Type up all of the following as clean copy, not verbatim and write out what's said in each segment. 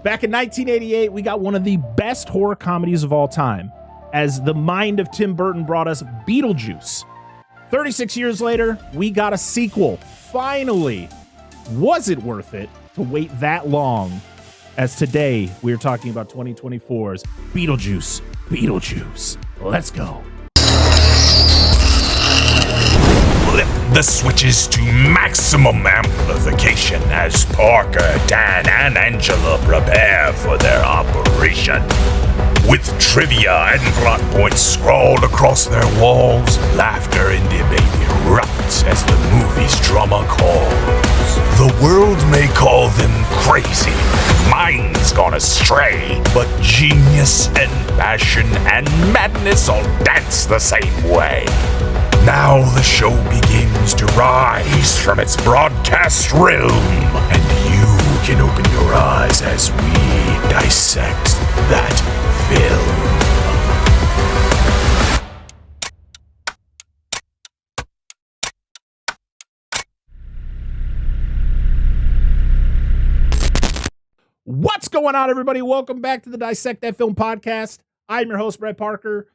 Back in 1988, we got one of the best horror comedies of all time, as the mind of Tim Burton brought us Beetlejuice. 36 years later, we got a sequel. Finally, was it worth it to wait that long? As today, we're talking about 2024's Beetlejuice Beetlejuice. Let's go. Flip the switches to maximum amplification as Parker, Dan, and Angela prepare for their operation. With trivia and plot points scrawled across their walls, laughter and debate erupts as the movie's drama calls. The world may call them crazy, minds gone astray, but genius and passion and madness all dance the same way. Now the show begins to rise from its broadcast realm, and you can open your eyes as we dissect that film. What's going on, everybody? Welcome back to the Dissect That Film Podcast. I'm your host, Brett Parker.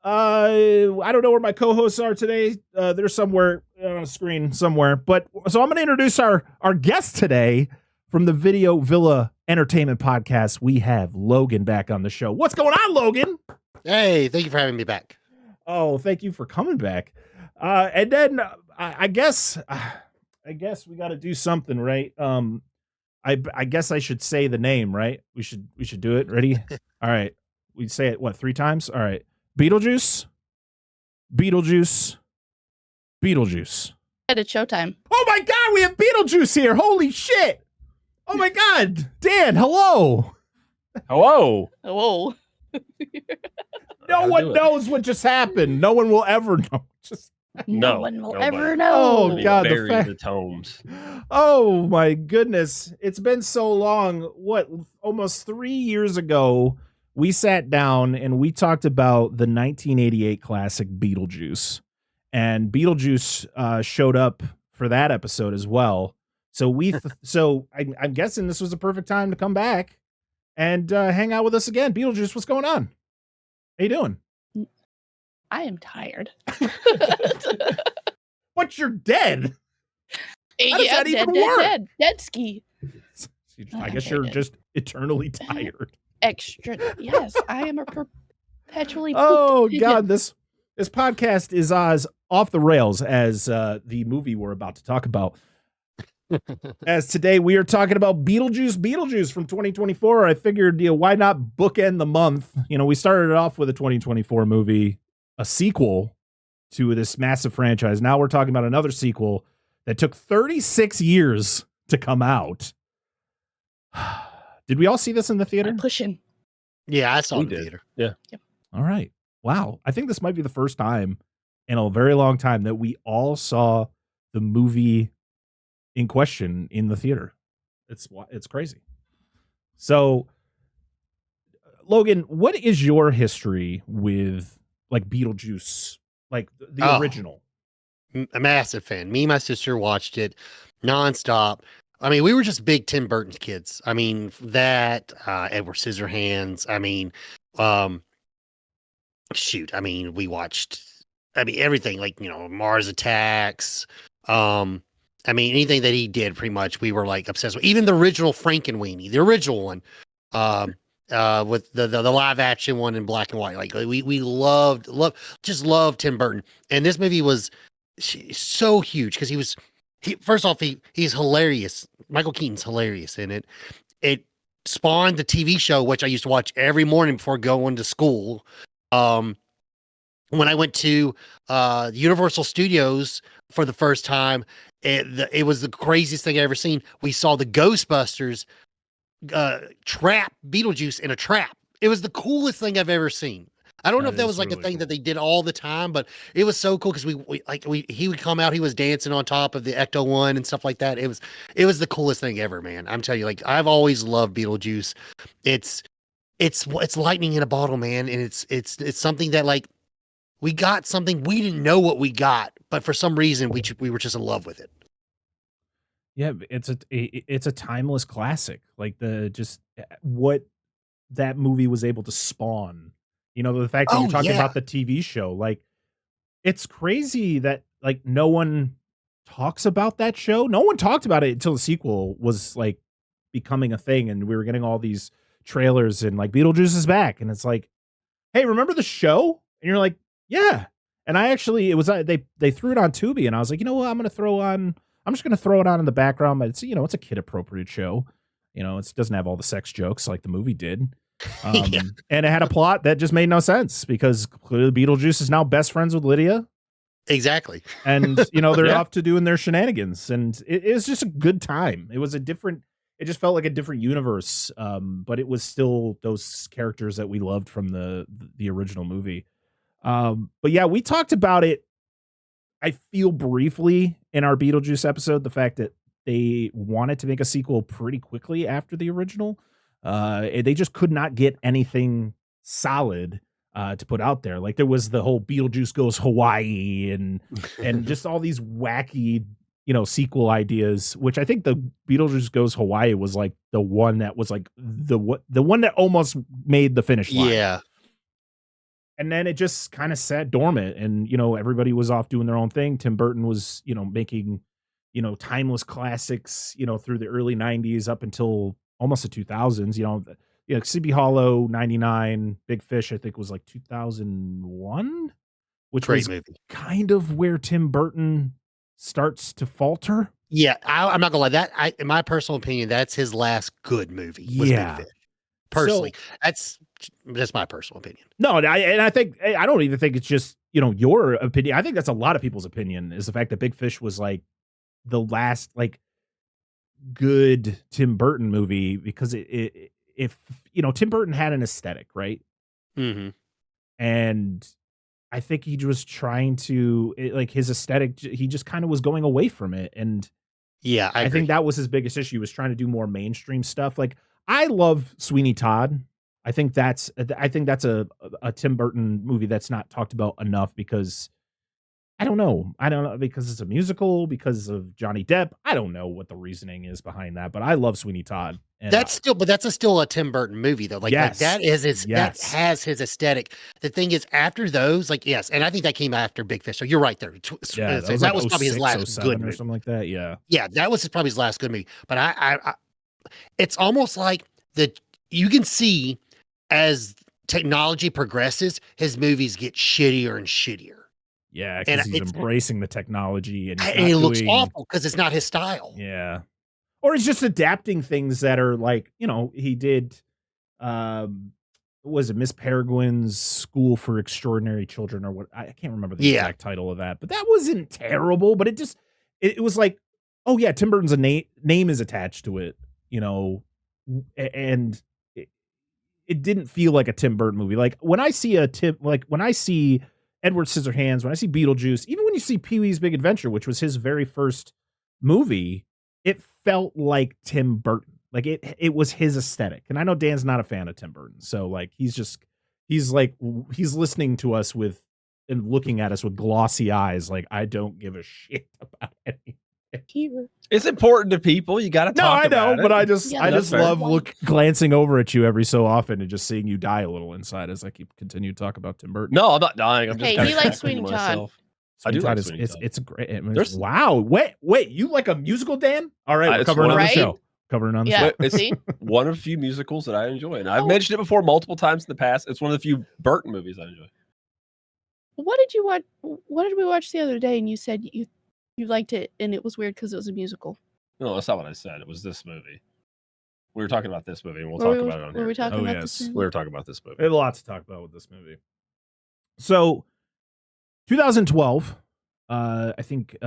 I don't know where my co-hosts are today. They're somewhere on a screen somewhere. But so I'm going to introduce our guest today from the Video Villa Entertainment Podcast. We have Logan back on the show. What's going on, Logan? Hey, thank you for having me back. Oh, thank you for coming back. And then I guess we got to do something, right? I guess I should say the name, right? We should do it. Ready? All right. We say it, what, 3 times? All right. Beetlejuice, Beetlejuice, Beetlejuice. It's showtime. Oh my God, we have Beetlejuice here. Holy shit. Oh my God. Dan, hello. Hello. Whoa. No one knows what just happened. No one will ever know. No one will nobody. ever know. Oh God, Bury the tomes. Oh my goodness. It's been so long. What, almost 3 years ago, we sat down and we talked about the 1988 classic Beetlejuice. And Beetlejuice showed up for that episode as well. So I'm guessing this was a perfect time to come back and hang out with us again. Beetlejuice, what's going on? How you doing? I am tired. But you're dead. How does that even work? Dead ski. I guess you're just eternally tired. Extra. Yes, I am a perpetually. Oh God, this podcast is as off the rails as the movie we're about to talk about. As today we are talking about Beetlejuice Beetlejuice from 2024. I figured, why not bookend the month? We started it off with a 2024 movie, a sequel to this massive franchise. Now we're talking about another sequel that took 36 years to come out. Did we all see this in the theater? I'm pushing. Yeah, I saw it in the theater. Yeah. Yep. All right. Wow. I think this might be the first time in a very long time that we all saw the movie in question in the theater. It's crazy. So, Logan, what is your history with like Beetlejuice, like the original? A massive fan. Me and my sister watched it nonstop. I mean, we were just big Tim Burton kids. I mean, that Edward Scissorhands. I mean, shoot. I mean, we watched. I mean, everything like Mars Attacks. I mean, anything that he did, pretty much, we were like obsessed with. Even the original Frankenweenie, the original one, with the live action one in black and white. Like we loved Tim Burton, and this movie was so huge because first off, he's hilarious. Michael Keaton's hilarious in it. It spawned the TV show, which I used to watch every morning before going to school. When I went to Universal Studios for the first time, it was the craziest thing I ever seen. We saw the Ghostbusters trap Beetlejuice in a trap. It was the coolest thing I've ever seen. I don't know if that was like a thing that they did all the time, but it was so cool because he would come out, he was dancing on top of the Ecto-1 and stuff like that. It was the coolest thing ever, man. I'm telling you, like, I've always loved Beetlejuice. It's lightning in a bottle, man, and it's something that, like, we got something we didn't know what we got, but for some reason we were just in love with it. Yeah, it's a timeless classic. Like what that movie was able to spawn. The fact that you're Oh talking yeah, about the TV show, like it's crazy that like no one talks about that show. No one talked about it until the sequel was like becoming a thing, and we were getting all these trailers and like Beetlejuice is back, and it's like, hey, remember the show? And you're like, yeah. And I actually, it was they threw it on Tubi, and I was like, you know what, I'm just gonna throw it on in the background. But it's a kid appropriate show. It doesn't have all the sex jokes like the movie did. yeah, And it had a plot that just made no sense because clearly Beetlejuice is now best friends with Lydia, exactly. and they're Yeah. off to doing their shenanigans, and it was just a good time. It just felt like a different universe, but it was still those characters that we loved from the original movie. But yeah, we talked about it, I feel, briefly in our Beetlejuice episode, the fact that they wanted to make a sequel pretty quickly after the original. They just could not get anything solid to put out there. Like there was the whole Beetlejuice Goes Hawaii and just all these wacky, sequel ideas, which I think the Beetlejuice Goes Hawaii was like the one that was like the one that almost made the finish line. Yeah, And then it just kind of sat dormant, and everybody was off doing their own thing. Tim Burton was making timeless classics through the early 90s up until almost the 2000s. Sleepy Hollow 99, Big Fish I think was like 2001, which great was movie. kind of where Tim Burton starts to falter. Yeah, I'm not gonna lie. In my personal opinion, that's his last good movie. Was Yeah. Big Fish. Personally, that's my personal opinion. No, I think I don't even think it's just your opinion. I think that's a lot of people's opinion, is the fact that Big Fish was like the last like good Tim Burton movie, because if Tim Burton had an aesthetic, right? Mm-hmm. And I think he was trying to like his aesthetic. He just kind of was going away from it, and Yeah, I I agree. think that was his biggest issue, was trying to do more mainstream stuff. Like I love Sweeney Todd. I think that's a Tim Burton movie that's not talked about enough, because I don't know, because it's a musical, because of Johnny Depp. I don't know what the reasoning is behind that, but I love Sweeney Todd. And That's still a Tim Burton movie though. Like, Yes. that is his Yes. that has his aesthetic. The thing is, after those, like, yes, and I think that came after Big Fish. So you're right there. yeah, So was that like was probably his 06, last 07 good or movie. something like that. Yeah, Yeah, that was probably his last good movie. But I it's almost like that you can see as technology progresses, his movies get shittier and shittier. yeah, And because he's embracing the techology, and he's And it not looks doing- awful because it's not his style. Yeah. Or he's just adapting things that are like, he did was it Miss Peregrine's School for Extraordinary Children, or what? I can't remember the Yeah. exact title of that, but that wasn't terrible, but it was like, oh yeah, Tim Burton's name is attached to it, and it didn't feel like a Tim Burton movie. Like when I see when I see Edward Scissorhands, when I see Beetlejuice, even when you see Pee-wee's Big Adventure, which was his very first movie, it felt like Tim Burton. Like it was his aesthetic. And I know Dan's not a fan of Tim Burton, so like he's listening to us and looking at us with glossy eyes, like I don't give a shit about anything. Here. It's important to people. You got to No, talk I know, about but it. I just Yeah, I that's just fair. love glancing over at you every so often and just seeing you die a little inside as I continue to talk about Tim Burton. No, I'm not dying. I'm just Hey, kinda he likes talking to Sweeney Todd. myself. I do Sweeney like Todd Sweeney Todd. it's a great. There's- Wow, wait, you like a musical, Dan? All right, we're It's covering one on of- the show. Covering on the Yeah. show. It's See? one of the few musicals that I enjoy, and I've Oh. mentioned it before multiple times in the past. It's one of the few Burton movies I enjoy. What did you watch? What did we watch the other day? And you said you liked it, and it was weird because it was a musical. No, that's not what I said. It was this movie. We were talking about this movie, and we'll Were talk we- about it on were here. we talking Oh, about yes. this? movie? We were talking about this movie. We have a lot to talk about with this movie. So, 2012, I think.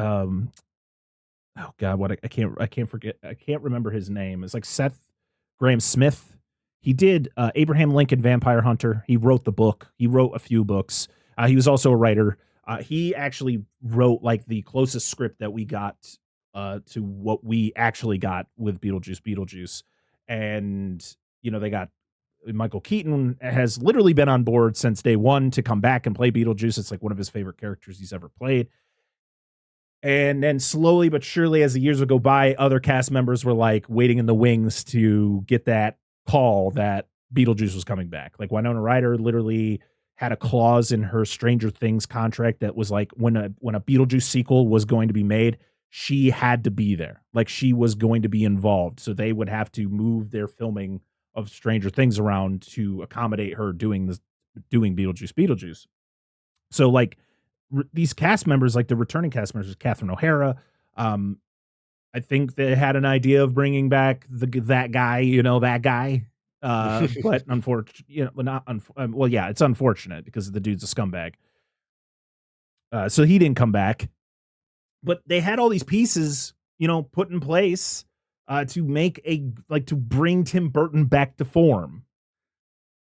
Oh God, what I can't forget. I can't remember his name. It's like Seth Graham Smith. He did Abraham Lincoln Vampire Hunter. He wrote the book. He wrote a few books. He was also a writer. He actually wrote like the closest script that we got to what we actually got with Beetlejuice. And they got Michael Keaton has literally been on board since day one to come back and play Beetlejuice. It's like one of his favorite characters he's ever played. And then slowly but surely, as the years would go by, other cast members were like waiting in the wings to get that call that Beetlejuice was coming back. Like Winona Ryder literally had a clause in her Stranger Things contract that was like when a Beetlejuice sequel was going to be made, she had to be there. Like she was going to be involved. So they would have to move their filming of Stranger Things around to accommodate her doing Beetlejuice Beetlejuice. So like these cast members, like the returning cast members, Catherine O'Hara. I think they had an idea of bringing back that guy. But unfortunately, it's unfortunate because the dude's a scumbag. So he didn't come back. But they had all these pieces, put in place to make to bring Tim Burton back to form.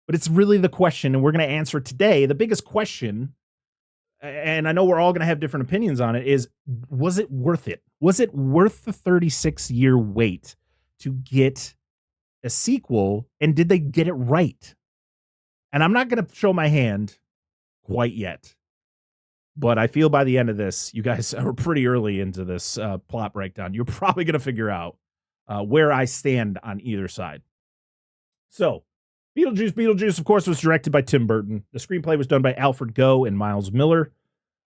But it's really the question, and we're going to answer today. The biggest question, and I know we're all going to have different opinions on it, is was it worth it? Was it worth the 36-year wait to get a sequel, and did they get it right? And I'm not going to show my hand quite yet, but I feel by the end of this, you guys are pretty early into this plot breakdown. You're probably going to figure out where I stand on either side. So, Beetlejuice, of course, was directed by Tim Burton. The screenplay was done by Alfred Goh and Miles Miller.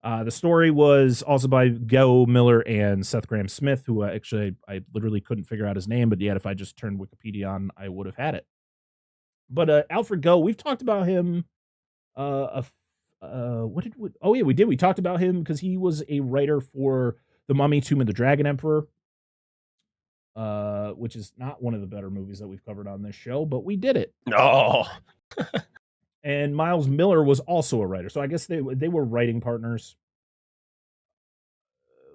The story was also by Goh, Miller, and Seth Grahame-Smith, who actually I literally couldn't figure out his name, but yet if I just turned Wikipedia on, I would have had it. But Alfred Goh, we've talked about him. We did. We talked about him because he was a writer for The Mummy, Tomb of the Dragon Emperor, which is not one of the better movies that we've covered on this show, but we did it. Oh. And Miles Miller was also a writer, so I guess they were writing partners.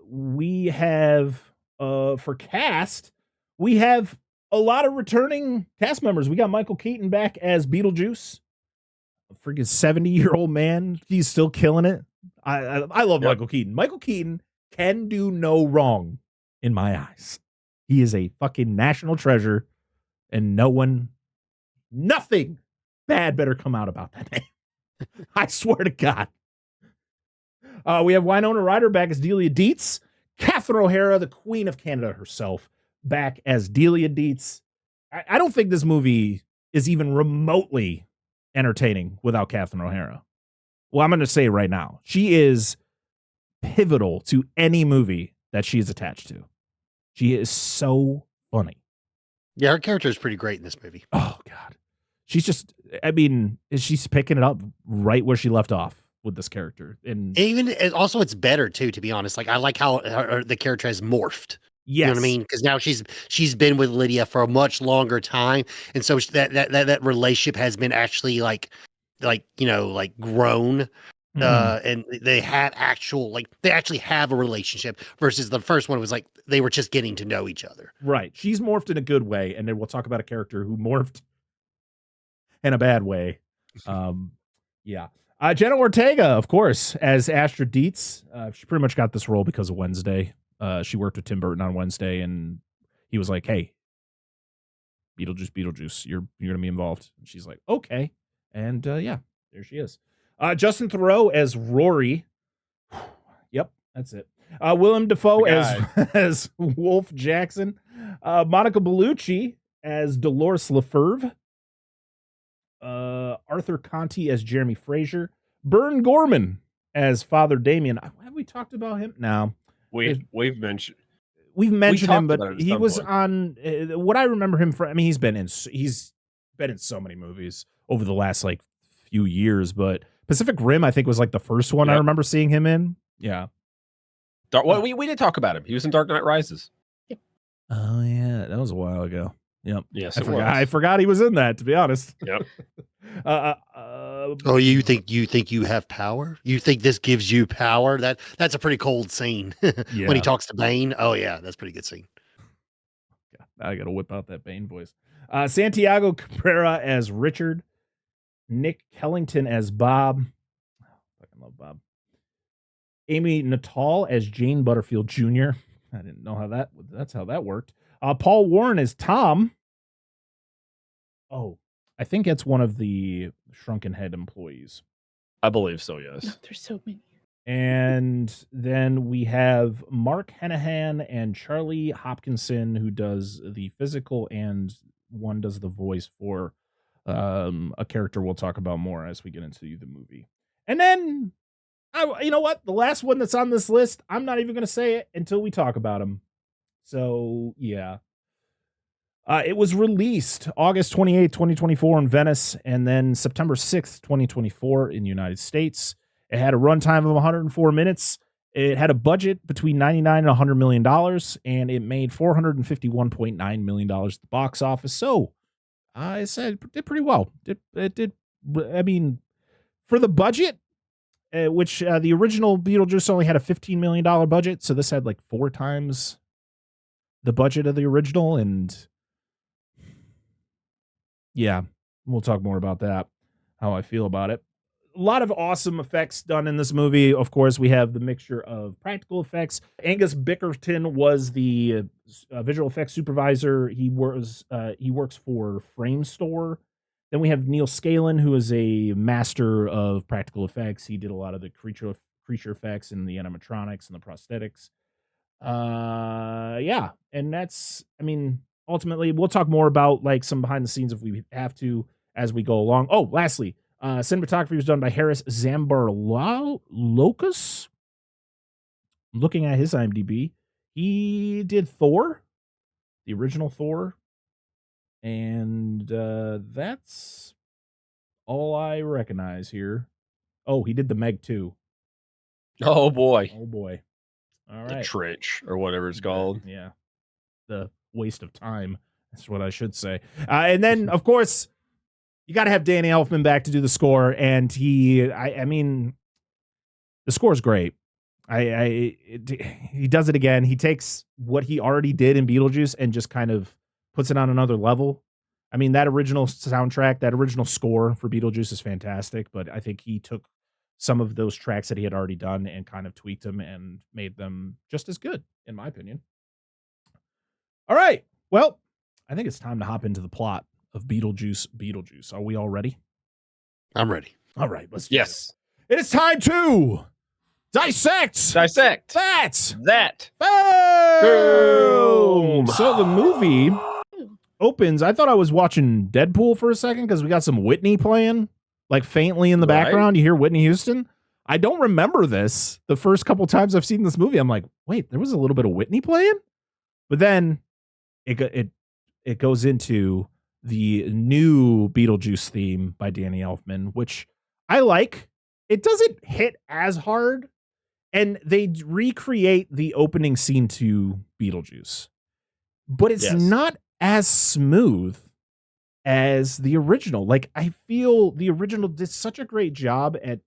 We have for cast, we have a lot of returning cast members. We got Michael Keaton back as Beetlejuice, a freaking 70-year-old man. He's still killing it. I love Michael Keaton. Michael Keaton can do no wrong in my eyes. He is a fucking national treasure, and nothing bad better come out about that name. I swear to God. We have Winona Ryder back as Delia Dietz. Catherine O'Hara, the Queen of Canada herself, back as Delia Dietz. I don't think this movie is even remotely entertaining without Catherine O'Hara. Well, I'm going to say right now, she is pivotal to any movie that she is attached to. She is so funny. Yeah, her character is pretty great in this movie. Oh, God. She's just, she's picking it up right where she left off with this character. And also it's better too, to be honest. Like I like how the character has morphed. Yes. You know what I mean? Because now she's been with Lydia for a much longer time, and so that relationship has been actually grown. And they actually have a relationship versus the first one was like they were just getting to know each other. Right. She's morphed in a good way, and then we'll talk about a character who morphed in a bad way. Yeah. Jenna Ortega, of course, as Astrid Dietz. She pretty much got this role because of Wednesday. She worked with Tim Burton on Wednesday, and he was like, "Hey, Beetlejuice, you're going to be involved." And she's like, "Okay." And there she is. Justin Theroux as Rory. Yep, that's it. Willem Dafoe as Wolf Jackson. Monica Bellucci as Dolores Lefebvre. Arthur Conti as Jeremy Fraser. Bern Gorman as Father Damien. Have we talked about him? No. We've mentioned him, but he was on what I remember him from. I mean, he's been in so many movies over the last few years, but Pacific Rim, I think, was the first one I remember seeing him in. Yeah. We did talk about him. He was in Dark Knight Rises. Oh yeah, that was a while ago. Yep. Yes, I forgot he was in that, to be honest. Yep. You think you have power? You think this gives you power? That's a pretty cold scene. When he talks to Bane. Oh yeah, that's a pretty good scene. Yeah, I gotta whip out that Bane voice. Santiago Cabrera as Richard. Nick Kellington as Bob. Oh, fucking love Bob. Amy Natal as Jane Butterfield Jr. I didn't know that's how that worked. Paul Warren as Tom. Oh, I think it's one of the Shrunken Head employees. I believe so, yes. No, there's so many. And then we have Mark Henahan and Charlie Hopkinson, who does the physical, and one does the voice for a character we'll talk about more as we get into the movie. And then, you know what? The last one that's on this list, I'm not even going to say it until we talk about him. So, yeah. It was released August 28th, 2024 in Venice, and then September 6th, 2024 in the United States. It had a runtime of 104 minutes. It had a budget between $99 and $100 million, and it made $451.9 million at the box office. So, I said it did pretty well. It did, I mean, for the budget, which the original Beetlejuice only had a $15 million budget, so this had like 4 times the budget of the original, and yeah, we'll talk more about that, how I feel about it. A lot of awesome effects done in this movie. Of course, we have the mixture of practical effects. Angus Bickerton was the visual effects supervisor. He works for Frame Store. Then we have Neil Scanlon, who is a master of practical effects. He did a lot of the creature effects and the animatronics and the prosthetics. Yeah, and that's, I mean, ultimately, we'll talk more about like some behind the scenes if we have to as we go along. Oh, lastly, cinematography was done by Harris Zambarlocas. Looking at his IMDb, he did Thor, the original Thor, and that's all I recognize here. Oh, he did the Meg 2. Oh boy. Oh boy. All The right. Trench or whatever it's called. Yeah. The waste of time. That's what I should say. And then, of course, you got to have Danny Elfman back to do the score. And I mean, the score is great. He does it again. He takes what he already did in Beetlejuice and just kind of puts it on another level. I mean, that original soundtrack, that original score for Beetlejuice is fantastic, but I think he took some of those tracks that he had already done and kind of tweaked them and made them just as good, in my opinion. All right. Well, I think it's time to hop into the plot of Beetlejuice Beetlejuice. Are we all ready? I'm ready. All right. Let's do Yes. it. It is time to dissect Dissect that Boom. film. So the movie opens. I thought I was watching Deadpool for a second because we got some Whitney playing, like faintly in the Right. background. You hear Whitney Houston. I don't remember this. The first couple times I've seen this movie, I'm like, wait, there was a little bit of Whitney playing, but then it goes into the new Beetlejuice theme by Danny Elfman, which I like. It doesn't hit as hard, and they recreate the opening scene to Beetlejuice, but it's Yes. not as smooth as the original. Like, I feel the original did such a great job at,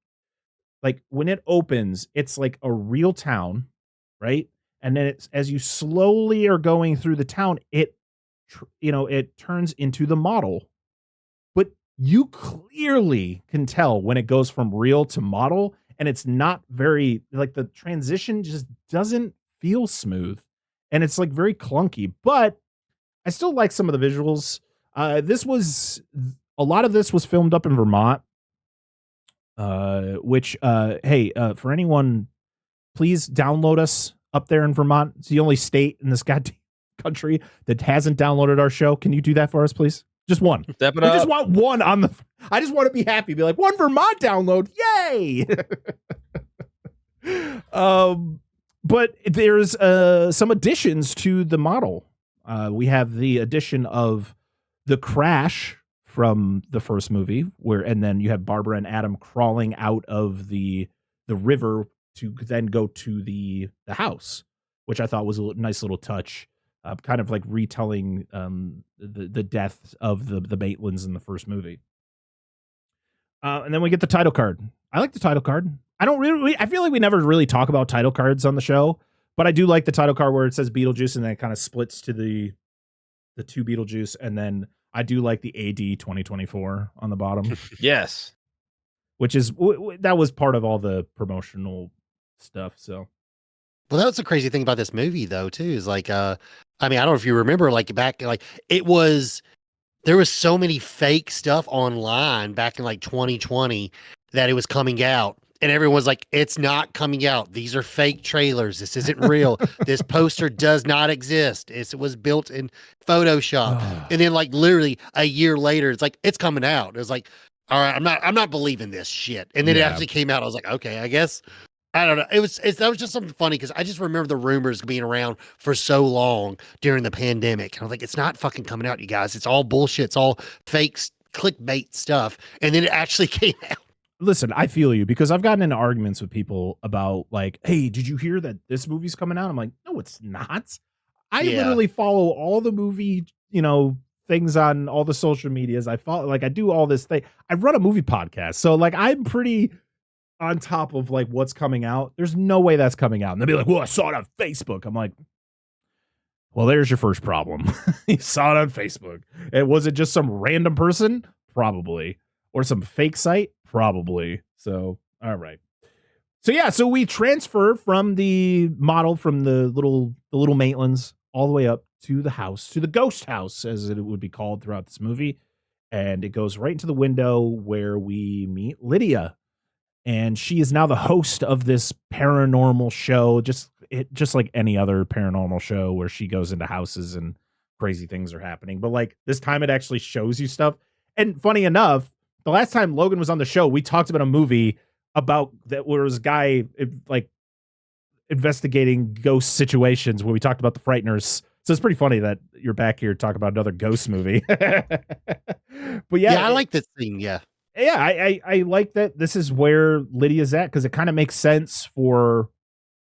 like, when it opens, it's like a real town, right? And then it's, as you slowly are going through the town, it turns into the model. But you clearly can tell when it goes from real to model, and it's not very, like, the transition just doesn't feel smooth, and it's like very clunky, but I still like some of the visuals. A lot of this was filmed up in Vermont, which, hey, for anyone, please download us up there in Vermont. It's the only state in this goddamn country that hasn't downloaded our show. Can you do that for us, please? Just one. Step it We up. just want one I just want to be happy. Be like, one Vermont download. Yay. But there's some additions to the model. We have the addition of the crash from the first movie, and then you have Barbara and Adam crawling out of the river to then go to the house, which I thought was a nice little touch, kind of like retelling the death of the Maitlands in the first movie. And then we get the title card. I like the title card. I feel like we never really talk about title cards on the show, but I do like the title card where it says Beetlejuice and then it kind of splits to the two Beetlejuice, and then I do like the AD 2024 on the bottom. Yes. Which is that was part of all the promotional stuff. So, well, that's the crazy thing about this movie, though, too, is like, I mean, I don't know if you remember, like back, like there was so many fake stuff online back in like 2020 that it was coming out, And everyone's like, it's not coming out. These are fake trailers. This isn't real. This poster does not exist. It was built in Photoshop. And then like literally a year later, it's like, it's coming out. It was like, all right, I'm not believing this shit. And then it actually came out. I was like, okay, I guess. I don't know. That was just something funny because I just remember the rumors being around for so long during the pandemic. And I was like, it's not fucking coming out, you guys. It's all bullshit. It's all fake clickbait stuff. And then it actually came out. Listen, I feel you because I've gotten into arguments with people about like, hey, did you hear that this movie's coming out? I'm like, no, it's not. I literally follow all the movie, things on all the social medias. I follow, like, I do all this thing. I run a movie podcast. So like, I'm pretty on top of like what's coming out. There's no way that's coming out. And they'll be like, well, I saw it on Facebook. I'm like, well, there's your first problem. You saw it on Facebook. And was it just some random person? Probably. Or some fake site? Probably. So, all right. So we transfer from the model from the little Maitlands all the way up to the house, to the ghost house, as it would be called throughout this movie. And it goes right into the window where we meet Lydia. And she is now the host of this paranormal show, just like any other paranormal show where she goes into houses and crazy things are happening. But like this time it actually shows you stuff. And funny enough, the last time Logan was on the show, we talked about a movie about that where was a guy like investigating ghost situations where we talked about the Frighteners. So it's pretty funny that you're back here talking about another ghost movie. But yeah, I like this scene. Yeah. Yeah, I like that this is where Lydia's at because it kind of makes sense for,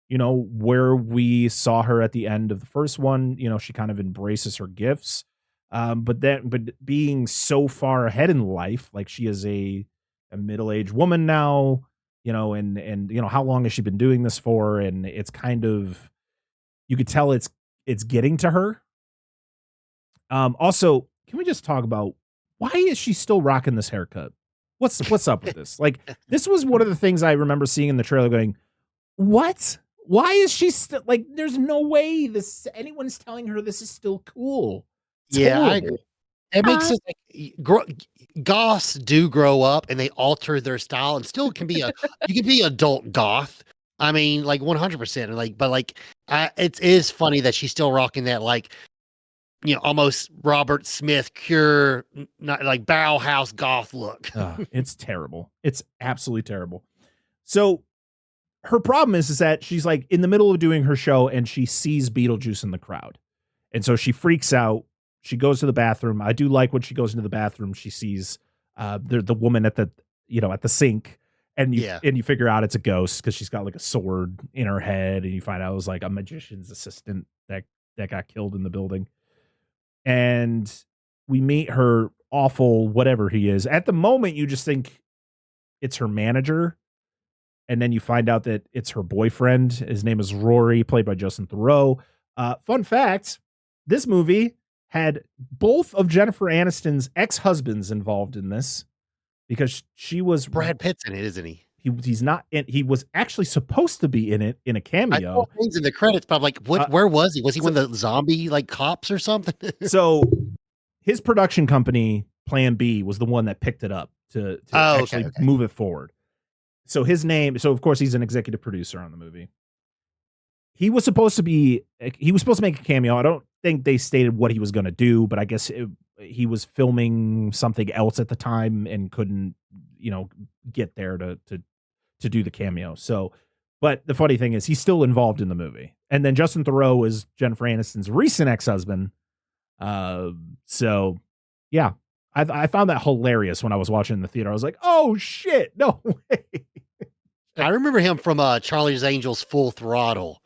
where we saw her at the end of the first one. She kind of embraces her gifts. But being so far ahead in life, like she is a middle-aged woman now, and how long has she been doing this for? And it's kind of, you could tell it's getting to her. Also, can we just talk about why is she still rocking this haircut? What's up with this? Like, this was one of the things I remember seeing in the trailer going, what? Why is she still like, there's no way anyone's telling her this is still cool. Yeah, I agree. It makes sense. Like, goths do grow up and they alter their style and still can be you can be adult goth. I mean, like 100%. Like, but like, it is funny that she's still rocking that, like, almost Robert Smith Cure, not like Bauhaus goth look. It's terrible. It's absolutely terrible. So her problem is that she's like in the middle of doing her show and she sees Beetlejuice in the crowd. And so she freaks out. She goes to the bathroom. I do like when she goes into the bathroom, she sees the woman at the sink and you figure out it's a ghost because she's got like a sword in her head and you find out it was like a magician's assistant that got killed in the building. And we meet her awful whatever he is. At the moment, you just think it's her manager. And then you find out that it's her boyfriend. His name is Rory, played by Justin Theroux. Fun fact, this movie had both of Jennifer Aniston's ex-husbands involved in this because she was... Brad Pitt's in it, isn't he? He's not in. He was actually supposed to be in it in a cameo. I saw things in the credits, but I'm like, what? Where was he? Was he one of the zombie like cops or something? So his production company, Plan B, was the one that picked it up to actually move it forward. So his name. So of course he's an executive producer on the movie. He was supposed to make a cameo. I don't think they stated what he was going to do, but I guess he was filming something else at the time and couldn't, get there to do the cameo. So, but the funny thing is he's still involved in the movie. And then Justin Theroux is Jennifer Aniston's recent ex-husband. So yeah, I found that hilarious when I was watching in the theater. I was like, oh shit, no way. I remember him from Charlie's Angels Full Throttle,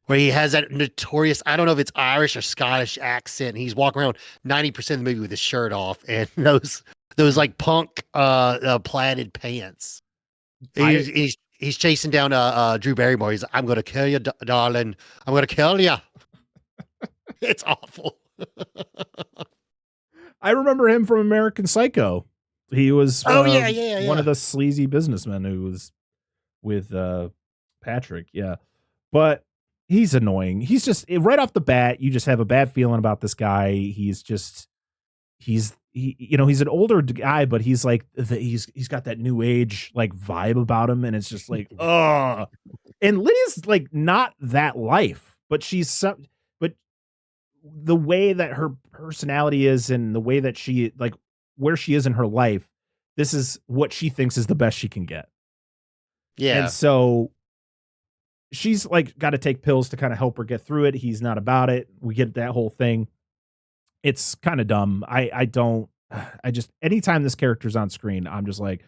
where he has that notorious, I don't know if it's Irish or Scottish accent. And he's walking around 90% of the movie with his shirt off and those like punk plaided pants. He's chasing down Drew Barrymore. He's like, I'm going to kill you, darling. I'm going to kill you. It's awful. I remember him from American Psycho. He was one of the sleazy businessmen who was with Patrick. Yeah. But he's annoying. He's just right off the bat, you just have a bad feeling about this guy. He's he's an older guy, but he's like he's got that new age like vibe about him, and it's just like and Lydia's like not that life, but but the way that her personality is and the way that she like where she is in her life, this is what she thinks is the best she can get. Yeah. And so she's like got to take pills to kind of help her get through it. He's not about it. We get that whole thing. It's kind of dumb. I just anytime this character's on screen, I'm just like,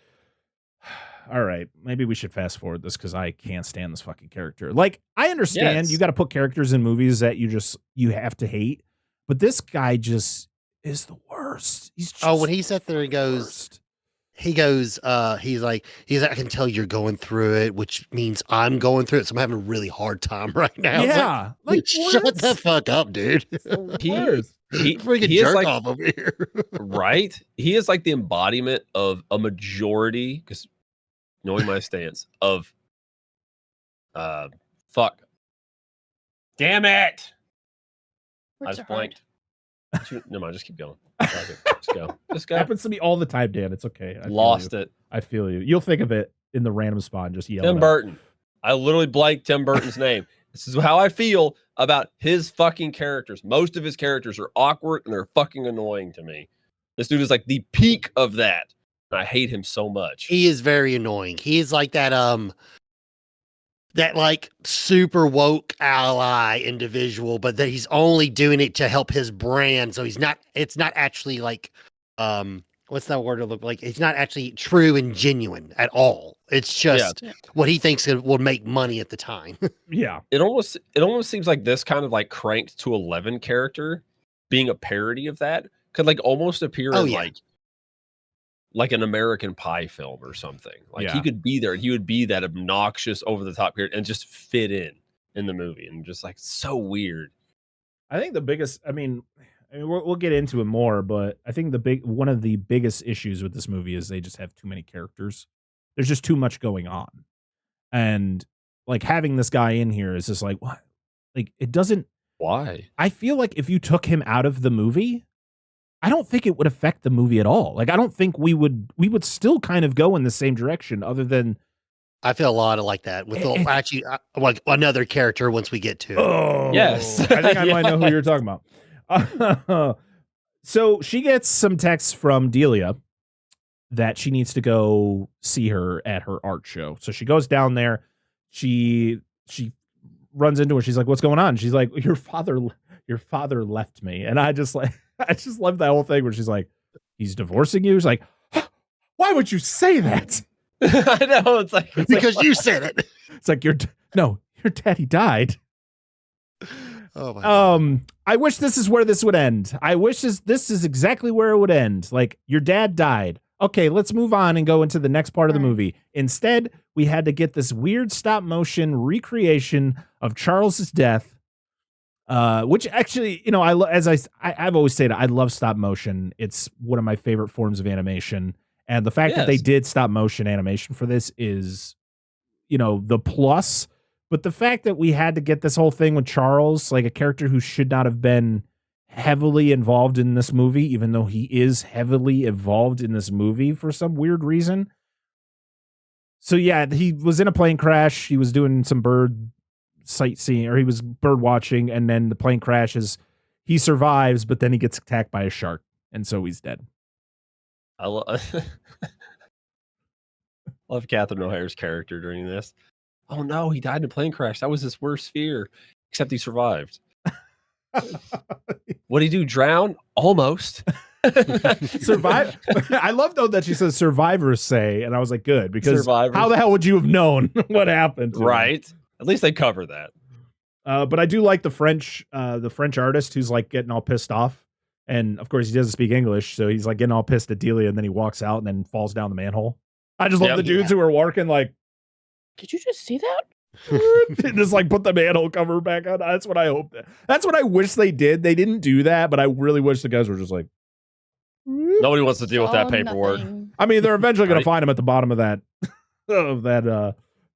all right, maybe we should fast forward this because I can't stand this fucking character. Like, I understand you got to put characters in movies that you have to hate, but this guy just is the worst. He's just when he sat there, he's like, I can tell you're going through it, which means I'm going through it. So I'm having a really hard time right now. Yeah. Like shut the fuck up, dude. He freaking jerk like, off over here. Right? He is like the embodiment of a majority, because knowing my stance of fuck. Damn it. I just blanked. No mind, just keep going. Just go. Just go. Happens to me all the time, Dan. It's okay. Lost it. I feel you. You'll think of it in the random spot and just yell. Tim Burton. I literally blanked Tim Burton's name. This is how I feel about his fucking characters. Most of his characters are awkward and they're fucking annoying to me. This dude is like the peak of that. I hate him so much. He is very annoying. He is like that like super woke ally individual, but that he's only doing it to help his brand. So it's not actually like what's that word to look like? It's not actually true and genuine at all. It's just what he thinks will make money at the time. Yeah. It almost seems like this kind of like Cranked to 11 character being a parody of that could like almost appear in like an American Pie film or something. Like he could be there and he would be that obnoxious over the top character and just fit in the movie and just like so weird. I think the biggest, I mean we'll get into it more, but I think one of the biggest issues with this movie is they just have too many characters. There's just too much going on. And like having this guy in here is just like, what? Like it doesn't. Why? I feel like if you took him out of the movie, I don't think it would affect the movie at all. Like I don't think we would still kind of go in the same direction other than. I feel a lot of like that with actually like another character once we get to it. Oh, yes. I think I might know who you're talking about. So she gets some texts from Delia that she needs to go see her at her art show. So she goes down there. She runs into her. She's like, "What's going on?" She's like, Your father left me." And I just love that whole thing where she's like, "He's divorcing you?" She's like, "Why would you say that?" I know. It's because you said it. It's like your daddy died. Oh my God. I wish this is where this would end. I wish this is exactly where it would end. Like your dad died. Okay, let's move on and go into the next part of the movie. Instead, we had to get this weird stop motion recreation of Charles's death. Which actually, I've always said, I love stop motion. It's one of my favorite forms of animation. And the fact that they did stop motion animation for this is, the plus. But the fact that we had to get this whole thing with Charles, like a character who should not have been heavily involved in this movie, even though he is heavily involved in this movie for some weird reason. So yeah, he was in a plane crash. He was doing some bird sightseeing, or he was bird watching, and then the plane crashes. He survives, but then he gets attacked by a shark, and so he's dead. I love Catherine O'Hare's character during this. Oh no, he died in a plane crash. That was his worst fear, except he survived. What did he do? Drown? Almost. Survive. I love though that she says survivors say, and I was like, good, because survivors. How the hell would you have known what happened? Right. At least they cover that. But I do like the French artist who's like getting all pissed off. And of course he doesn't speak English. So he's like getting all pissed at Delia, and then he walks out and then falls down the manhole. I just love the dudes who are working like, did you just see that? Just like put the manhole cover back on. That's what I hope. That's what I wish they did. They didn't do that, but I really wish the guys were just like, nobody wants to deal with that paperwork. Nothing. I mean, they're eventually going to find him at the bottom of that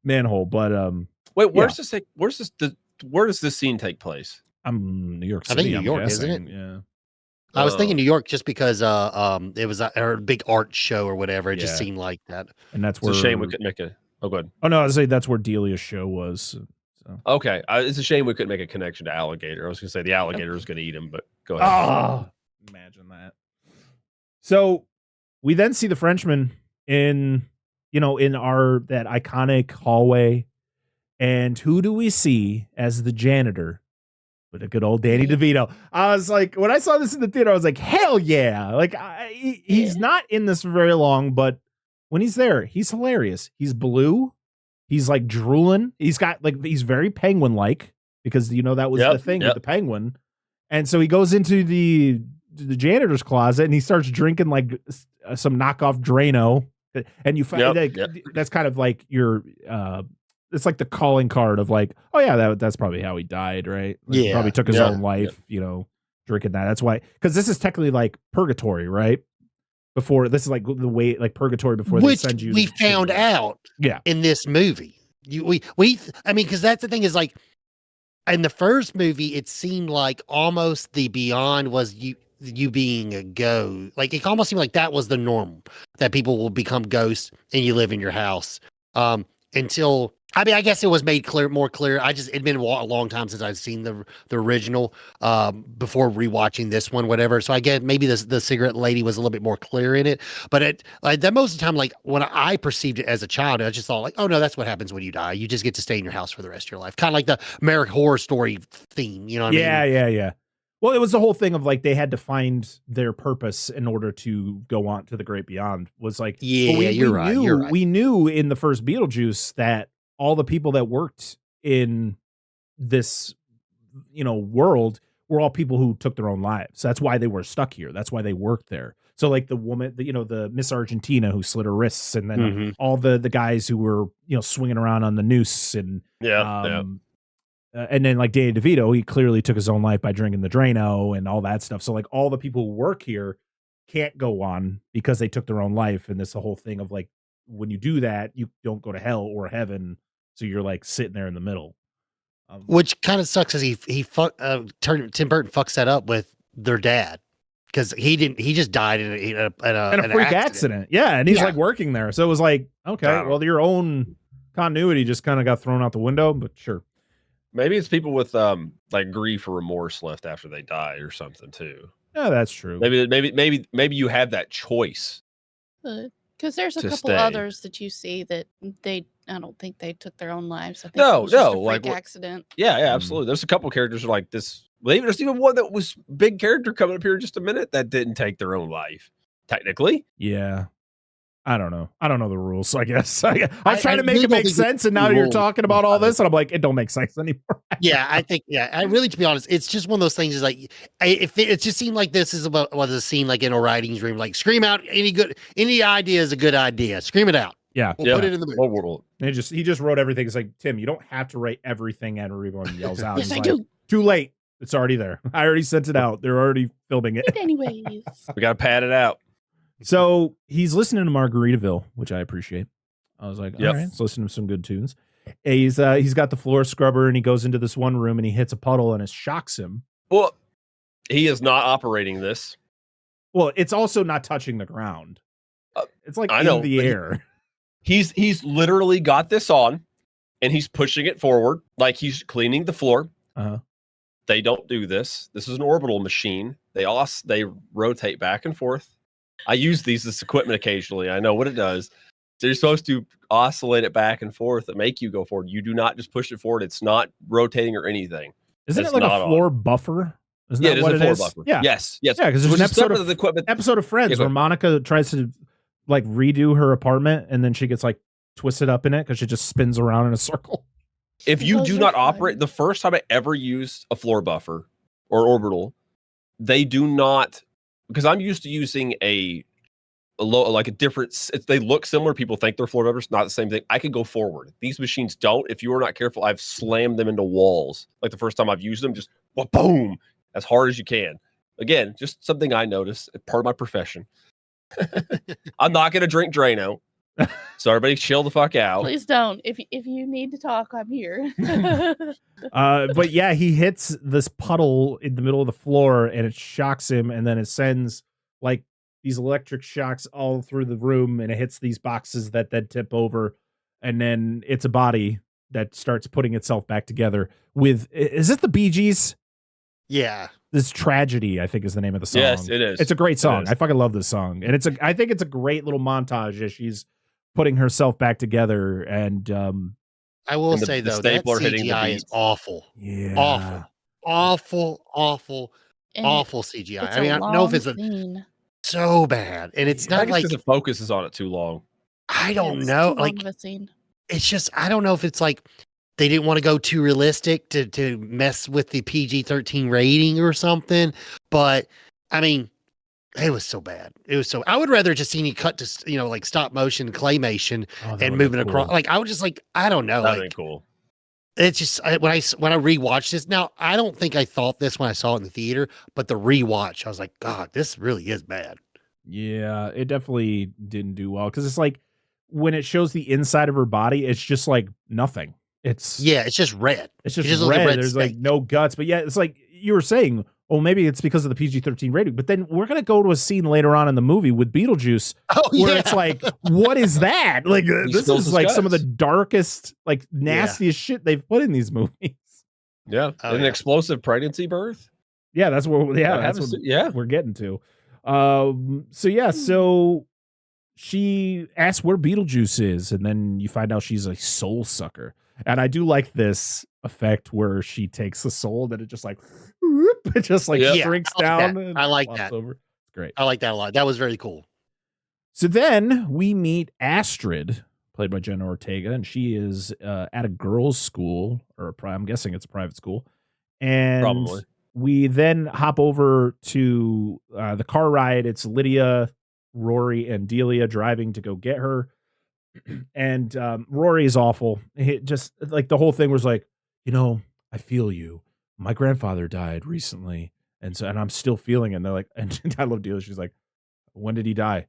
manhole. But wait, where does this scene take place? I'm New York I City. think New York, isn't it? Yeah. I was thinking New York just because it was a big art show or whatever. It just seemed like that. And that's It's where a shame we couldn't make a. Oh, good. Oh no, I was saying that's where Delia's show was. So. Okay, it's a shame we couldn't make a connection to alligator. I was going to say the alligator is going to eat him, but go ahead. Oh, imagine that. So we then see the Frenchman in our that iconic hallway, and who do we see as the janitor? With a good old Danny DeVito. I was like, when I saw this in the theater, I was like, hell yeah. Like, he's not in this for very long, but when he's there, he's hilarious. He's blue. He's like drooling. He's very penguin-like because, that was the thing with the penguin. And so he goes into the janitor's closet and he starts drinking like some knockoff Drano. And you find that's kind of like your, it's like the calling card of like, oh yeah, that's probably how he died, right? Like he probably took his own life, drinking that. That's why, because this is technically like purgatory, right? Before this is like the way, like purgatory before they send you. We found out, in this movie. Because that's the thing is like, in the first movie, it seemed like almost the beyond was you being a ghost. Like it almost seemed like that was the norm, that people will become ghosts and you live in your house. Until I guess it was made more clear. It'd been a long time since I've seen the original before rewatching this one, whatever. So I guess maybe the cigarette lady was a little bit more clear in it. But that most of the time, like when I perceived it as a child, I just thought like, oh no, that's what happens when you die. You just get to stay in your house for the rest of your life. Kind of like the American Horror Story theme. You know what I mean? Yeah. Well, it was the whole thing of like they had to find their purpose in order to go on to the great beyond. Was like, you're right. We knew in the first Beetlejuice that all the people that worked in this, world were all people who took their own lives. That's why they were stuck here. That's why they worked there. So like the woman, the Miss Argentina who slit her wrists, and then all the guys who were, swinging around on the noose, and and then like Danny DeVito, he clearly took his own life by drinking the Drano and all that stuff. So like all the people who work here can't go on because they took their own life. And this the whole thing of like, when you do that, you don't go to hell or heaven. So you're like sitting there in the middle. Which kind of sucks because Tim Burton fucks that up with their dad. Because he just died in a freak accident. Yeah. And he's like working there. So it was like, okay, well, your own continuity just kind of got thrown out the window, but sure. Maybe it's people with like grief or remorse left after they die or something too. Yeah, that's true. Maybe you have that choice. Because there's a couple others that you see that I don't think they took their own lives. I think it was just a freak accident. Yeah, absolutely. There's a couple characters like this. There's even one that was big character coming up here in just a minute that didn't take their own life. Technically. Yeah. I don't know the rules, I guess. I was trying to make it make sense, and now you're talking about all this, and I'm like, it don't make sense anymore. I think, I really, to be honest, it's just one of those things is like, it just seemed like this is about was a scene like in a writing room, like scream out any idea is a good idea. Scream it out. Yeah. We'll put it in the movie. And he just wrote everything. It's like, Tim, you don't have to write everything everyone yells out. Yes, I do. Too late. It's already there. I already sent it out. They're already filming it. Anyways. We got to pad it out. So he's listening to Margaritaville, which I appreciate. I was like, all right, let's listen to some good tunes. He's got the floor scrubber, and he goes into this one room and he hits a puddle, and it shocks him. Well, he is not operating this. Well, it's also not touching the ground. It's like in the air. He's literally got this on, and he's pushing it forward like he's cleaning the floor. They don't do this. This is an orbital machine. They rotate back and forth. I use this equipment occasionally. I know what it does. So you're supposed to oscillate it back and forth and make you go forward. You do not just push it forward. It's not rotating or anything. Isn't it like a floor buffer? Isn't that what it is? Buffer. Yeah. Yes. Yeah, because there's an episode of Friends where Monica tries to like redo her apartment, and then she gets like twisted up in it because she just spins around in a circle. If you do not operate, the first time I ever used a floor buffer or orbital, they do not, because I'm used to using a different, they look similar. People think they're floor buffers, not the same thing. I can go forward. These machines don't. If you are not careful, I've slammed them into walls. Like the first time I've used them, just boom, as hard as you can. Again, just something I noticed, part of my profession. I'm not going to drink Drano. So everybody chill the fuck out. Please don't. If you need to talk, I'm here. But yeah, he hits this puddle in the middle of the floor and it shocks him, and then it sends like these electric shocks all through the room, and it hits these boxes that then tip over, and then it's a body that starts putting itself back together with, is it the Bee Gees? Yeah. This Tragedy, I think, is the name of the song. Yes, it is. It's a great song. I fucking love this song. And I think it's a great little montage as she's putting herself back together. And I will say, though, that CGI is awful. Yeah. Awful CGI. I mean, I don't know if it's so bad. And it's not like the focus is on it too long. I don't know. Like, it's just, I don't know if it's like they didn't want to go too realistic to mess with the PG-13 rating or something. But I mean, it was so bad. I would rather just see you cut to, like stop motion claymation and moving across. Cool. Like, I would just like, I don't know. That'd like, be cool. It's just when I rewatched this. Now, I don't think I thought this when I saw it in the theater, but the rewatch, I was like, God, this really is bad. Yeah, it definitely didn't do well because it's like when it shows the inside of her body, it's just like nothing. It's just red. It's just red. There's like no guts. But yeah, it's like you were saying, oh, maybe it's because of the PG-13 rating. But then we're going to go to a scene later on in the movie with Beetlejuice where it's like, what is that? Like, this is like some of the darkest, like nastiest shit they've put in these movies. Yeah. An explosive pregnancy birth. Yeah, that's what we're getting to. So she asks where Beetlejuice is, and then you find out she's a soul sucker. And I do like this effect where she takes the soul that it just like whoop, it just like shrinks down. I like that. Over. It's great. I like that a lot. That was very cool. So then we meet Astrid, played by Jenna Ortega, and she is at a girls' school, or I'm guessing it's a private school. And probably. We then hop over to the car ride. It's Lydia, Rory, and Delia driving to go get her. And Rory is awful. It just like the whole thing was like, I feel you. My grandfather died recently, and I'm still feeling it. And they're like, and I love Delia. She's like, when did he die?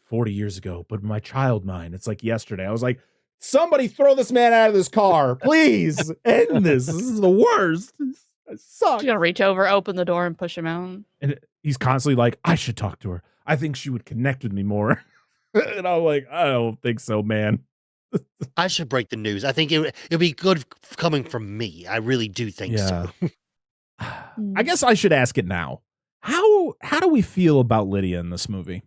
40 years ago, but my child mind. It's like yesterday. I was like, somebody throw this man out of this car, please. End this. This is the worst. It sucks. You gotta reach over, open the door, and push him out. And he's constantly like, I should talk to her. I think she would connect with me more. And I'm like, I don't think so, man. I should break the news. I think it'd be good coming from me. I really do think so. I guess I should ask it now. How do we feel about Lydia in this movie?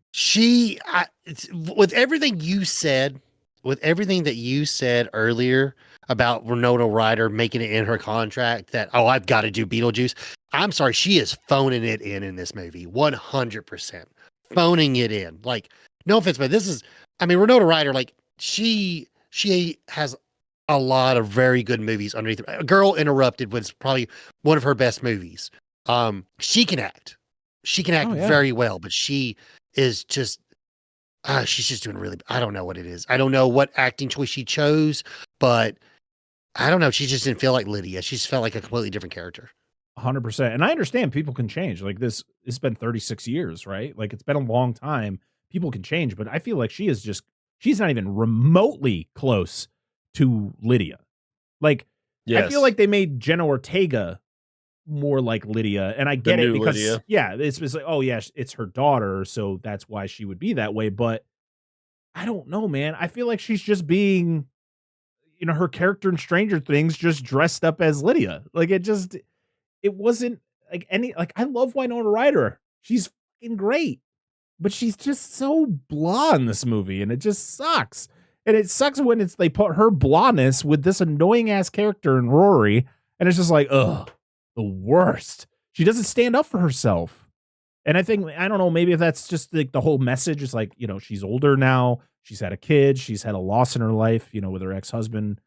With everything that you said earlier about Winona Ryder making it in her contract that, I've got to do Beetlejuice. I'm sorry, she is phoning it in this movie. 100%. Phoning it in. Like, no offense, but Winona Ryder, like, she has a lot of very good movies underneath her. Girl Interrupted was probably one of her best movies. She can act. She can act very well, but she is just, she's just doing really, I don't know what it is. I don't know what acting choice she chose, but I don't know. She just didn't feel like Lydia. She just felt like a completely different character. 100%. And I understand people can change. Like it's been 36 years, right? Like it's been a long time. People can change, but I feel like she's not even remotely close to Lydia. Like, I feel like they made Jenna Ortega more like Lydia, and I get it because Lydia. It's like, it's her daughter, so that's why she would be that way. But I don't know, man. I feel like she's just being, her character in Stranger Things, just dressed up as Lydia. Like it wasn't like I love Winona Ryder. She's fucking great. But she's just so blah in this movie, and it just sucks. And it sucks when they put her blahness with this annoying ass character in Rory, and it's just like, ugh, the worst. She doesn't stand up for herself. And I don't know, maybe if that's just like the whole message is like, she's older now, she's had a kid, she's had a loss in her life, with her ex-husband,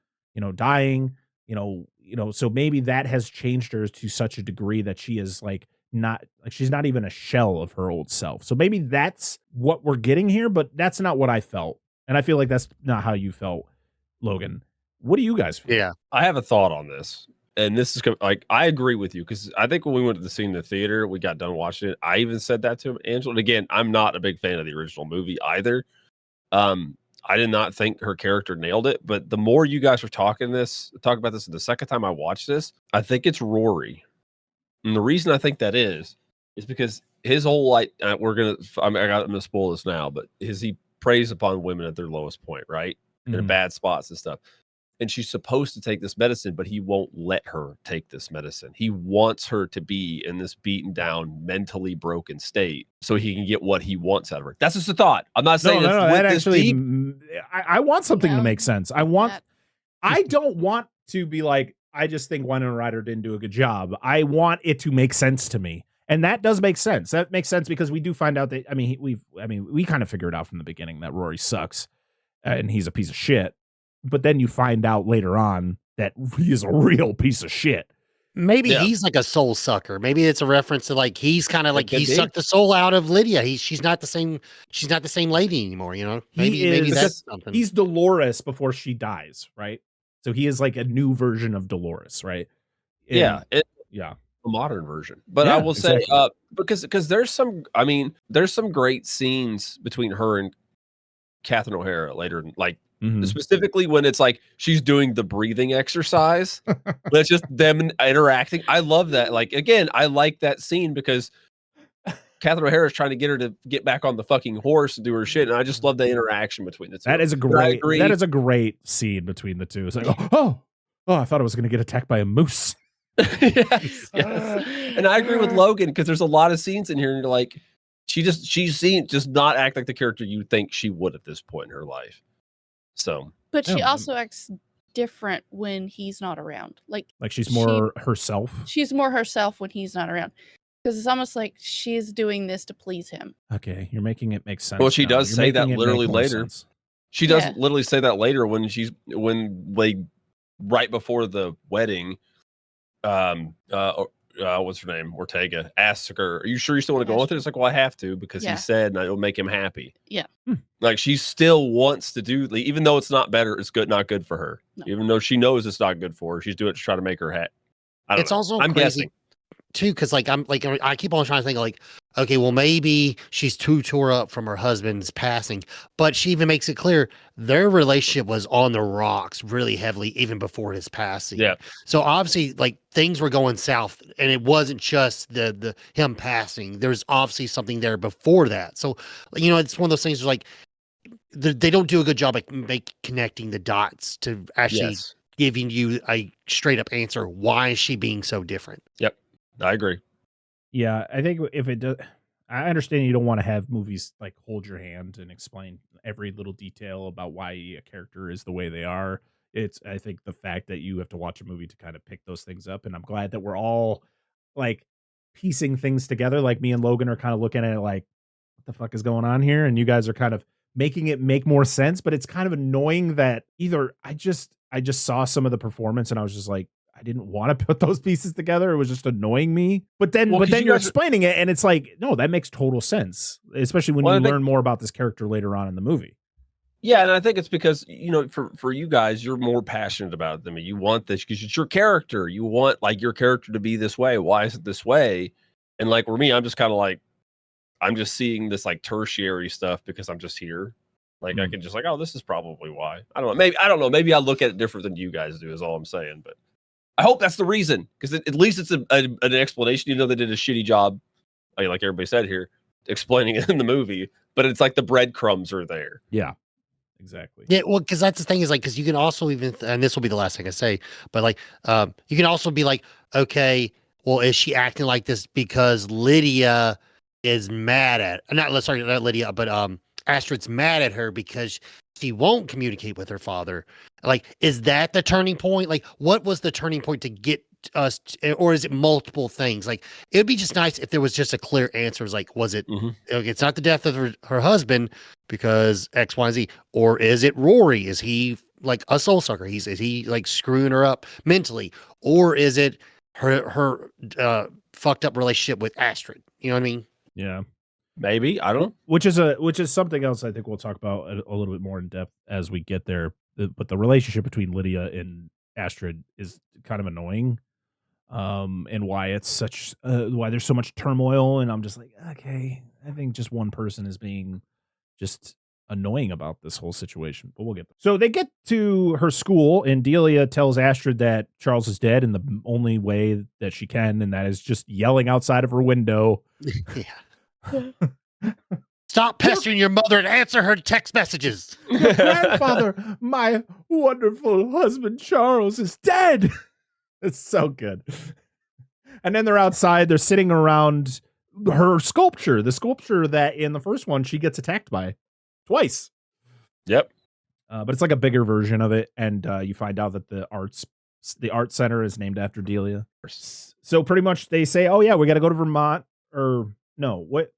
dying, so maybe that has changed her to such a degree that she is like, she's not even a shell of her old self. So maybe that's what we're getting here, but that's not what I felt. And I feel like that's not how you felt, Logan. What do you guys feel? Yeah. I have a thought on this. And this is like, I agree with you because I think when we went to the scene in the theater, we got done watching it. I even said that to Angela. And again, I'm not a big fan of the original movie either. I did not think her character nailed it. But the more you guys were talking about this, the second time I watched this, I think it's Rory. And the reason I think that is because his whole like I'm gonna spoil this now, but he preys upon women at their lowest point, right? In bad spots and stuff. And she's supposed to take this medicine, but he won't let her take this medicine. He wants her to be in this beaten down, mentally broken state so he can get what he wants out of her. That's just a thought. I'm not saying that actually. I want something to make sense. I don't want to be like, I just think Winona Ryder didn't do a good job. I want it to make sense to me. And that does make sense. That makes sense because we do find out that, we kind of figured out from the beginning that Rory sucks and he's a piece of shit. But then you find out later on that he is a real piece of shit. Maybe he's like a soul sucker. Maybe it's a reference to like he's kind of like he sucked the soul out of Lydia. She's not the same lady anymore, you know? Maybe that's something. He's Dolores before she dies, right? So he is like a new version of Dolores, right? A modern version. But I will say because there's some great scenes between her and Catherine O'Hara later, like specifically when it's like she's doing the breathing exercise. That's just them interacting. I love that. Like, again, I like that scene because Catherine O'Hara is trying to get her to get back on the fucking horse and do her shit. And I just love the interaction between the two. That is a great scene between the two. It's like, oh, I thought I was going to get attacked by a moose. yes. And I agree with Logan because there's a lot of scenes in here and you're like, she's seen does not act like the character you think she would at this point in her life. So, but she also acts different when he's not around. Like she's more herself. She's more herself when he's not around. Because it's almost like she's doing this to please him. Okay, you're making it make sense. Well, she does say that literally later. Sense. She does literally say that later when right before the wedding, what's her name? Ortega asks her, "Are you sure you still want to go with it?" It's like, well, I have to because he said it'll make him happy. Yeah. Like she still wants to do, even though it's not better, it's not good for her. No. Even though she knows it's not good for her, she's doing it to try to make her happy. It's also I'm crazy. Guessing. Too, because I keep on trying to think like, okay, well maybe she's too tore up from her husband's passing, but she even makes it clear their relationship was on the rocks really heavily even before his passing. Yeah. So obviously like things were going south, and it wasn't just the him passing. There's obviously something there before that. So it's one of those things where, like they don't do a good job at connecting the dots to actually giving you a straight up answer. Why is she being so different? Yep. I agree. Yeah, I think if it does, I understand you don't want to have movies like hold your hand and explain every little detail about why a character is the way they are. I think the fact that you have to watch a movie to kind of pick those things up, and I'm glad that we're all like piecing things together. Like me and Logan are kind of looking at it like, what the fuck is going on here? And you guys are kind of making it make more sense, but it's kind of annoying that either I just saw some of the performance and I was just like, I didn't want to put those pieces together. It was just annoying me. But then you're explaining it and it's like, no, that makes total sense, especially when you learn more about this character later on in the movie. Yeah, and I think it's because, for you guys, you're more passionate about them. You want this because it's your character. You want like your character to be this way. Why is it this way? And like for me, I'm just kind of like, I'm just seeing this like tertiary stuff because I'm just here. Like I can just like, oh, this is probably why. I don't know. Maybe I look at it different than you guys do is all I'm saying. But I hope that's the reason, because at least it's an explanation. They did a shitty job, like everybody said here, explaining it in the movie, but it's like the breadcrumbs are there. Yeah, exactly. Yeah, well, because that's the thing is like, because you can also even, and this will be the last thing I say, but like, you can also be like, okay, well, is she acting like this because Lydia is mad at, not Lydia, but Astrid's mad at her because she won't communicate with her father. Like, is that the turning point? Like, what was the turning point to get us, or is it multiple things? Like, it would be just nice if there was just a clear answer. Like, was it, okay, it's not the death of her husband because X, Y, and Z, or is it Rory? Is he like a soul sucker? Is he like screwing her up mentally, or is it her fucked up relationship with Astrid? You know what I mean? Yeah. Maybe. I don't know. Which is something else I think we'll talk about a little bit more in depth as we get there. But the relationship between Lydia and Astrid is kind of annoying. And why it's such why there's so much turmoil. And I'm just like, okay, I think just one person is being just annoying about this whole situation, but we'll get there. So they get to her school, and Delia tells Astrid that Charles is dead in the only way that she can, and that is just yelling outside of her window. Yeah. Stop pestering your mother and answer her text messages. Your grandfather, my wonderful husband Charles, is dead. It's so good. And then they're outside. They're sitting around her sculpture, the sculpture that in the first one she gets attacked by twice. Yep. But it's like a bigger version of it, and you find out that the art center is named after Delia. So pretty much they say, "Oh yeah, we got to go to Vermont." Or no, what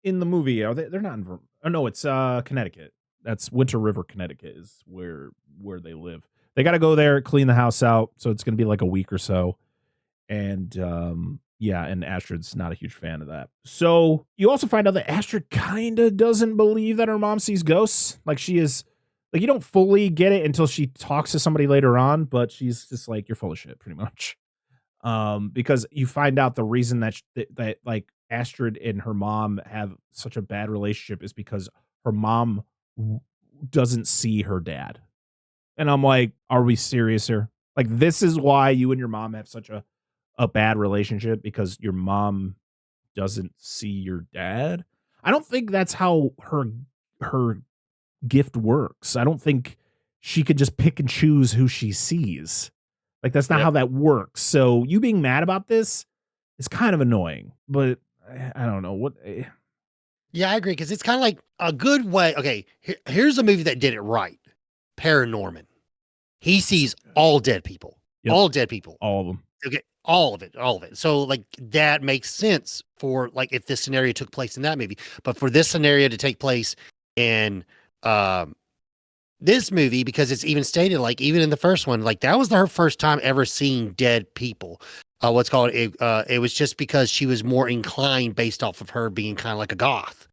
in the movie are they? They're not in Vermont. Oh no, it's Connecticut. That's Winter River, Connecticut is where they live. They got to go there, clean the house out. So it's going to be like a week or so. And yeah, and Astrid's not a huge fan of that. So you also find out that Astrid kind of doesn't believe that her mom sees ghosts. Like she is, like you don't fully get it until she talks to somebody later on, but she's just like, you're full of shit, pretty much. Because you find out the reason that like Astrid and her mom have such a bad relationship is because her mom doesn't see her dad. And I'm like, are we serious here? Like, this is why you and your mom have such a bad relationship, because your mom doesn't see your dad? I don't think that's how her gift works. I don't think she could just pick and choose who she sees. Like, that's not how that works. So you being mad about this is kind of annoying, but I don't know what. Yeah, I agree. Cause it's kind of like a good way. Okay. Here's a movie that did it right. Paranorman. He sees all dead people, all dead people, all of them. Okay. All of it. So like that makes sense for like if this scenario took place in that movie, but for this scenario to take place in this movie, because it's even stated, like even in the first one, like that was her first time ever seeing dead people. It was just because she was more inclined based off of her being kind of like a goth.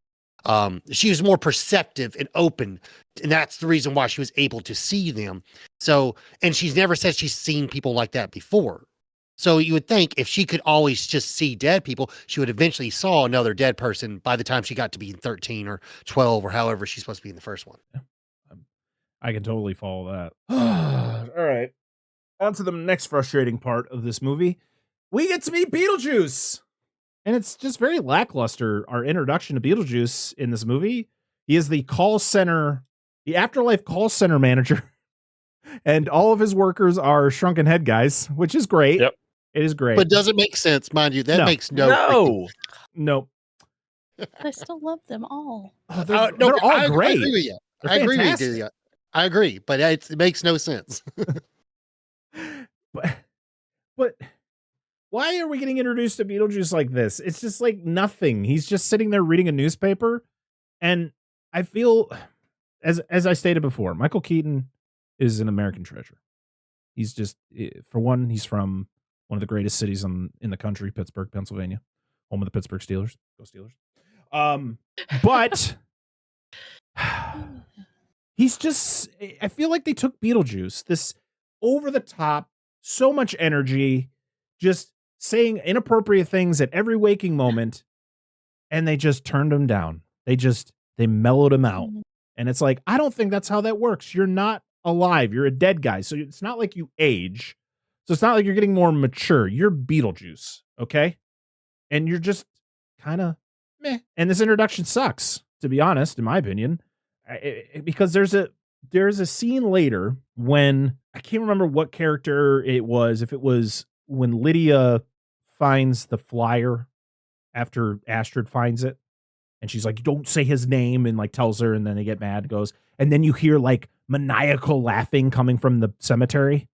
She was more perceptive and open, and that's the reason why she was able to see them. So, and she's never said she's seen people like that before. So you would think if she could always just see dead people, she would eventually saw another dead person by the time she got to be 13 or 12 or however she's supposed to be in the first one. Yeah. I can totally follow that. All right. On to the next frustrating part of this movie. We get to meet Beetlejuice. And it's just very lackluster, our introduction to Beetlejuice in this movie. He is the afterlife call center manager. And all of his workers are shrunken head guys, which is great. Yep. It is great. But does it make sense, mind you? That makes no. I still love them all. Oh, they're all great. I agree with you. I agree with you. I agree, but it makes no sense. But why are we getting introduced to Beetlejuice like this? It's just like nothing. He's just sitting there reading a newspaper. And I feel, as I stated before, Michael Keaton is an American treasure. He's just, for one, he's from one of the greatest cities in the country, Pittsburgh, Pennsylvania, home of the Pittsburgh Steelers. Go Steelers. But he's just, I feel like they took Beetlejuice, this over the top, so much energy, just saying inappropriate things at every waking moment, and they just turned him down. They mellowed him out. And it's like, I don't think that's how that works. You're not alive. You're a dead guy. So it's not like you age. So it's not like you're getting more mature. You're Beetlejuice. Okay. And you're just kind of meh. And this introduction sucks, to be honest, in my opinion, because there's a scene later when I can't remember what character it was. If it was when Lydia finds the flyer after Astrid finds it, and she's like, don't say his name, and like tells her, and then they get mad, goes, and then you hear like maniacal laughing coming from the cemetery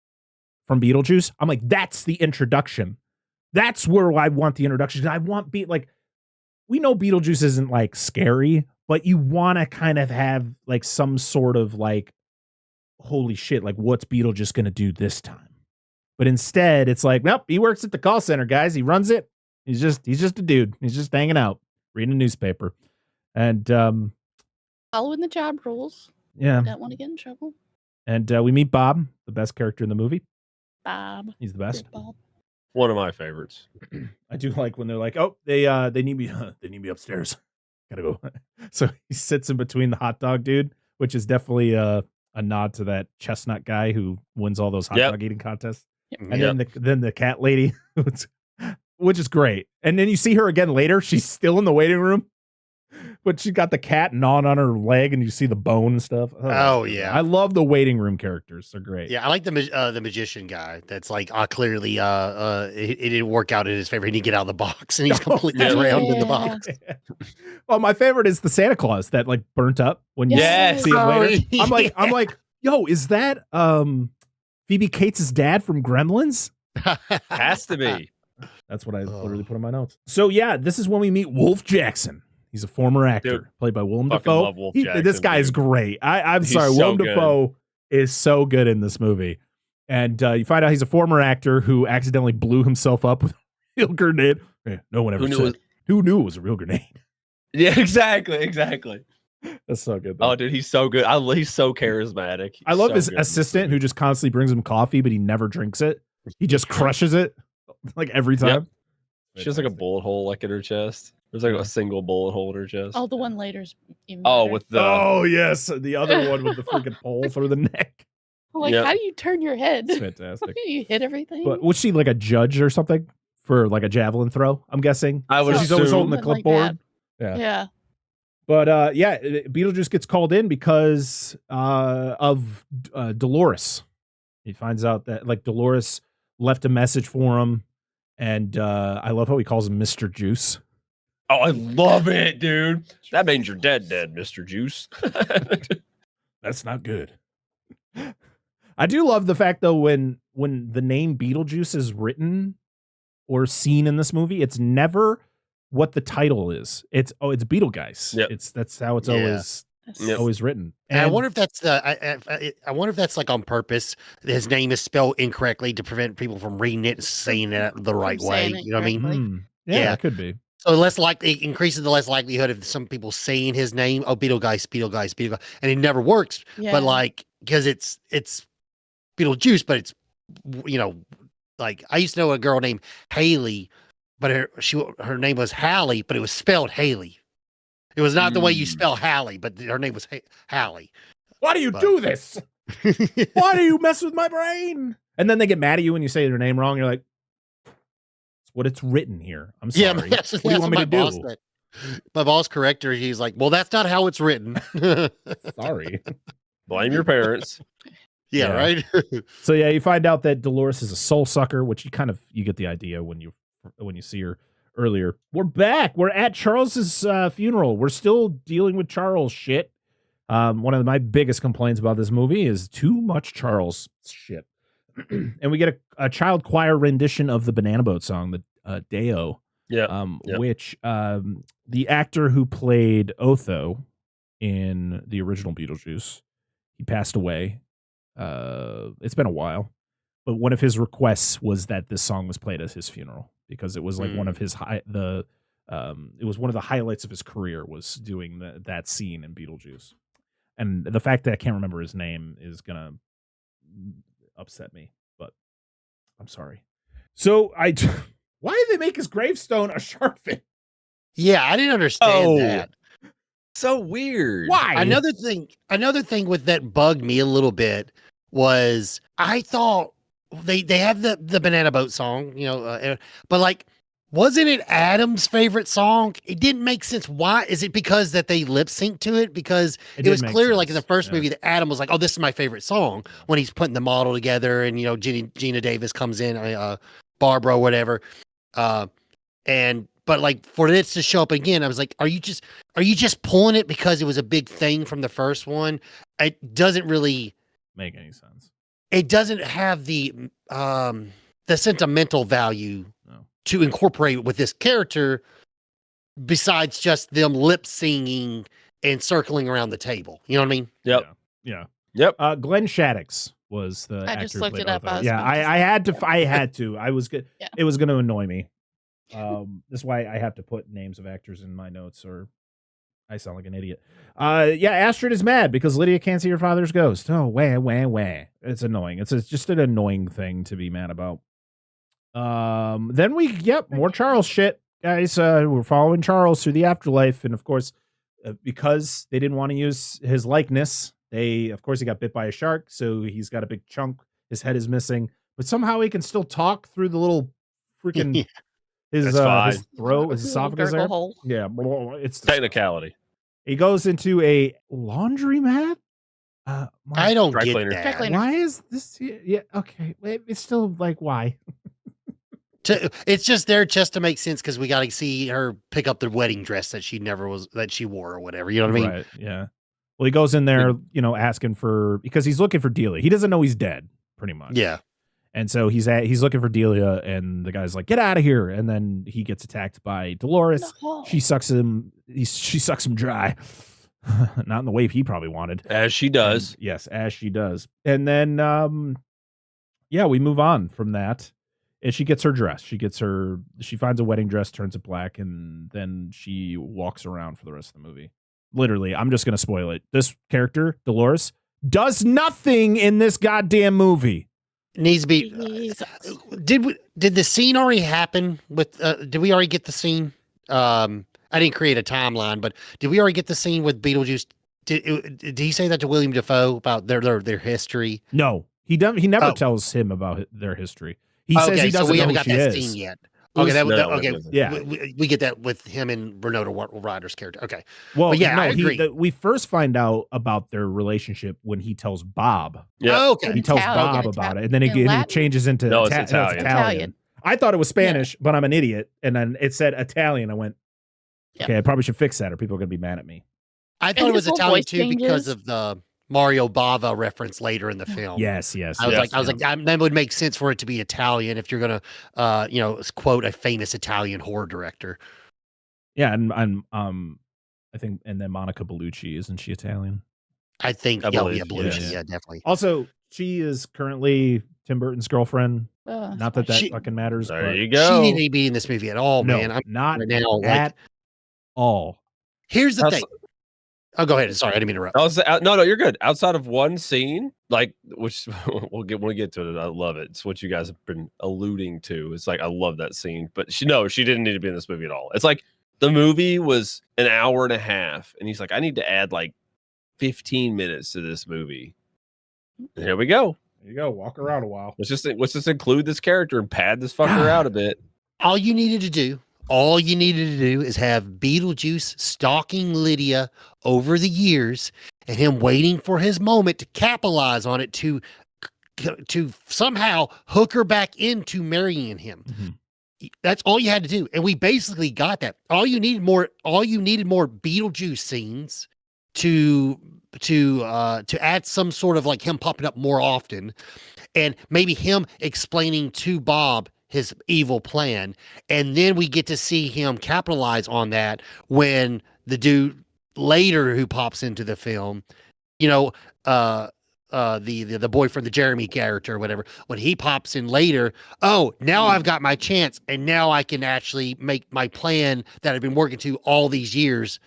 from Beetlejuice. I'm like, that's the introduction. That's where I want the introduction. I want we know Beetlejuice isn't like scary, but you want to kind of have like some sort of like, holy shit, like what's Beetlejuice going to do this time? But instead it's like, nope, he works at the call center, guys. He runs it. He's just a dude. He's just hanging out, reading a newspaper, and following the job rules. Yeah. Don't want to get in trouble. And we meet Bob, the best character in the movie. Bob. He's the best. Bob. One of my favorites. I do like when they're like, oh, they need me upstairs. gotta go. So he sits in between the hot dog dude, which is definitely a nod to that chestnut guy who wins all those hot dog eating contests. And then the cat lady, which is great. And then you see her again later. She's still in the waiting room, but she got the cat gnawing on her leg, and you see the bone and stuff. Oh yeah, I love the waiting room characters. They're great. Yeah, I like the magician guy. That's like clearly it didn't work out in his favor. He didn't get out of the box, and he's completely drowned in the box. Well, my favorite is the Santa Claus that like burnt up when you see him later. I'm like, yo, is that Phoebe Cates' dad from Gremlins? Has to be. That's what I literally put in my notes. So yeah, this is when we meet Wolf Jackson. He's a former actor, played by Willem Dafoe. This guy is great. I'm sorry, Willem Dafoe is so good in this movie. And you find out he's a former actor who accidentally blew himself up with a real grenade. No one ever said. Who knew it was a real grenade? Yeah, exactly. That's so good, though. Oh, dude, he's so good. He's so charismatic. I love his assistant who just constantly brings him coffee, but he never drinks it. He just crushes it like every time. Yep. She has like a bullet hole like in her chest. There's like a single bullet hole in her chest. Oh, the one later's even better. With the yes, the other one with the freaking pole through the neck. Like, how do you turn your head? It's fantastic. You hit everything. But was she like a judge or something for like a javelin throw? I'm guessing. I would. She's always holding the clipboard. Like yeah. But Beetlejuice gets called in because of Dolores. He finds out that like Dolores left a message for him, and I love how he calls him Mr. Juice. Oh, I love it, dude. That means you're dead, Mr. Juice. That's not good. I do love the fact though when the name Beetlejuice is written or seen in this movie, it's never what the title is. It's Beetlejuice. Yep. That's how it's always written. And I wonder if that's I wonder if that's like on purpose. His name is spelled incorrectly to prevent people from reading it and saying it the right way. You know what I mean? Yeah, it could be. So it increases the less likelihood of some people saying his name. Oh, Beetlejuice, and it never works. Yeah. But like because it's Beetlejuice, but it's like I used to know a girl named Haley, but her name was Hallie, but it was spelled Haley. It was not the way you spell Hallie, but her name was Hallie. Why do you do this? Why do you mess with my brain? And then they get mad at you when you say their name wrong. You're like, it's what it's written here. I'm sorry. Yeah, that's what do you want me to do? My boss corrected her. He's like, well, that's not how it's written. Sorry. Blame your parents. Yeah, right. So yeah, you find out that Dolores is a soul sucker, which you get the idea when you see her earlier. We're back. We're at Charles's funeral. We're still dealing with Charles shit. One of my biggest complaints about this movie is too much Charles shit. And we get a child choir rendition of the Banana Boat song, the Deo. Yeah. Which the actor who played Otho in the original Beetlejuice, he passed away. It's been a while, but one of his requests was that this song was played at his funeral because it was like one of his it was one of the highlights of his career was doing that scene in Beetlejuice. And the fact that I can't remember his name is gonna upset me, but I'm sorry. So why did they make his gravestone a shark fin? Yeah, I didn't understand that. So weird. Why? Another thing with that bugged me a little bit was I thought they have the Banana Boat song, but like, wasn't it Adam's favorite song? It didn't make sense. Why? Is it because that they lip sync to it? Because it was clear, like in the first movie, that Adam was like, "Oh, this is my favorite song." When he's putting the model together, and Gina Davis comes in, Barbara, whatever, but like for this to show up again, I was like, are you just pulling it because it was a big thing from the first one? It doesn't really make any sense. It doesn't have the sentimental value to incorporate with this character besides just them lip singing and circling around the table. You know what I mean? Yep. Yeah. Yep. Glenn Shaddix was the actor. I just looked it up. I had to. I was good. Yeah. It was going to annoy me. That's why I have to put names of actors in my notes or I sound like an idiot. Astrid is mad because Lydia can't see her father's ghost. Oh, wah. It's annoying. It's just an annoying thing to be mad about. Then we get more Charles shit. guys, we're following Charles through the afterlife. And of course, because they didn't want to use his likeness, of course, he got bit by a shark. So he's got a big chunk. His head is missing, but somehow he can still talk through the little freaking his throat, his esophagus there. Hole. Yeah, it's Technicality. He goes into a laundromat. I don't Dry get cleaner. Dry that. cleaner. Why is this? Yeah, okay. It's still like, why? It's just there just to make sense because we got to see her pick up the wedding dress that she wore or whatever. You know what I mean? Right. Yeah. Well, he goes in there, asking because he's looking for Delia. He doesn't know he's dead, pretty much. Yeah. And so he's looking for Delia, and the guy's like, "Get out of here!" And then he gets attacked by Dolores. No. She sucks him. She sucks him dry. Not in the way he probably wanted. As she does. And, yes, as she does. And then, we move on from that. And she gets her dress. She finds a wedding dress, turns it black, and then she walks around for the rest of the movie. Literally, I'm just going to spoil it. This character, Dolores, does nothing in this goddamn movie. Needs to be. Jesus. Did the scene already happen with? Did we already get the scene? I didn't create a timeline, but did we already get the scene with Beetlejuice? Did he say that to William Dafoe about their history? No, he never tells him about their history. He says he doesn't so we know haven't who got she that is. scene yet. Okay, okay. Yeah, we get that with him and Renata Ryder's character. Okay, well, but yeah, no, I agree. We first find out about their relationship when he tells Bob. Yeah, oh, okay. He tells Bob about it, and then it changes into Italian. I thought it was Spanish, but I'm an idiot, and then it said Italian. I went, okay, I probably should fix that, or people are going to be mad at me. I thought it was Italian too because of the Mario Bava reference later in the film. Yes. I was like, that would make sense for it to be Italian if you're gonna, quote a famous Italian horror director. Yeah, and I think, and then Monica Bellucci, isn't she Italian? I think, Bellucci, yeah, definitely. Also, she is currently Tim Burton's girlfriend. Not that fucking matters. There you go. She didn't be in this movie at all, man. I'm not right now, at all. Here's the thing. Oh, go ahead. Sorry, I didn't mean to interrupt. No, you're good. Outside of one scene, like which we'll get to it. I love it. It's what you guys have been alluding to. It's like I love that scene, but she didn't need to be in this movie at all. It's like the movie was an hour and a half, and he's like, I need to add like 15 minutes to this movie. And here we go. There you go. Walk around a while. Let's just include this character and pad this fucker out a bit. All you needed to do is have Beetlejuice stalking Lydia over the years and him waiting for his moment to capitalize on it to somehow hook her back into marrying him. Mm-hmm. That's all you had to do. And we basically got that. All you needed more Beetlejuice scenes to add some sort of like him popping up more often, and maybe him explaining to Bob his evil plan, and then we get to see him capitalize on that when the dude later who pops into the film, the boyfriend, the Jeremy character or whatever, when he pops in later, now I've got my chance, and now I can actually make my plan that I've been working to all these years,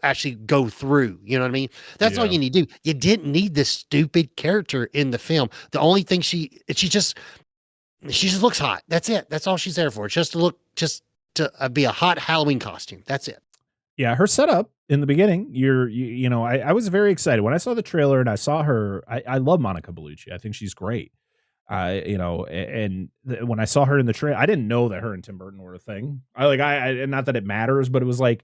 actually go through. You know what I mean? That's all you need to do. You didn't need this stupid character in the film. The only thing she just looks hot. That's it. That's all she's there for. Just to be a hot Halloween costume. That's it. Yeah, her setup in the beginning. I was very excited when I saw the trailer and I saw her. I love Monica Bellucci. I think she's great. When I saw her in the trailer, I didn't know that her and Tim Burton were a thing. Not that it matters, but it was like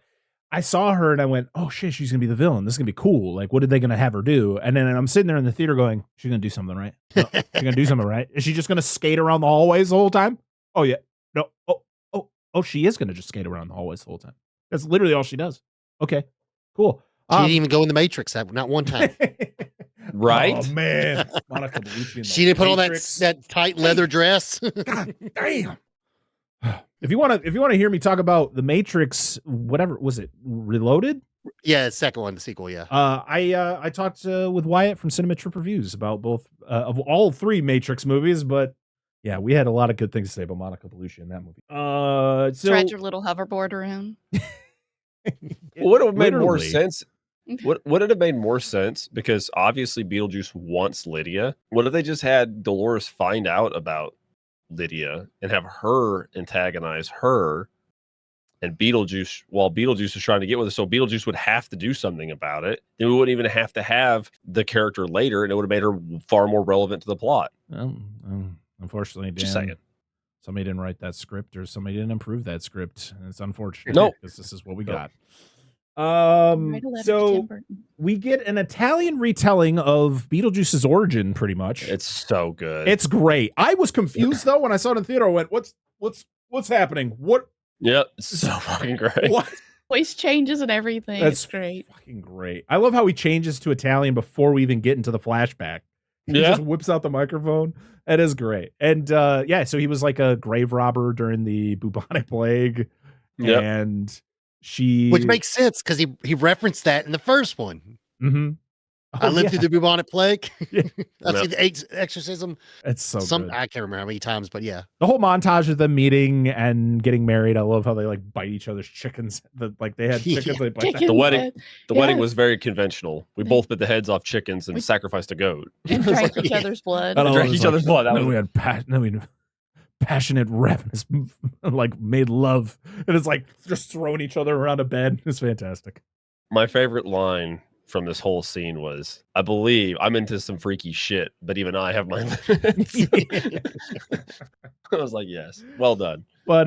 I saw her and I went, oh shit, she's gonna be the villain. This is gonna be cool. Like, what are they gonna have her do? And then I'm sitting there in the theater going, she's gonna do something right. No, she's gonna do something right. Is she just gonna skate around the hallways the whole time? Oh yeah. No. Oh, she is gonna just skate around the hallways the whole time. That's literally all she does. Okay, cool. She didn't even go in the Matrix not one time. Right? Oh man, Monica Bellucci. She didn't put on that tight leather dress. God damn. If you want to hear me talk about the Matrix, whatever was it, Reloaded? Yeah, the second one, the sequel. Yeah. I talked with Wyatt from Cinema Trip Reviews about both of all three Matrix movies, but yeah, we had a lot of good things to say about Monica Bellucci in that movie. Drive your little hoverboard around. Would have made more sense. Would it have made more sense? Because obviously Beetlejuice wants Lydia. What if they just had Dolores find out about Lydia and have her antagonize her and Beetlejuice, while Beetlejuice is trying to get with us, so Beetlejuice would have to do something about it. Then we wouldn't even have to have the character later, and it would have made her far more relevant to the plot. Unfortunately, Dan, Just saying. somebody didn't write that script, or somebody didn't improve that script, and it's unfortunate. No, because this is what we No. got. So we get an Italian retelling of Beetlejuice's origin, pretty much. It's so good. It's great. I was confused though when I saw it in theater. I went, "What's happening? What?" Yep, so fucking great. What? Voice changes and everything. That's It's great. Fucking great. I love how he changes to Italian before we even get into the flashback. He just whips out the microphone. That is great. And so he was like a grave robber during the bubonic plague. Yep. And which makes sense because he referenced that in the first one. Mm-hmm. I lived through the bubonic plague. Yeah. I've seen the exorcism. It's so good. I can't remember how many times, but yeah. The whole montage of them meeting and getting married. I love how they like bite each other's chickens. They had chickens. They bite Chicken. The wedding Yeah. was very conventional. We both bit the heads off chickens and sacrificed a goat. And drank each other's blood. I don't know, Drank it was each other's blood. That Then was- we had passionate, ravenous, like made love, and it's like just throwing each other around a bed. It's fantastic. My favorite line from this whole scene was, I believe I'm into some freaky shit, but even I have my limits. I was like, yes, well done. But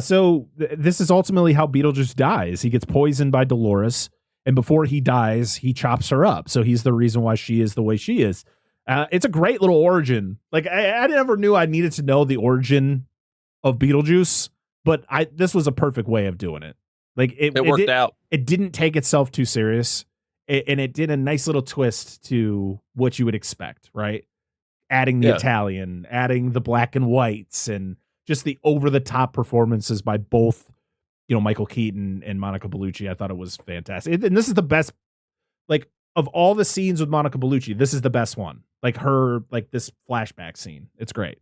so this is ultimately how Beetlejuice dies. He gets poisoned by Dolores, and before he dies, he chops her up. So he's the reason why she is the way she is. It's a great little origin. Like I never knew I needed to know the origin of Beetlejuice, but this was a perfect way of doing it. Like it worked out. It didn't take itself too serious, and it did a nice little twist to what you would expect, right? Adding the Italian, adding the black and whites, and just the over the top performances by both, Michael Keaton and Monica Bellucci. I thought it was fantastic, and this is the best. Like of all the scenes with Monica Bellucci, this is the best one. Like this flashback scene, it's great.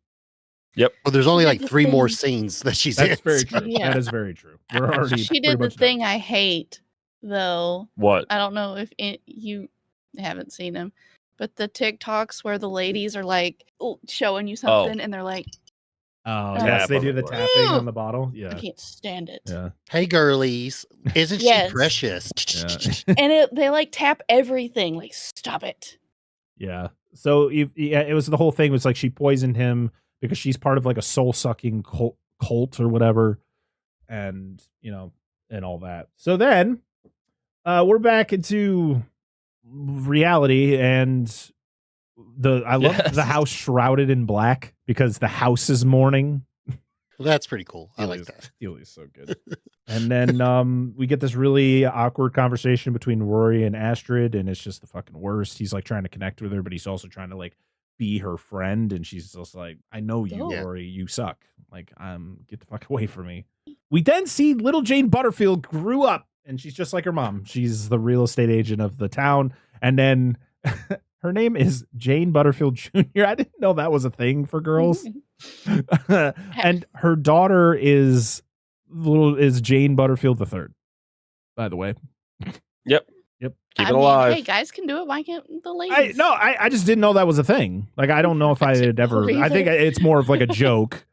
Yep. Well, there's only like 3 more scenes that she's in. That's very true. Yeah. That is very true. We're already. She did the thing I hate, though. What? I don't know if you haven't seen them, but the TikToks where the ladies are like showing you something and they're like, oh yes, they do the tapping on the bottle. Yeah, I can't stand it. Yeah. Hey, girlies, isn't Yes. she precious? And they like tap everything. Like, stop it. Yeah. So it was the whole thing was like she poisoned him because she's part of like a soul sucking cult or whatever, and and all that. So then we're back into reality, and I love the house shrouded in black because the house is mourning. Well, that's pretty cool. I like that. Steely's so good. And then we get this really awkward conversation between Rory and Astrid, and it's just the fucking worst. He's like trying to connect with her, but he's also trying to like be her friend, and she's just like, I know you, Rory, you suck. Like, get the fuck away from me. We then see little Jane Butterfield grew up, and she's just like her mom. She's the real estate agent of the town. And then her name is Jane Butterfield Jr. I didn't know that was a thing for girls. And her daughter is Jane Butterfield III, by the way. Yep. Keep it alive. Hey, guys can do it. Why can't the ladies? I just didn't know that was a thing. Like, I don't know if I had ever. I think it's more of like a joke.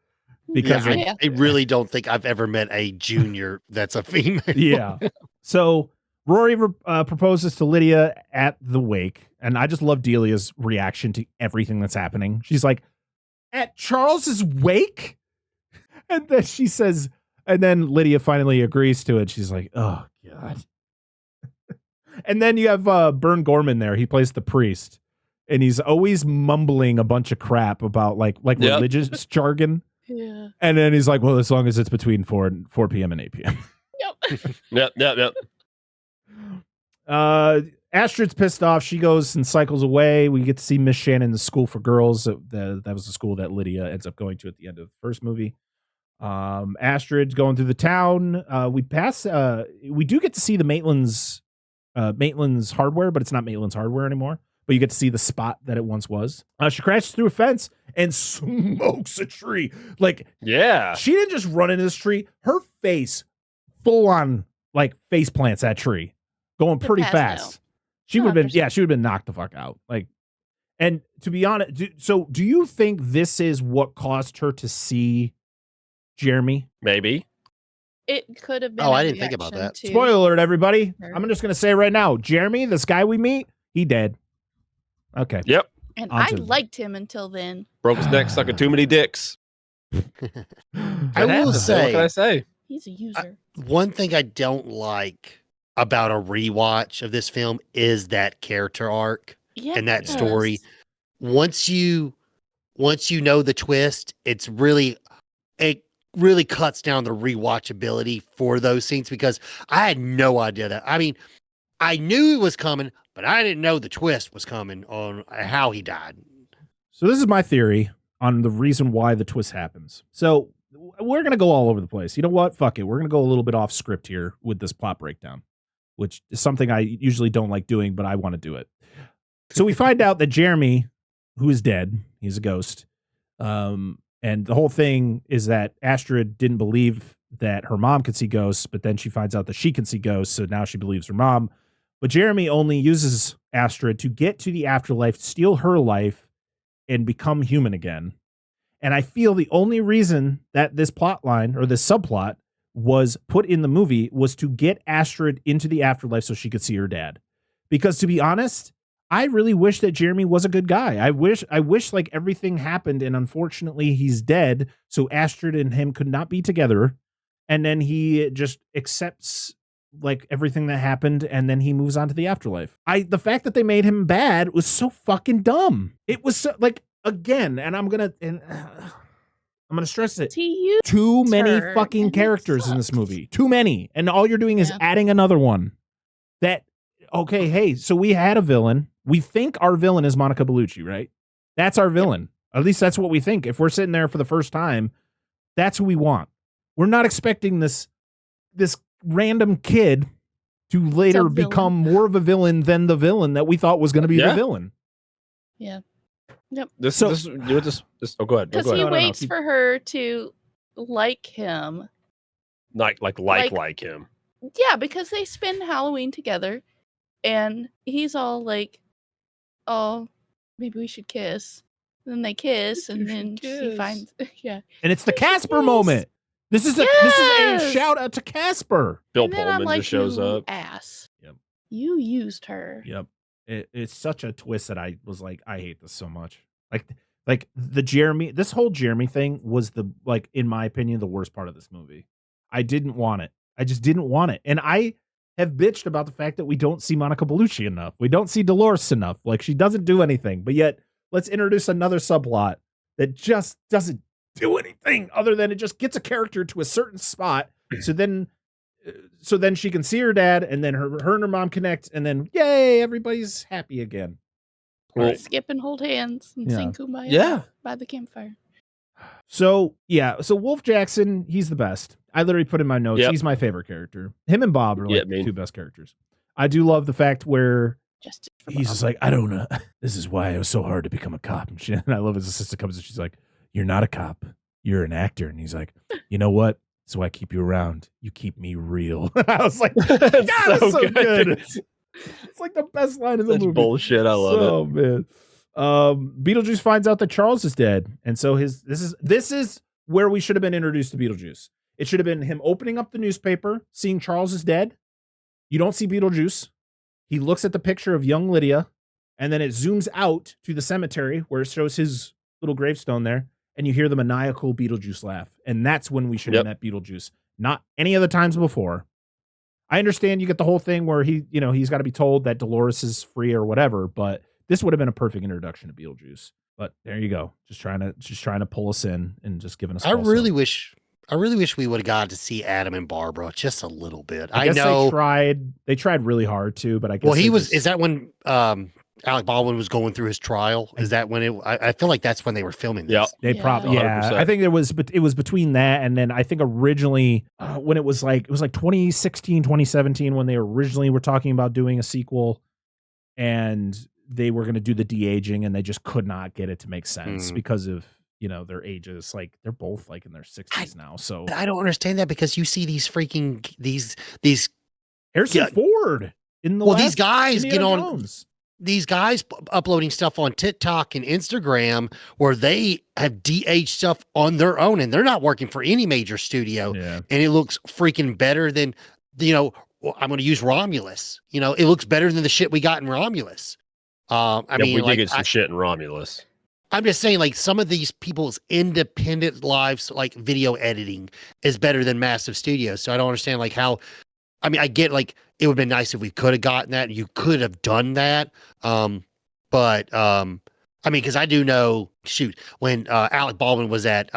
Because I really don't think I've ever met a junior that's a female. Yeah. So Rory proposes to Lydia at the wake, and I just love Delia's reaction to everything that's happening. She's like, at Charles's wake? And then she says, and then Lydia finally agrees to it. She's like, oh, God. And then you have Bern Gorman there. He plays the priest, and he's always mumbling a bunch of crap about like religious jargon. Yeah. And then he's like, well, as long as it's between 4 p.m. and 8 p.m. Yep. Astrid's pissed off. She goes and cycles away. We get to see Miss Shannon's school for girls. That was the school that Lydia ends up going to at the end of the first movie. Astrid's going through the town. We do get to see the Maitland's hardware, but it's not Maitland's hardware anymore. But you get to see the spot that it once was. She crashes through a fence and smokes a tree. Like, yeah, she didn't just run into this tree. Her face full on like face plants that tree, going pretty fast. She would have been, she would have been knocked the fuck out. Like, and to be honest, do you think this is what caused her to see Jeremy? Maybe. it could have been. Oh, I didn't think about that. Spoiler alert, everybody. I'm just gonna say right now, Jeremy, this guy we meet, he dead. Okay. Yep. And I liked him until then. Broke his neck, sucking too many dicks. I will say, what can I say? He's a user. One thing I don't like about a rewatch of this film is that character arc and that story. Once you know the twist, it really cuts down the rewatchability for those scenes, because I had no idea that. I mean, I knew it was coming, but I didn't know the twist was coming on how he died. So this is my theory on the reason why the twist happens. So we're going to go all over the place. You know what? Fuck it. We're going to go a little bit off script here with this plot breakdown, which is something I usually don't like doing, but I want to do it. So we find out that Jeremy, who is dead, he's a ghost. And the whole thing is that Astrid didn't believe that her mom could see ghosts, but then she finds out that she can see ghosts. So now she believes her mom. But Jeremy only uses Astrid to get to the afterlife, steal her life, and become human again. And I feel the only reason that this plot line or this subplot was put in the movie was to get Astrid into the afterlife so she could see her dad. Because to be honest, I really wish that Jeremy was a good guy. I wish like everything happened and unfortunately he's dead. So Astrid and him could not be together. And then he just accepts like everything that happened, and then he moves on to the afterlife. The fact that they made him bad was so fucking dumb. It was so, like, again, and I'm gonna stress it. Too many fucking characters in this movie. Too many, and all you're doing is adding another one. Okay, hey, so we had a villain. We think our villain is Monica Bellucci, right? That's our villain. At least that's what we think. If we're sitting there for the first time, that's who we want. We're not expecting this random kid to later become more of a villain than the villain that we thought was going to be the villain. Yeah. Yep. This. Oh, go ahead. Because he waits for her to like him. Like him. Yeah, because they spend Halloween together, and he's all like, "Oh, maybe we should kiss." And then they kiss, and then she finds, and it's the Casper moment. This is a shout out to Casper. Bill Pullman just shows up. Ass. Yep. You used her. Yep. It's such a twist that I was like, I hate this so much. Like this whole Jeremy thing was in my opinion, the worst part of this movie. I didn't want it. I just didn't want it. And I have bitched about the fact that we don't see Monica Bellucci enough. We don't see Dolores enough. Like, she doesn't do anything, but yet let's introduce another subplot that just doesn't do anything other than it just gets a character to a certain spot. So then she can see her dad, and then her and her mom connect, and then yay, everybody's happy again. Right. Skip and hold hands and sing Kumbaya by the campfire. So Wolf Jackson, he's the best. I literally put in my notes, he's my favorite character. Him and Bob are like the two best characters. I do love the fact where he's just like, I don't know. This is why it was so hard to become a cop and shit. And I love his assistant comes and she's like, you're not a cop. You're an actor. And he's like, you know what? So I keep you around. You keep me real. I was like, God, that's so good. It's like the best line in the movie. Bullshit. I love it. Oh, man. Beetlejuice finds out that Charles is dead. And so this is where we should have been introduced to Beetlejuice. It should have been him opening up the newspaper, seeing Charles is dead. You don't see Beetlejuice. He looks at the picture of young Lydia, and then it zooms out to the cemetery where it shows his little gravestone there. And you hear the maniacal Beetlejuice laugh. And that's when we should have met Beetlejuice. Not any other times before. I understand you get the whole thing where he's got to be told that Dolores is free or whatever, but this would have been a perfect introduction to Beetlejuice. But there you go. Just trying to pull us in and just giving us. I really wish we would have got to see Adam and Barbara just a little bit. I guess know they tried really hard to, but I guess is that when Alec Baldwin was going through his trial? Is that when I feel like that's when they were filming this. Yeah, they probably, I think it was between that and then I think originally when it was like 2016, 2017 when they originally were talking about doing a sequel and they were going to do the de-aging and they just could not get it to make sense because of their ages. Like they're both like in their 60s now. So I don't understand that because you see these freaking these Harrison Ford in the these guys Indiana Jones. these guys uploading stuff on TikTok and Instagram where they have de-aged stuff on their own and they're not working for any major studio. Yeah. And it looks freaking better than, I'm going to use Romulus. It looks better than the shit we got in Romulus. We did get some shit in Romulus. I'm just saying, like, some of these people's independent lives, like video editing, is better than massive studios. So I don't understand, like, how. I mean, I get, like, it would have been nice if we could have gotten that. You could have done that. Because I do know, when Alec Baldwin was at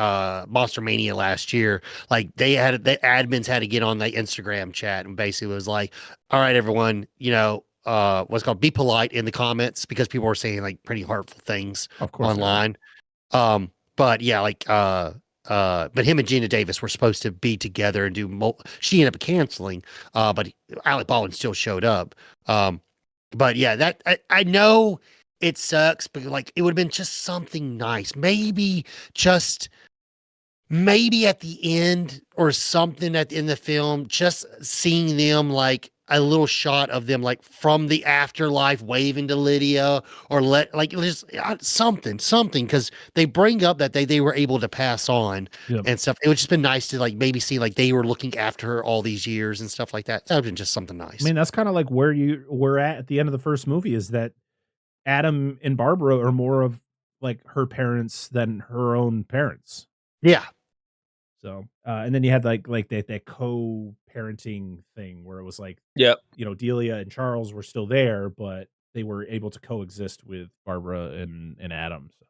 Monster Mania last year, like, the admins had to get on the Instagram chat and basically was like, all right, everyone, what's called, be polite in the comments, because people were saying, like, pretty hurtful things online. But yeah, like, but him and Gina Davis were supposed to be together and do she ended up canceling, but Alec Baldwin still showed up. But yeah, that I know it sucks, but like, it would have been just something nice. Maybe at the end or something in the film, just seeing them, like, a little shot of them, like, from the afterlife waving to Lydia, or just something, because they bring up that they were able to pass on and stuff. It would just been nice to, like, maybe see, like, they were looking after her all these years and stuff like that. That would have been just something nice. I mean, that's kind of like where you were at the end of the first movie, is that Adam and Barbara are more of, like, her parents than her own parents. Yeah. So, and then you had like that co-parenting thing where it was like, Delia and Charles were still there, but they were able to coexist with Barbara and Adam. So,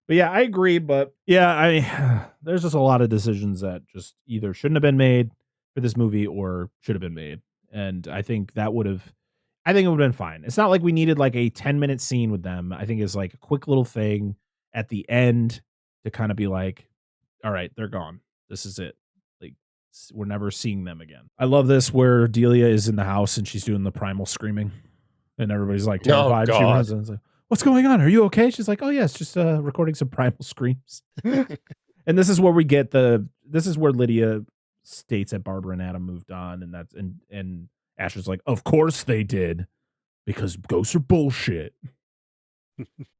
but yeah, I agree. But yeah, there's just a lot of decisions that just either shouldn't have been made for this movie or should have been made. And I think it would have been fine. It's not like we needed like a 10-minute scene with them. I think it's like a quick little thing at the end to kind of be like, all right, they're gone. This is it. Like, we're never seeing them again. I love this where Delia is in the house and she's doing the primal screaming, and everybody's like terrified. She runs in and is like, "What's going on? Are you okay?" She's like, "Oh yeah, it's just recording some primal screams." And this is where we get this is where Lydia states that Barbara and Adam moved on, and Asher's like, "Of course they did, because ghosts are bullshit."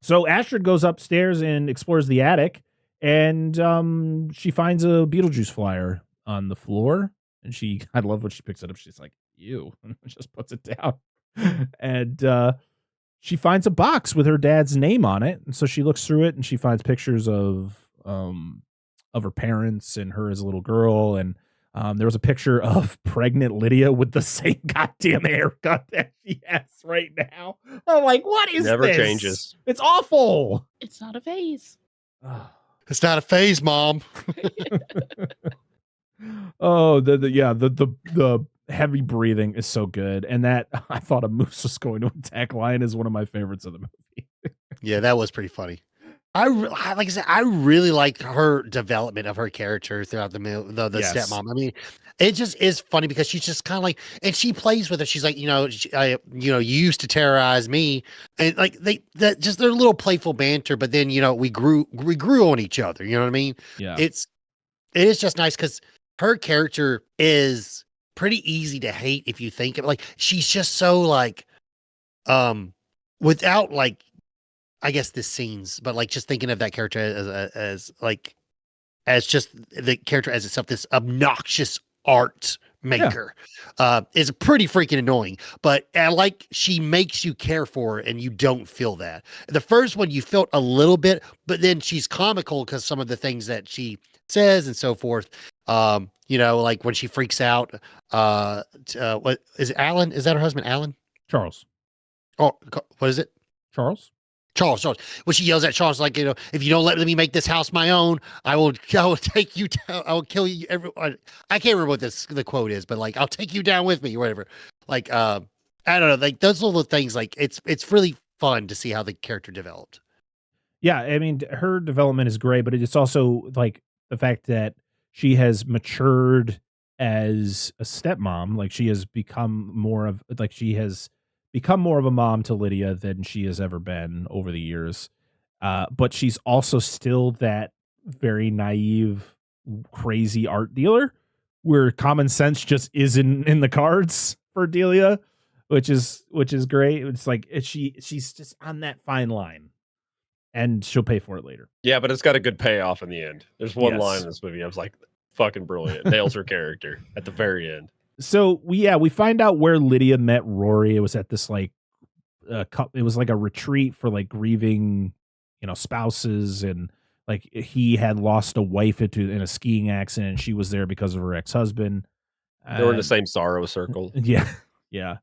So Astrid goes upstairs and explores the attic. And she finds a Beetlejuice flyer on the floor, and I love when she picks it up. She's like, "Ew," and just puts it down. And she finds a box with her dad's name on it, and so she looks through it, and she finds pictures of her parents and her as a little girl, and there was a picture of pregnant Lydia with the same goddamn haircut that she has right now. I'm like, what is this? Never changes. It's awful. It's not a phase. It's not a phase, Mom. Oh, the heavy breathing is so good, and that I thought a moose was going to attack lion is one of my favorites of the movie. Yeah, that was pretty funny. Like I said, I really like her development of her character throughout the stepmom. I mean, it just is funny because she's just kind of like, and she plays with it. She's like, you used to terrorize me, and like just their little playful banter. But then we grew on each other. You know what I mean? Yeah. It is just nice because her character is pretty easy to hate if you think of, like, she's just so like, without like, I guess this scenes, but like just thinking of that character as just the character as itself, this obnoxious art maker, is pretty freaking annoying. But like, she makes you care for her, and you don't feel that. The first one you felt a little bit, but then she's comical because some of the things that she says and so forth. Like when she freaks out. What is it, Alan? Is that her husband, Alan? Charles. Oh, what is it? Charles. When she yells at Charles, like, if you don't let me make this house my own, I will take you down. I will kill you. Everyone. I can't remember what the quote is, but like, I'll take you down with me or whatever. Like, I don't know. Like, those little things, like, it's really fun to see how the character developed. Yeah. I mean, her development is great, but it's also like the fact that she has matured as a stepmom. Like, she has become more of a mom to Lydia than she has ever been over the years. But she's also still that very naive, crazy art dealer where common sense just isn't in the cards for Delia. which is great. It's like she's just on that fine line, and she'll pay for it later. Yeah, but it's got a good payoff in the end. There's one Yes. line in this movie I was like, fucking brilliant. Nails her character at the very end. So we find out where Lydia met Rory. It was at this like it was like a retreat for like grieving, spouses, and like he had lost a wife in a skiing accident. She was there because of her ex-husband. They were in the same sorrow circle. Yeah, yeah.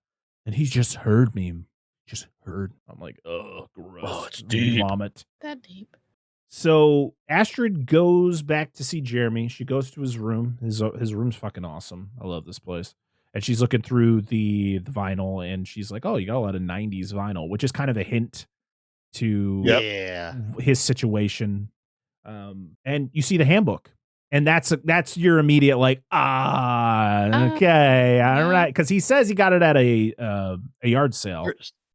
And he just heard me. Just heard. I'm like, oh, gross. Oh, it's deep. Vomit. That deep. So Astrid goes back to see Jeremy. She goes to his room. His room's fucking awesome. I love this place. And she's looking through the vinyl, and she's like, oh, you got a lot of 90s vinyl, which is kind of a hint to his situation. And you see the handbook. And that's your immediate like, okay, all right. Because he says he got it at a yard sale.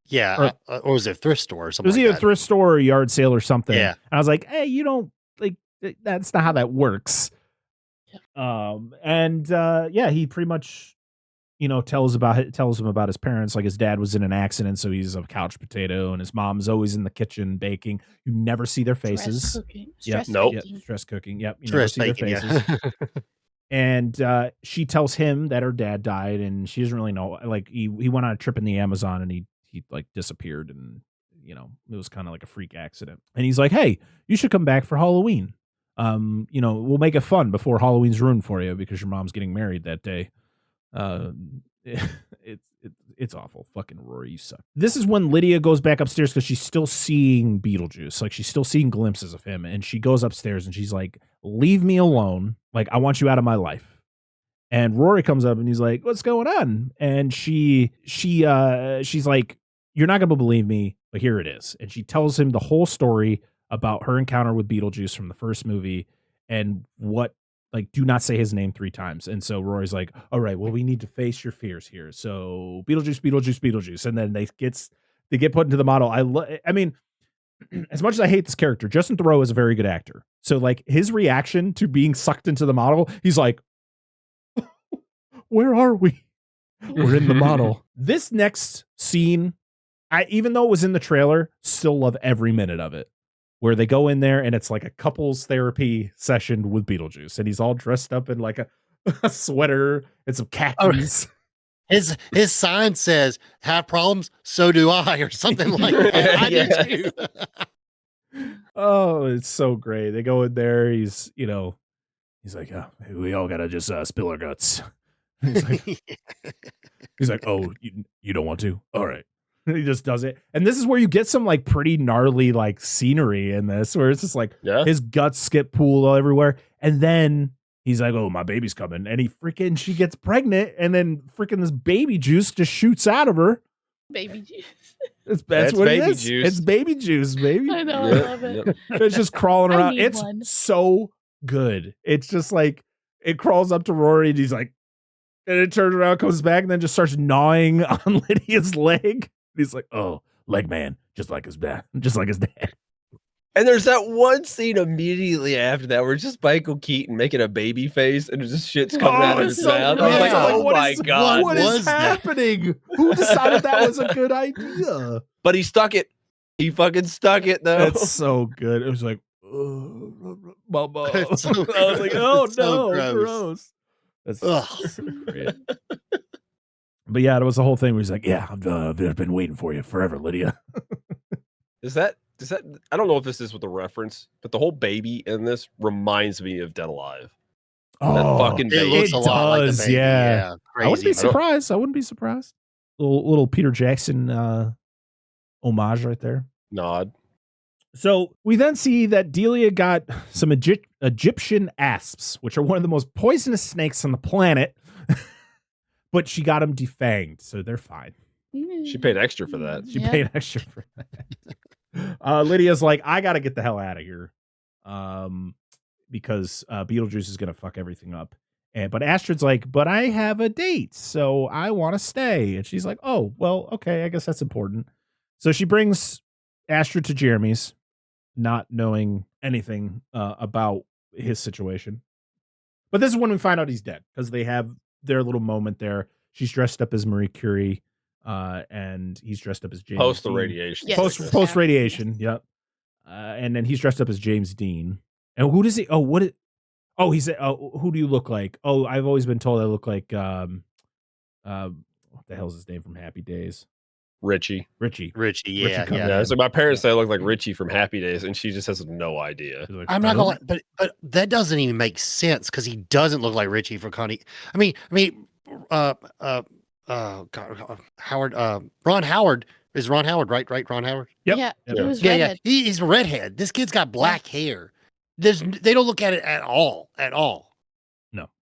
Yeah, or was it a thrift store or something? It was either a thrift store or a yard sale or something. Yeah. And I was like, hey, you don't like that's not how that works. Yeah. He pretty much, tells him about his parents. Like his dad was in an accident, so he's a couch potato, and his mom's always in the kitchen baking. You never see their faces. Stress cooking. Yep. Stress Nope. baking. Stress cooking. Yep. You Stress never see baking, their faces. And she tells him that her dad died, and she doesn't really know. Like he went on a trip in the Amazon, and he like disappeared, and it was kind of like a freak accident. And he's like, hey, you should come back for Halloween. We'll make it fun before Halloween's ruined for you because your mom's getting married that day. It's awful. Fucking Rory, you suck. This is when Lydia goes back upstairs because she's still seeing Beetlejuice. Like she's still seeing glimpses of him, and she goes upstairs and she's like, leave me alone. Like I want you out of my life. And Rory comes up and he's like, what's going on? And she's like, you're not going to believe me, but here it is. And she tells him the whole story about her encounter with Beetlejuice from the first movie and do not say his name 3 times. And so Rory's like, all right, well, we need to face your fears here. So Beetlejuice, Beetlejuice, Beetlejuice. And then they get put into the model. I mean, as much as I hate this character, Justin Theroux is a very good actor. So like his reaction to being sucked into the model, he's like, where are we? We're in the model. This next scene, even though it was in the trailer, still love every minute of it. Where they go in there and it's like a couples therapy session with Beetlejuice, and he's all dressed up in like a sweater and some khakis. His sign says, "Have problems, so do I," or something like that. I do too. Oh, it's so great. They go in there. He's like, oh, we all gotta just spill our guts. He's like, oh, you don't want to? All right. He just does it. And this is where you get some like pretty gnarly like scenery in this, where it's just like his guts get pooled all everywhere. And then he's like, oh, my baby's coming. And she gets pregnant. And then freaking this baby juice just shoots out of her. Baby juice. That's what baby it is. juice. It's baby juice, baby. I know. I love it. It's just crawling I around. need It's one. so good. It's just like it crawls up to Rory and he's like, and it turns around, comes back, and then just starts gnawing on Lydia's leg. He's like, oh, leg man, just like his dad. And there's that one scene immediately after that where it's just Michael Keaton making a baby face and just shit's coming out of his mouth. I was like, oh my God. What is happening? Who decided that was a good idea? But he stuck it. He fucking stuck it though. That's so good. It was like, Mama. It's so I was like, oh It's so no, gross. gross. That's Ugh. great. But yeah, it was the whole thing where he's like, yeah, I've been waiting for you forever, Lydia. Is that I don't know if this is with a reference, but the whole baby in this reminds me of Dead Alive. Oh, fucking It baby. looks a lot like the does, baby. yeah. Crazy. I wouldn't be surprised. Little Peter Jackson homage right there. Nod. So we then see that Delia got some Egyptian asps, which are one of the most poisonous snakes on the planet. But she got them defanged, so they're fine. She paid extra for that. She paid extra for that. Lydia's like, I got to get the hell out of here because Beetlejuice is going to fuck everything up. But Astrid's like, but I have a date, so I want to stay. And she's like, oh, well, okay, I guess that's important. So she brings Astrid to Jeremy's, not knowing anything about his situation. But this is when we find out he's dead, because they have their little moment there. She's dressed up as Marie Curie. and he's dressed up as James. Post the Dean. radiation. Yes. Post radiation. Yep. And then he's dressed up as James Dean. And who does he? Oh, what? He said, "Oh, who do you look like?" Oh, I've always been told I look like what the hell's his name from Happy Days? Richie. Yeah. So my parents say I look like Richie from Happy Days, and she just has no idea. Like, I'm not gonna, but that doesn't even make sense because he doesn't look like Richie from Connie. I mean, Howard, Ron Howard is Ron Howard, right? Ron Howard. Yep. Yeah, Yep. he was Yeah, redhead. he's a redhead. This kid's got black hair. They don't look at it at all.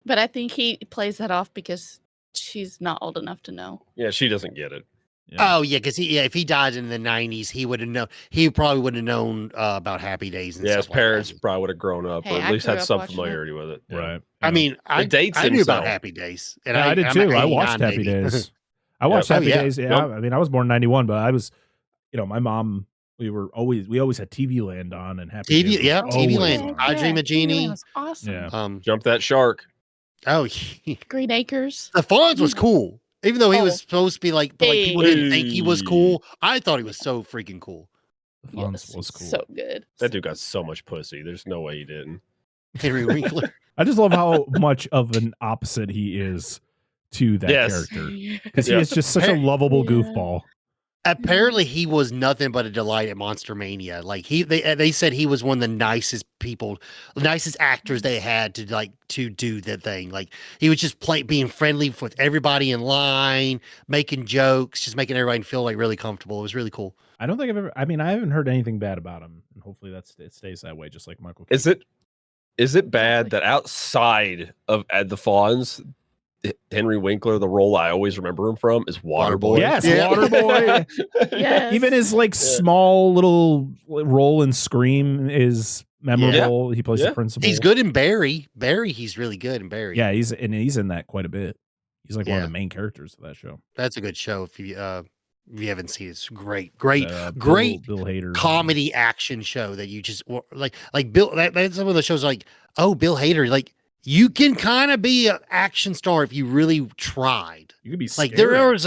But I think he plays that off because she's not old enough to know. Yeah, she doesn't get it. Yeah. Oh yeah, because if he died in the 90s, he would have known. He probably would have known about Happy Days. And His stuff parents like that. probably would have grown up, Hey, or at I least grew had up some watching familiarity with it. Yeah. Right. I mean, I dates knew himself. about Happy Days, and I did too. I watched Happy Days. I watched Happy Days. Yeah, Yep. I mean, I was born in 91, but I was, my mom. We always had TV Land on and Happy Days. TV, was TV always Land. on. I Dream of Jeannie. Was awesome. Yeah. Jump that shark. Oh, Green Acres. the Fonz was cool, even though he was supposed to be like people didn't think he was Hey. cool. I thought he was so freaking cool. The Fonz Yes, was cool. so good. That dude got so much pussy. There's no way he didn't. Henry Winkler. I just love how much of an opposite he is to that Yes. character, because he Yeah. is just such a lovable Yeah. goofball. Apparently, he was nothing but a delight at Monster Mania. Like they said he was one of the nicest people, the nicest actors they had to do that thing. Like he was just being friendly with everybody in line, making jokes, just making everybody feel like really comfortable. It was really cool. I don't think I haven't heard anything bad about him, and hopefully it stays that way, just like Michael Keaton. Is it bad that outside of the Fonz, Henry Winkler, the role I always remember him from is Waterboy? Yes, Yeah. Waterboy. Yes. Even his small little role in Scream is memorable. He plays the principal. He's good in Barry. He's really good in Barry. Yeah, he's in that quite a bit. He's like one of Yeah. the main characters of that show. That's a good show. If you haven't seen it, it's great, Bill Hader comedy action show that you just like Bill. That's some of the shows like, oh, Bill Hader, like you can kind of be an action star if you really tried. You could be Like scary.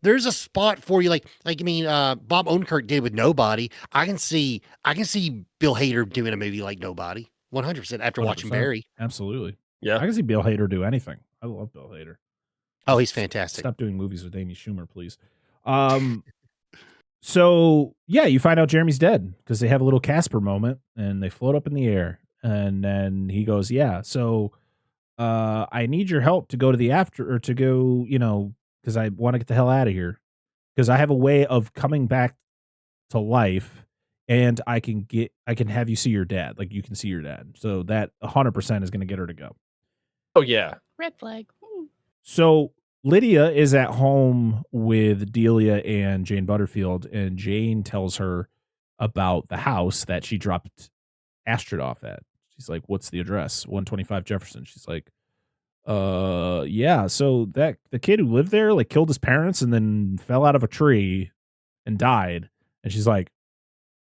there's a spot for you. Like I mean, Bob Odenkirk did with Nobody. I can see Bill Hader doing a movie like Nobody, 100% after watching 100%. Barry. Absolutely. Yeah. I can see Bill Hader do anything. I love Bill Hader. Oh, he's fantastic. Stop doing movies with Amy Schumer, please. So yeah, you find out Jeremy's dead because they have a little Casper moment and they float up in the air. And then he goes, yeah, so I need your help to go to the because I want to get the hell out of here. Because I have a way of coming back to life and I can have you see your dad. Like you can see your dad. So that 100% is going to get her to go. Oh, yeah. Red flag. Ooh. So Lydia is at home with Delia and Jane Butterfield, and Jane tells her about the house that she dropped Astrid off at. She's like, what's the address? 125 Jefferson. She's like, yeah. So that the kid who lived there like killed his parents and then fell out of a tree and died. And she's like,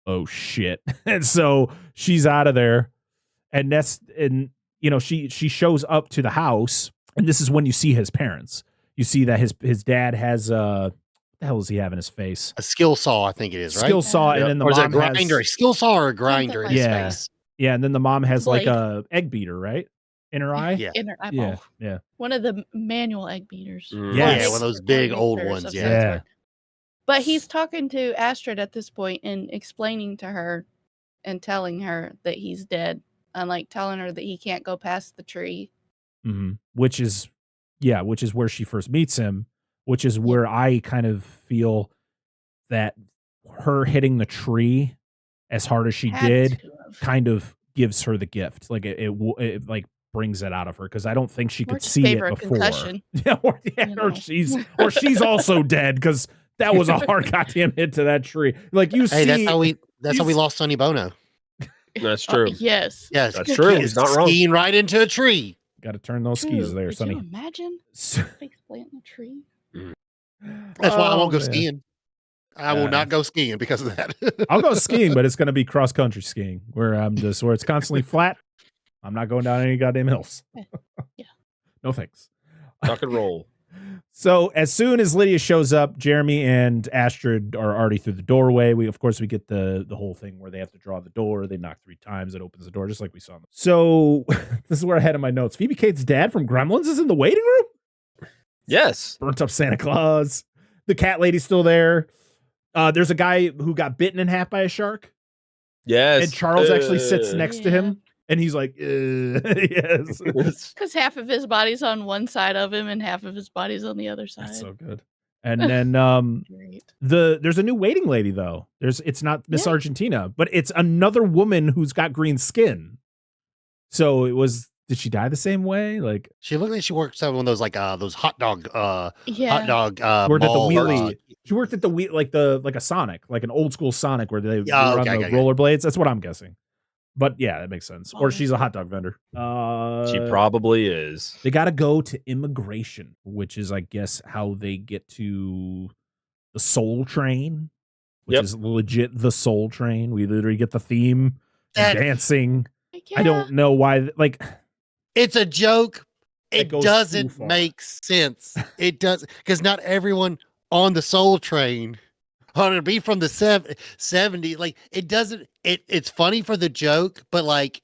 oh shit. And so she's out of there. And she shows up to the house, and this is when you see his parents. You see that his dad has what the hell does he have in his face? A skill saw, I think it is, right? Skill saw, Yep. and then the Or is it a mom grinder? A skill saw or a grinder in his Yeah. face? Yeah, and then the mom has like Blade. a egg beater, right? In her eye? Yeah. In her eyeball. Yeah. One of the manual egg beaters. Mm. Yes. Yeah, one of those big old Beaters ones. of Yeah. some Yeah. sort. But he's talking to Astrid at this point and explaining to her and telling her that he's dead, and like telling her that he can't go past the tree. Mm-hmm. Which is where she first meets him, which is where I kind of feel that her hitting the tree as hard as she Had did to have. kind of gives her the gift. Like it like brings it out of her, because I don't think she Or could just see gave it her a before. concussion. Or You know. she's also dead, because that was a hard goddamn hit to that tree. Like you Hey, see, that's how we lost Sonny Bono. That's true. Yes. Yes, That's true. He's not wrong. Skiing right into a tree. got to turn those True. skis there, Could Sonny. you imagine? Face planting a tree. That's why I won't go man. skiing. I will not go skiing because of that. I'll go skiing, but it's going to be cross country skiing where it's constantly flat. I'm not going down any goddamn hills. Yeah. No thanks. Tuck and roll. So as soon as Lydia shows up, Jeremy and Astrid are already through the doorway. We get the whole thing where they have to draw the door. They knock 3 times. It opens the door just like we saw. So this is where I had in my notes. Phoebe Cates' dad from Gremlins is in the waiting room. Yes. Burnt up Santa Claus. The cat lady's still there. There's a guy who got bitten in half by a shark. Yes. And Charles actually sits next to him. And he's like, yes. Because half of his body's on one side of him and half of his body's on the other side. That's so good. And then there's a new waiting lady though. It's not Miss Argentina, but it's another woman who's got green skin. So did she die the same way? Like she looked like she works at one of those those hot dog worked at the wheelie. She worked at the wheel like a Sonic, like an old school Sonic where they run the rollerblades. That's what I'm guessing. But yeah, that makes sense. Or she's a hot dog vendor. She probably is. They got to go to immigration, which is, I guess, how they get to the Soul Train, which is legit the Soul Train. We literally get the theme and dancing. I don't know why. Like, it's a joke. It doesn't make sense. It does because not everyone on the Soul Train. To be from the 70s, like it doesn't. It's funny for the joke, but like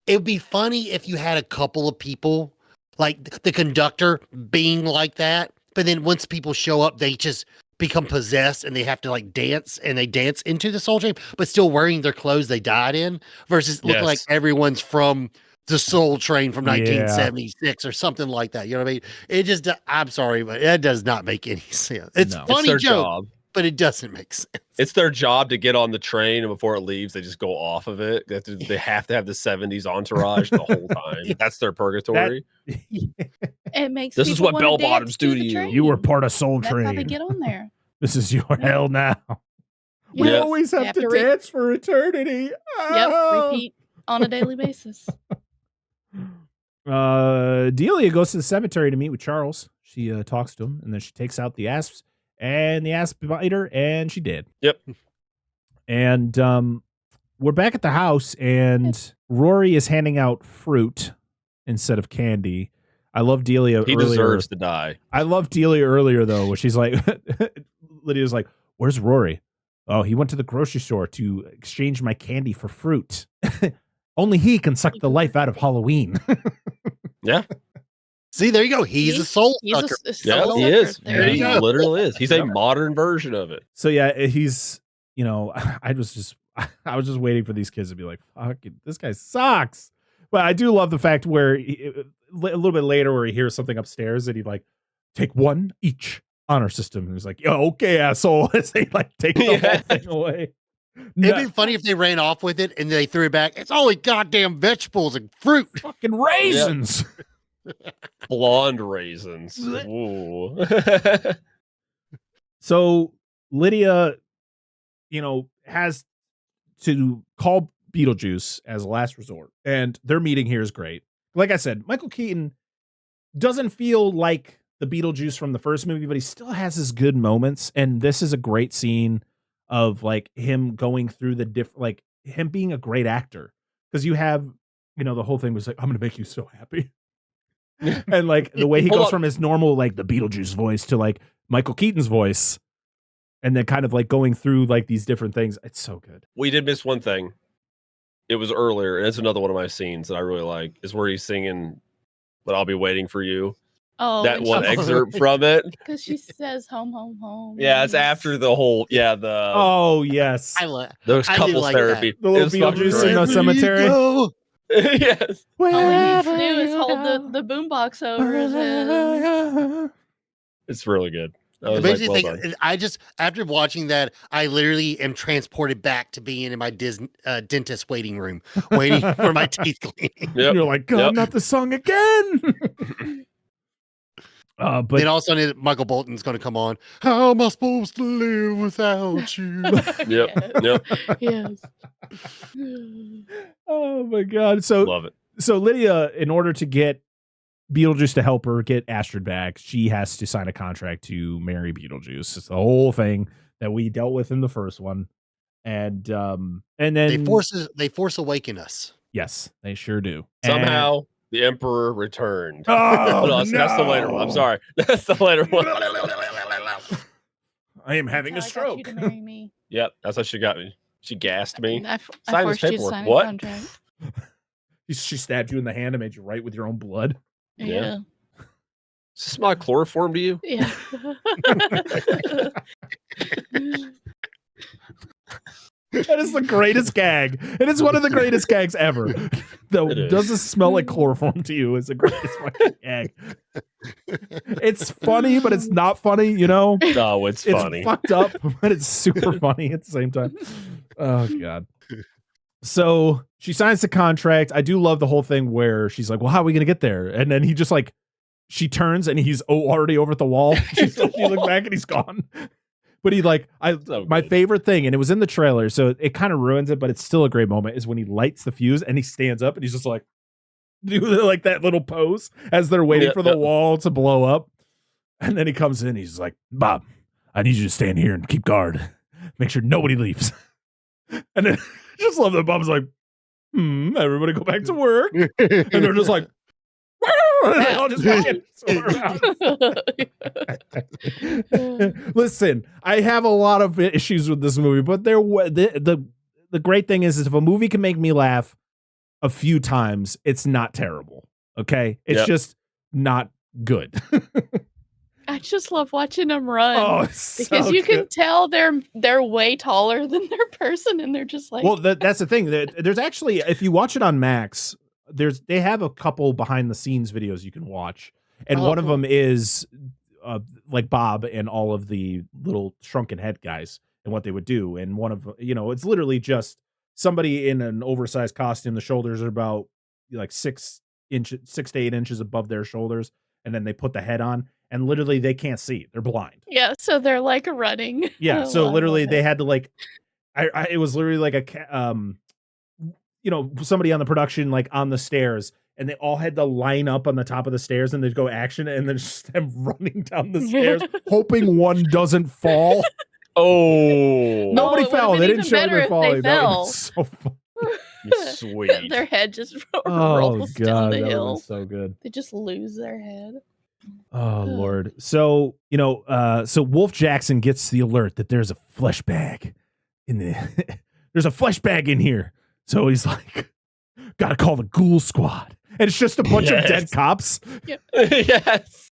it'd be funny if you had a couple of people, like the conductor being like that. But then once people show up, they just become possessed and they have to like dance, and they dance into the Soul Train, but still wearing their clothes they died in. Versus look like everyone's from the Soul Train from 1976 or something like that. You know what I mean? It just. I'm sorry, but it does not make any sense. It's funny it's joke. Job. But it doesn't make sense. It's their job to get on the train, and before it leaves, they just go off of it. They have to have the 70s entourage the whole time. That's their purgatory. It makes this is what bell bottoms do to you. You were part of Soul Train. That's how they get on there. This is your hell now. We always have to dance for eternity. Repeat on a daily basis. Delia goes to the cemetery to meet with Charles. She talks to him, and then she takes out the asps. And the asp bite her, and she did. Yep. And we're back at the house, and Rory is handing out fruit instead of candy. I love Delia He earlier. Deserves to die. I love Delia earlier, though, where she's like, Lydia's like, where's Rory? Oh, he went to the grocery store to exchange my candy for fruit. Only he can suck the life out of Halloween. Yeah. See, there you go. He's a soul sucker. Yeah, he is. He literally is. He's a modern version of it. So yeah, he's, I was just waiting for these kids to be like, fuck, this guy sucks. But I do love the fact where a little bit later where he hears something upstairs and he like, take one each honor system. And he's like, yo, okay, asshole. As they like take the whole thing away. It'd be funny if they ran off with it and they threw it back. It's only goddamn vegetables and fruit. Fucking raisins. Yep. Blonde raisins. Ooh. So Lydia, has to call Beetlejuice as a last resort. And their meeting here is great. Like I said, Michael Keaton doesn't feel like the Beetlejuice from the first movie, but he still has his good moments. And this is a great scene of like him going through like him being a great actor. Because you have, the whole thing was like, I'm going to make you so happy. And like the way he goes from his normal like the Beetlejuice voice to like Michael Keaton's voice, and then kind of like going through like these different things. It's so good. We did miss one thing. It was earlier, and it's another one of my scenes that I really like, is where he's singing "But I'll Be Waiting for You." Oh, that one excerpt from it, because she says "home, home, home." Yeah, it's after the whole the. Oh yes, those couples therapy. The little Beetlejuice in the cemetery. Yes. All he needs to do is hold the boombox over his head. It's really good. I just after watching that, I literally am transported back to being in my dentist waiting room, waiting for my teeth cleaning. Yep. You're like, God, not the song again. But then all of a sudden, Michael Bolton's going to come on. How am I supposed to live without you? Yep. Yes. Oh my God! So love it. So Lydia, in order to get Beetlejuice to help her get Astrid back, she has to sign a contract to marry Beetlejuice. It's the whole thing that we dealt with in the first one, and then they force awaken us. Yes, they sure do. Somehow The Emperor Returned. Oh, no, that's the later one. I'm sorry. That's the later one. I am having a That's how I got you stroke. to marry me. Yep, that's how she got me. She gassed me. I Sign this forced you to paperwork. sign What? a contract. She stabbed you in the hand and made you write with your own blood. Yeah. Is this my chloroform to you? Yeah. That is the greatest gag. It is one of the greatest gags ever. Though, It is. does this smell like chloroform to you? Is the greatest fucking gag. It's funny, but it's not funny, you know? No, it's funny. It's fucked up, but it's super funny at the same time. Oh, God. So she signs the contract. I do love the whole thing where she's like, well, how are we going to get there? And then he just like, she turns and he's already over at the wall. She looked back and he's gone. But he like, my favorite thing, and it was in the trailer, so it kind of ruins it, but it's still a great moment, is when he lights the fuse and he stands up and he's just like, do like that little pose as they're waiting for the wall to blow up. And then he comes in, he's like, Bob, I need you to stand here and keep guard. Make sure nobody leaves. And then I just love that Bob's like, everybody go back to work. And they're just like, I'll just fucking Listen, I have a lot of issues with this movie, but the great thing is if a movie can make me laugh a few times, it's not terrible. Okay, it's just not good. I just love watching them run. Oh, because you can tell they're way taller than their person, and they're just like. Well, that's the thing. There's actually, if you watch it on Max, they have a couple behind the scenes videos you can watch, and one of them is like Bob and all of the little shrunken head guys and what they would do. And one of, it's literally just somebody in an oversized costume. The shoulders are about like 6 to 8 inches above their shoulders, and then they put the head on, and literally they can't see. They're blind. Yeah, so they're like running. Yeah, so literally they had to like, it was literally like somebody on the production, like on the stairs, and they all had to line up on the top of the stairs and they'd go action, and then just them running down the stairs, hoping one doesn't fall. Oh, nobody fell. They didn't show them falling. That would be so fun. Sweet. Their head just Oh rolls God, down the that hill. was so good. They just lose their head. Oh Lord. So, so Wolf Jackson gets the alert that there's a flesh bag there's a flesh bag in here. So he's like, gotta call the ghoul squad. And it's just a bunch of dead cops. Yep. Yes.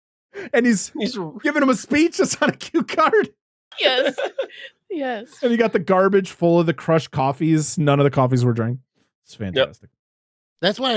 And he's giving him a speech that's on a cue card. Yes. Yes. And you got the garbage full of the crushed coffees. None of the coffees were drank. It's fantastic. That's when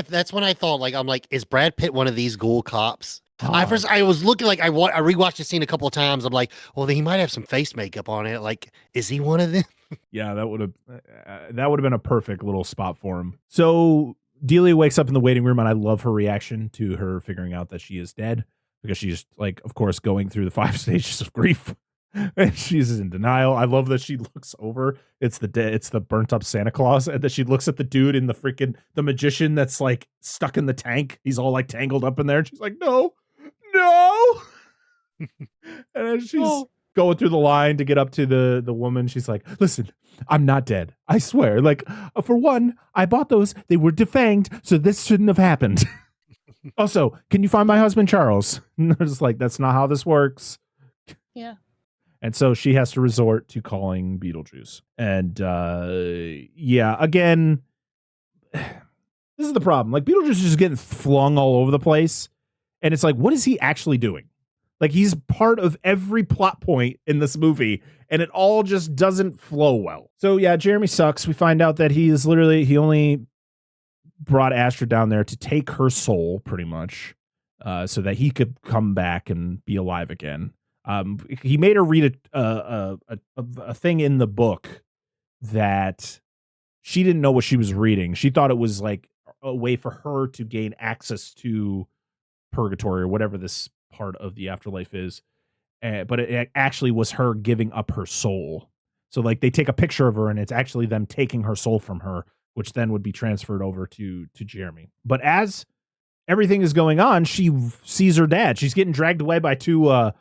I thought, like, I'm like, is Brad Pitt one of these ghoul cops? I was looking like I rewatched the scene a couple of times. I'm like, well, he might have some face makeup on it. Like, is he one of them? Yeah, that would have been a perfect little spot for him. So Delia wakes up in the waiting room, and I love her reaction to her figuring out that she is dead, because she's like, of course, going through the 5 stages of grief, and she's in denial. I love that she looks over. It's the burnt up Santa Claus, and that she looks at the dude in the magician that's like stuck in the tank. He's all like tangled up in there. And she's like, no. And then she's going through the line to get up to the woman. She's like, listen, I'm not dead. I swear. Like, for one, I bought those. They were defanged, so this shouldn't have happened. Also, can you find my husband, Charles? And they're just like, that's not how this works. Yeah. And so she has to resort to calling Beetlejuice. And again, this is the problem. Like, Beetlejuice is just getting flung all over the place. And it's like, what is he actually doing? Like, he's part of every plot point in this movie, and it all just doesn't flow well. So yeah, Jeremy sucks. We find out that he only brought Astra down there to take her soul, pretty much, so that he could come back and be alive again. He made her read a thing in the book that she didn't know what she was reading. She thought it was like a way for her to gain access to purgatory or whatever this part of the afterlife is. But it actually was her giving up her soul. So like they take a picture of her and it's actually them taking her soul from her, which then would be transferred over to Jeremy. But as everything is going on, she sees her dad. She's getting dragged away by 2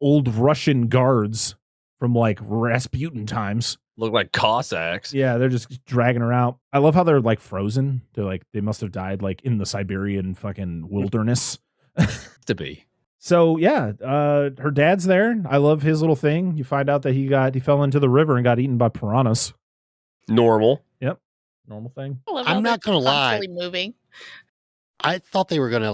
old Russian guards from like Rasputin times. Look like Cossacks. Yeah, they're just dragging her out. I love how they're like frozen. They must have died like in the Siberian fucking wilderness. To be. So yeah, her dad's there. I love his little thing. You find out that he fell into the river and got eaten by piranhas. Normal. Yep. Normal thing. I'm not gonna lie. Moving. I thought they were gonna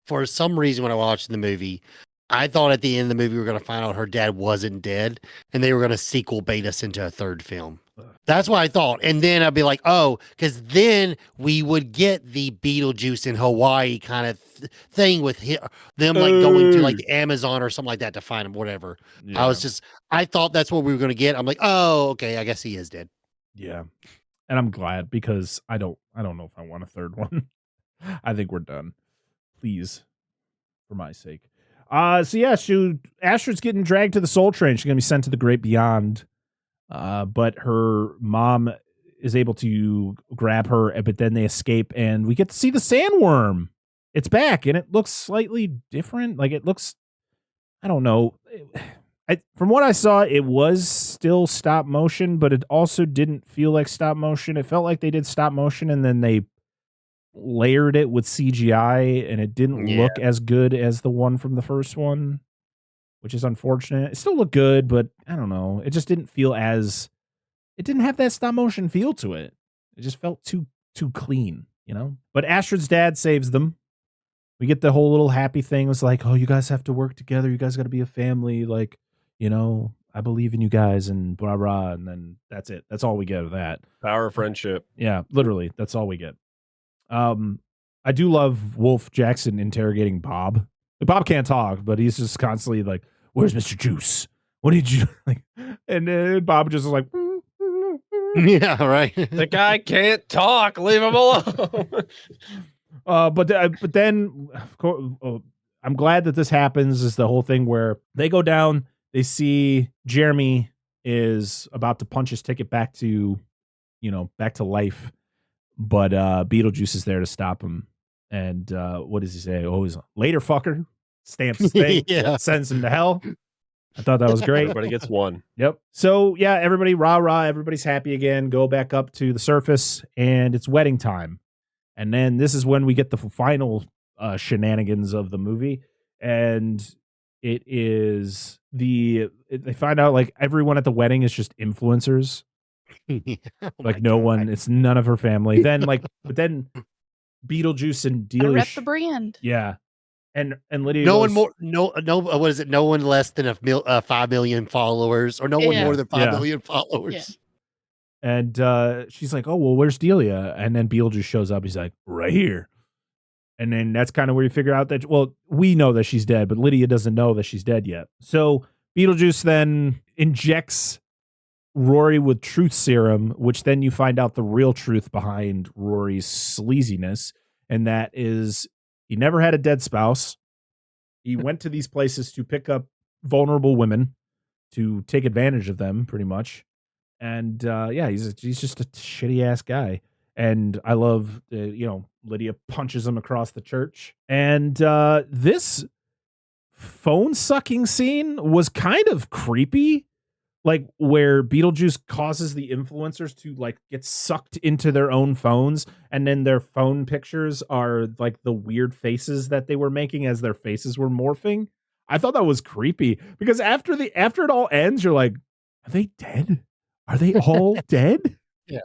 for some reason when I watched the movie, I thought at the end of the movie we were gonna find out her dad wasn't dead and they were gonna sequel bait us into a third film. That's what I thought. And then I'd be like, oh, because then we would get the Beetlejuice in Hawaii kind of thing with them like going to like the Amazon or something like that to find him, whatever. Yeah. I thought that's what we were going to get. I'm like, oh, okay, I guess he is dead. Yeah. And I'm glad because I don't know if I want a third one. I think we're done. Please, for my sake. So yeah, Astrid's getting dragged to the Soul Train. She's going to be sent to the Great Beyond. But her mom is able to grab her, but then they escape and we get to see the sandworm. It's back and it looks slightly different. Like it looks, I don't know. From what I saw, it was still stop motion, but it also didn't feel like stop motion. It felt like they did stop motion and then they layered it with CGI and it didn't look as good as the one from the first one, which is unfortunate. It still looked good, but I don't know. It just didn't feel it didn't have that stop motion feel to it. It just felt too clean, you know? But Astrid's dad saves them. We get the whole little happy thing. It was like, oh, you guys have to work together. You guys got to be a family. Like, you know, I believe in you guys and blah, blah. And then that's it. That's all we get of that. Power of friendship. Yeah, literally. That's all we get. I do love Wolf Jackson interrogating Bob. Bob can't talk, but he's just constantly like, where's Mr. Juice? What did you like? And Bob just is like, yeah, right. The guy can't talk. Leave him alone. But then, of course, I'm glad that this happens. Is the whole thing where they go down, they see Jeremy is about to punch his ticket back to life, but Beetlejuice is there to stop him. And what does he say? Oh, he's later, fucker. Stamps his thing, sends him to hell. I thought that was great. Everybody gets one. Yep. So yeah, everybody rah, everybody's happy again. Go back up to the surface, and it's wedding time. And then this is when we get the final shenanigans of the movie, and it is they find out like everyone at the wedding is just influencers. Like no one, it's none of her family. Then but then Beetlejuice and Delia rep the brand. Yeah. And Lydia what is it? No one less than 5 million followers, or no one more than 5 million followers. Yeah. And she's like, oh, well, where's Delia? And then Beetlejuice shows up. He's like, right here. And then that's kind of where you figure out that, well, we know that she's dead, but Lydia doesn't know that she's dead yet. So Beetlejuice then injects Rory with truth serum, which then you find out the real truth behind Rory's sleaziness. And that is, he never had a dead spouse. He went to these places to pick up vulnerable women, to take advantage of them, pretty much. And he's just a shitty ass guy. And I love, Lydia punches him across the church. And this phone sucking scene was kind of creepy. Like where Beetlejuice causes the influencers to like get sucked into their own phones, and then their phone pictures are like the weird faces that they were making as their faces were morphing. I thought that was creepy because after it all ends, you're like, are they dead? Are they all dead? Yeah.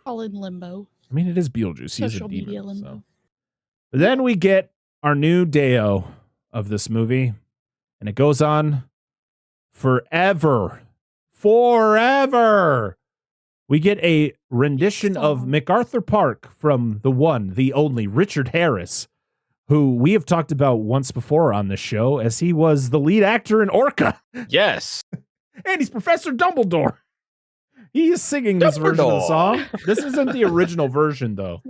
All in limbo. I mean, it is Beetlejuice. He's Social a demon, media limbo. So. But then we get our new Deo of this movie, and it goes on forever. We get a rendition of MacArthur Park from the one, the only Richard Harris, who we have talked about once before on this show, as he was the lead actor in Orca. Yes. And he's Professor Dumbledore. He is singing this version of the song. This isn't the original version, though.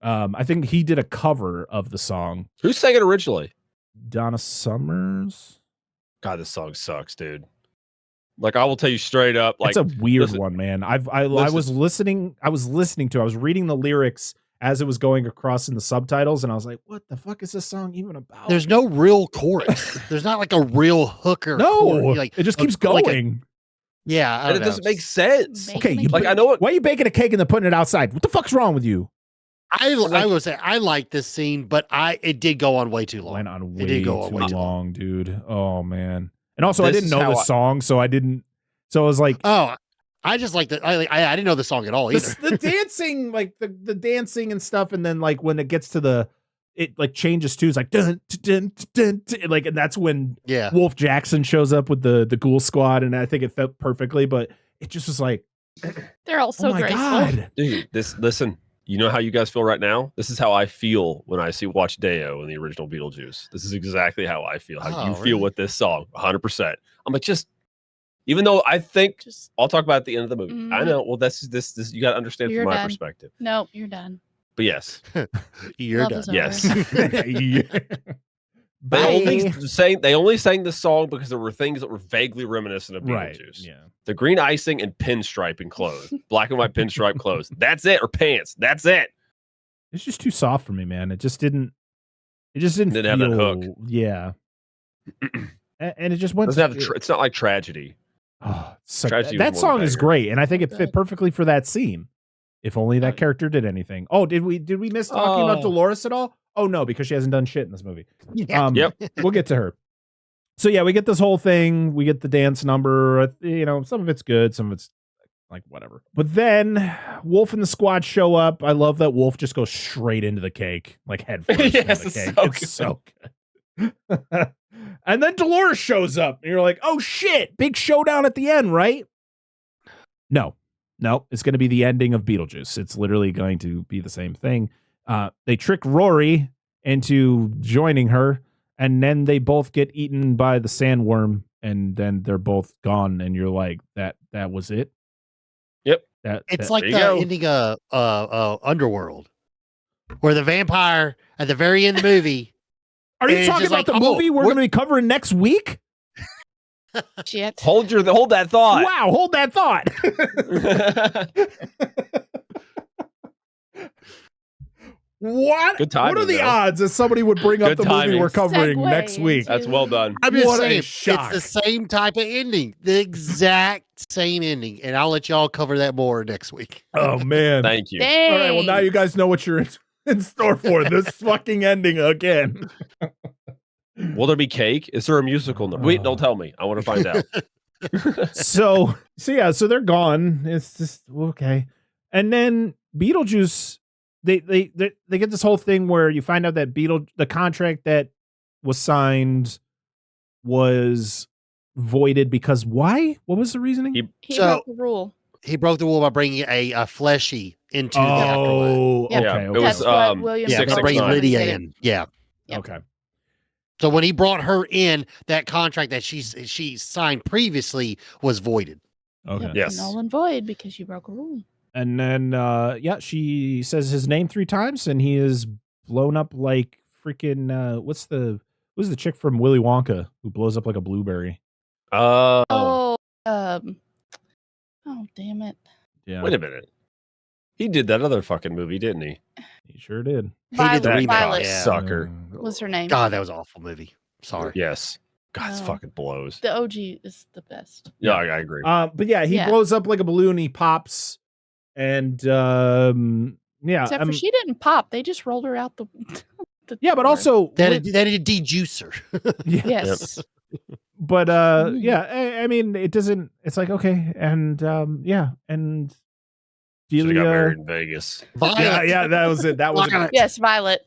I think he did a cover of the song. Who sang it originally? Donna Summers. God, this song sucks, dude. Like, I will tell you straight up. Like, it's a weird one, man. I was listening to. I was reading the lyrics as it was going across in the subtitles, and I was like, what the fuck is this song even about? There's no real chorus. There's not like a real hooker. no, like it just keeps like going. yeah, I And it don't know. doesn't make sense. Make Okay, it you make Like I know what Why are you baking a cake and then putting it outside? What the fuck's wrong with you? I will say I like this scene, but it did go on way too long. Went on It way did too go on way too long, dude. Oh man. And also, I This didn't is know the how I- song, so I didn't. So I was like, Oh, I just like that. I didn't know the song at all either. the dancing, like the dancing and stuff, and then like when it gets to it like changes too. It's like dun, dun, dun, dun, dun, like, and that's when Yeah. Wolf Jackson shows up with the Ghoul Squad, and I think it fit perfectly. But it just was like, They're all so oh my graceful. god, Dude, listen, you know how you guys feel right now? This is how I feel when I watch Deo in the original Beetlejuice. This is exactly how I feel. How Oh, you feel really? with this song, 100%. I'm like, even though I think Just I'll talk about it at the end of the movie. I Mhm. know. Well, this you got to understand You're from my done. perspective. nope, you're done. But yes, You're Love done. is over. yes. Yeah. They only sang this song because there were things that were vaguely reminiscent of Right. Beetlejuice. Yeah. The green icing and pinstriping clothes, black and white pinstripe clothes. That's it, or pants. That's it. It's just too soft for me, man. It just didn't. It just didn't Didn't have that hook. Yeah. And it just went. It's not like tragedy. Oh, Tragedy was that more song the is banger. great, and I think it fit Good. perfectly for that scene. If only that Oh. character did anything. Oh, did we miss talking about Oh. Dolores at all? Oh no, because she hasn't done shit in this movie. Yeah. Yep. We'll get to her. So yeah, we get this whole thing. We get the dance number. You know, some of it's good, some of it's like whatever. But then Wolf and the squad show up. I love that Wolf just goes straight into the cake, like head first Yes, into the it's cake. so It's so good. And then Dolores shows up, and you're like, "Oh shit! Big showdown at the end, right?" No, it's going to be the ending of Beetlejuice. It's literally going to be the same thing. They trick Rory into joining her, and then they both get eaten by the sandworm, and then they're both gone. And you're like, that was it. Yep. It's There like you the go. ending of Underworld, where the vampire at the very end of the movie. Are you it's talking just about like, the oh, movie we're what- going to be covering next week? Shit. hold that thought. Wow, hold that thought. What? Good timing, What are the though. odds that somebody would bring up Good the movie timing. we're covering Segue next week? That's well done. I'm just What a saying, shock. it's the same type of ending, the exact same ending, and I'll let y'all cover that more next week. Oh man! Thank you. Dang. All right, well now you guys know what you're in store for. This fucking ending again. Will there be cake? Is there a musical? Wait, don't tell me. I want to find out. So they're gone. It's just okay. And then Beetlejuice, they get this whole thing where you find out that the contract that was signed was voided because why? What was the reasoning? He So- broke the rule. He broke the rule by bringing a fleshy into the afterlife. Oh, Yep. okay. Yeah, it okay. was That's what William Yeah, Six, to six, bring nine. Lydia did it. in. Yeah. Yep. Okay. So when he brought her in, that contract that she signed previously was voided. Okay. Yep, Yes. null and void because you broke a rule. And then she says his name 3 times and he is blown up like freaking what's the chick from Willy Wonka who blows up like a blueberry? Oh, Oh, damn it. Yeah. wait a minute. He did that other fucking movie, didn't he? He sure did. He did the Violet, remake, Violet yeah. Sucker. was her name. God, that was an awful movie. Sorry. Yes. God, this No. fucking blows. The OG is the best. Yeah, I agree. But yeah, he Yeah. blows up like a balloon, he pops and yeah. Except for she didn't pop. They just rolled her out the. Yeah, but door. also That with- is a dejuicer. yeah, Yes. but Mm. yeah, I mean it doesn't it's like okay, and yeah, and Should have got Delia married in Vegas. Violet. yeah, that was it. That was Violet. Yes, Violet.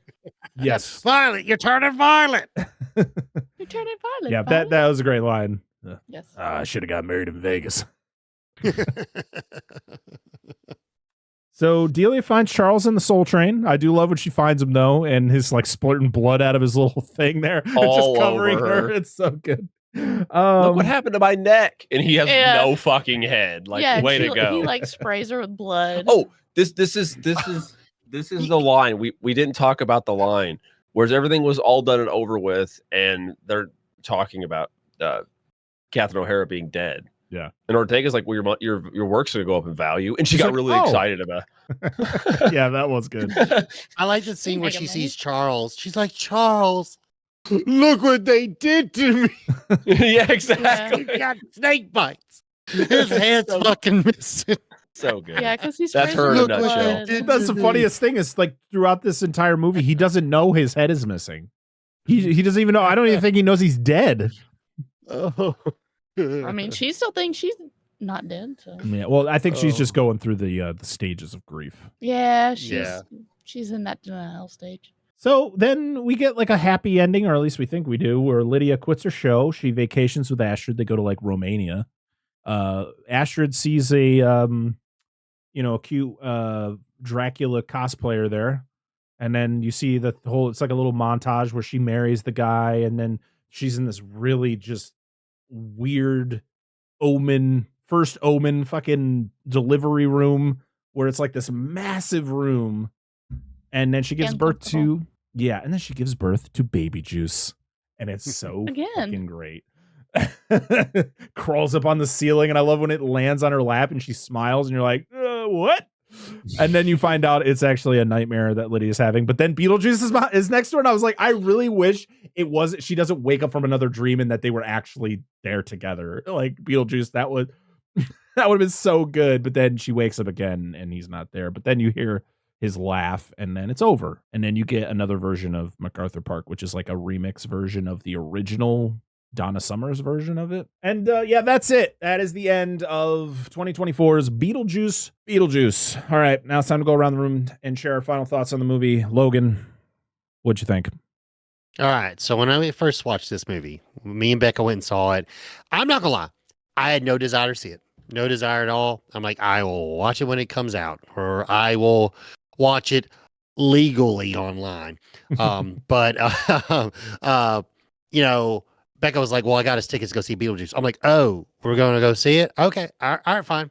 yes. Violet, you're turning violet. You turned it Violet. Yeah, Violet. that was a great line. Yes. I should have got married in Vegas. So Delia finds Charles in the Soul Train. I do love when she finds him though, and his like splurting blood out of his little thing there, All just covering over her. her. It's so good. Look what happened to my neck, and he has Yeah. no fucking head. Like, yeah, way he, to go. He like sprays her with blood. Oh, this is the line. We didn't talk about the line. Whereas everything was all done and over with, and they're talking about Catherine O'Hara being dead. Yeah. And Ortega's like, well, your work's gonna go up in value, and she She's got like, really "Oh." excited about. Yeah, that was good. I like the scene where Mega she money. sees Charles. She's like, Charles, look what they did to me. Yeah, exactly. He's got snake bites. His head's fucking missing. So good. Yeah, because he's That's her frozen in a in nutshell. blood. Did- That's the funniest thing is like throughout this entire movie, he doesn't know his head is missing. He doesn't even know. I don't even think he knows he's dead. Oh. I mean, she still thinks she's not dead. So Yeah, well, I think she's Oh. just going through the stages of grief. yeah, Yeah. she's in that denial stage. So then we get like a happy ending, or at least we think we do, where Lydia quits her show. She vacations with Astrid. They go to like Romania. Astrid sees a cute Dracula cosplayer there. And then you see the whole, it's like a little montage where she marries the guy, and then she's in this really just weird first omen fucking delivery room where it's like this massive room. And then she gives birth to, and then she gives birth to Baby Juice. And it's so Again. fucking great. Crawls up on the ceiling, and I love when it lands on her lap and she smiles, and you're like, what? And then you find out it's actually a nightmare that Lydia's having. But then Beetlejuice is next to her, and I was like, I really wish it was she doesn't wake up from another dream and that they were actually there together. Like Beetlejuice, that would have been so good. But then she wakes up again and he's not there. But then you hear his laugh, and then it's over. And then you get another version of MacArthur Park, which is like a remix version of the original Donna Summers version of it. And that's it. That is the end of 2024's Beetlejuice Beetlejuice. All right, now it's time to go around the room and share our final thoughts on the movie. Logan, what'd you think? All right. So when I first watched this movie, me and Becca went and saw it. I'm not gonna lie, I had no desire to see it. No desire at all. I'm like, I will watch it when it comes out, or I will watch it legally online. But Becca was like, well, I got us tickets to go see Beetlejuice. I'm like, oh, we're going to go see it? Okay. All right, fine.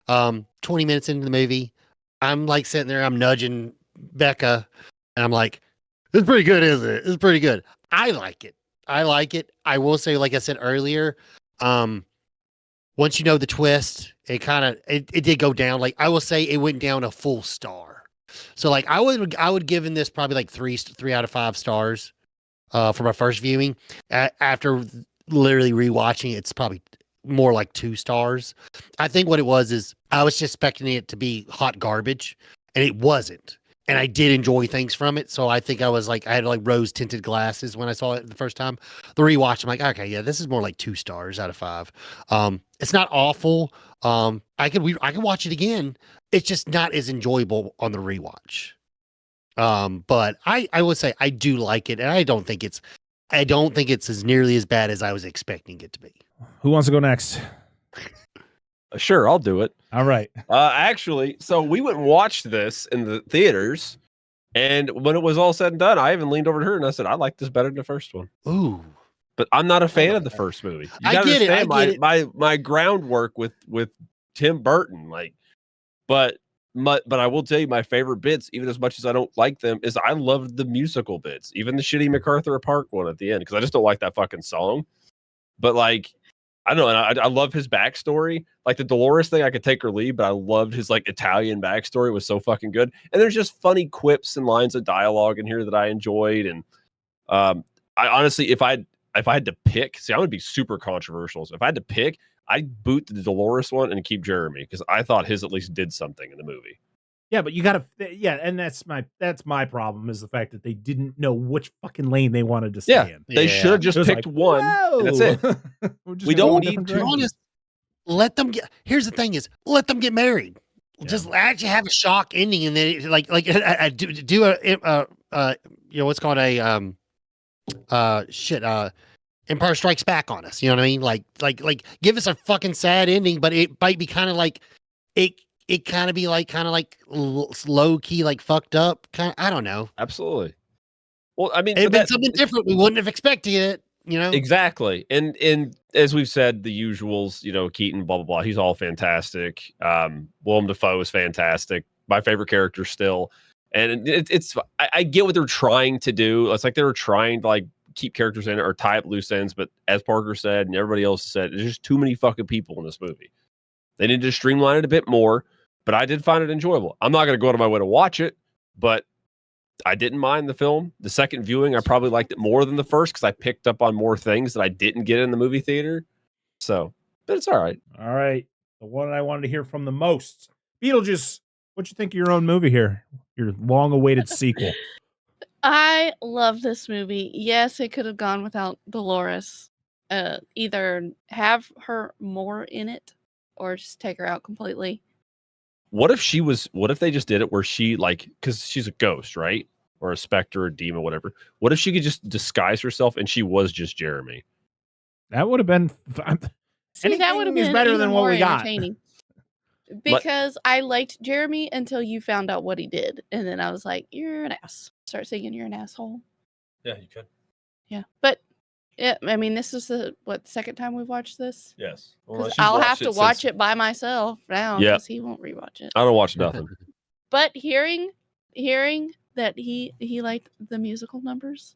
20 minutes into the movie, I'm like sitting there, I'm nudging Becca, and I'm like, it's pretty good, isn't it? It's pretty good. I like it. I will say, like I said earlier, once you know the twist, it did go down. Like, I will say it went down a full star. So like I would given this probably like 3 out of 5 stars. For my first viewing. After literally rewatching it, it's probably more like 2 stars. I think what it was is I was just expecting it to be hot garbage, and it wasn't. And I did enjoy things from it. So I think I had like rose tinted glasses when I saw it the first time. The rewatch, I'm like, okay, yeah, this is more like 2 stars out of 5. It's not awful. I can watch it again. It's just not as enjoyable on the rewatch. But I would say I do like it, and I don't think it's as nearly as bad as I was expecting it to be. Who wants to go next? Sure, I'll do it. All right. Actually, so we went and watched this in the theaters, and when it was all said and done, I even leaned over to her and I said, I like this better than the first one. Ooh. But I'm not a fan of the first movie. You I gotta get it, I understand get it. my groundwork with Tim Burton, like, but I will tell you my favorite bits, even as much as I don't like them, is I loved the musical bits, even the shitty MacArthur Park one at the end, because I just don't like that fucking song. But like, I don't know, and I love his backstory. Like the Dolores thing, I could take or leave, but I loved his like Italian backstory. It was so fucking good. And there's just funny quips and lines of dialogue in here that I enjoyed. And I honestly, if I had to pick, see, I'm gonna be super controversial. So if I had to pick, I'd boot the Dolores one and keep Jeremy, because I thought his at least did something in the movie. Yeah, but you gotta, and that's my problem, is the fact that they didn't know which fucking lane they wanted to stay in. They should have just It was picked like, one, and that's it. We don't need To be honest, let them get. Here's the thing: is let them get married. Yeah. Just actually have a shock ending, and then do a what's called a Empire Strikes Back on us. You know what I mean? Like give us a fucking sad ending, but it might be kind of like it kind of be like low key, like fucked up. I don't know. Absolutely. Well, I mean, It'd been something different. We wouldn't have expected it. You know? Exactly. And as we've said, the usuals, Keaton, blah, blah, blah. He's all fantastic. Willem Dafoe is fantastic. My favorite character still. And I get what they're trying to do. It's like they were trying to like keep characters in it or tie up loose ends. But as Parker said, and everybody else said, there's just too many fucking people in this movie. They need to streamline it a bit more, but I did find it enjoyable. I'm not going to go out of my way to watch it, but I didn't mind the film. The second viewing, I probably liked it more than the first because I picked up on more things that I didn't get in the movie theater. So, but it's all right. All right. The one I wanted to hear from the most. Beetlejuice, what'd you think of your own movie here? Your long-awaited sequel. I love this movie. Yes, it could have gone without Dolores. Either have her more in it or just take her out completely. What if they just did it where she, like, because she's a ghost, right? Or a specter or demon, whatever. What if she could just disguise herself and she was just Jeremy? That would have been... See, that would have been better than what we got. Because I liked Jeremy until you found out what he did. And then I was like, you're an ass. Start singing, you're an asshole. Yeah, you could. Yeah. But, I mean, this is the second time we've watched this? Yes. Well, I'll have to watch it by myself now because he won't rewatch it. I don't watch nothing. But hearing that he liked the musical numbers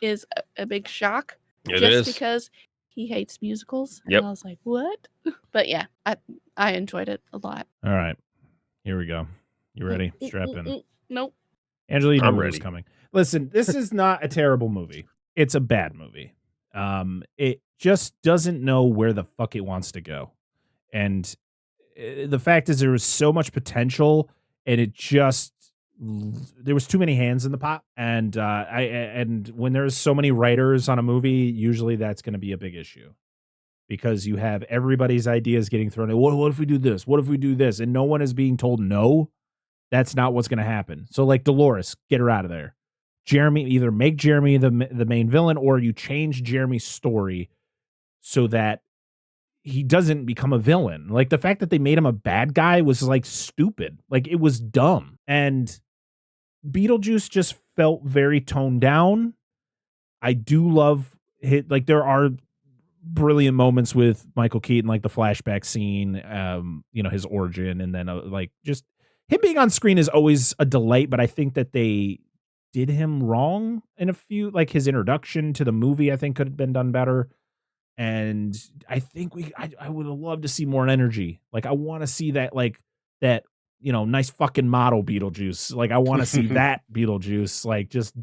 is a big shock. It is. Because he hates musicals. Yep. And I was like, what? But yeah, I enjoyed it a lot. All right. Here we go. You ready? Strap in. Nope. Angela, you know I'm what's ready. coming. Listen, this is not a terrible movie. It's a bad movie. It just doesn't know where the fuck it wants to go. And the fact is there was so much potential and there was too many hands in the pot. And and when there's so many writers on a movie, usually that's going to be a big issue because you have everybody's ideas getting thrown in. What if we do this? What if we do this? And no one is being told no. That's not what's going to happen. So like Dolores, get her out of there. Jeremy, either make Jeremy the main villain or you change Jeremy's story so that he doesn't become a villain. Like the fact that they made him a bad guy was like stupid. Like it was dumb. And Beetlejuice just felt very toned down. I do love it. Like there are brilliant moments with Michael Keaton, like the flashback scene, his origin. And then like just him being on screen is always a delight, but I think that they did him wrong in a few, like his introduction to the movie, I think could have been done better. And I think I would have loved to see more energy. Like I want to see that, nice fucking model Beetlejuice. Like I want to see that Beetlejuice, like just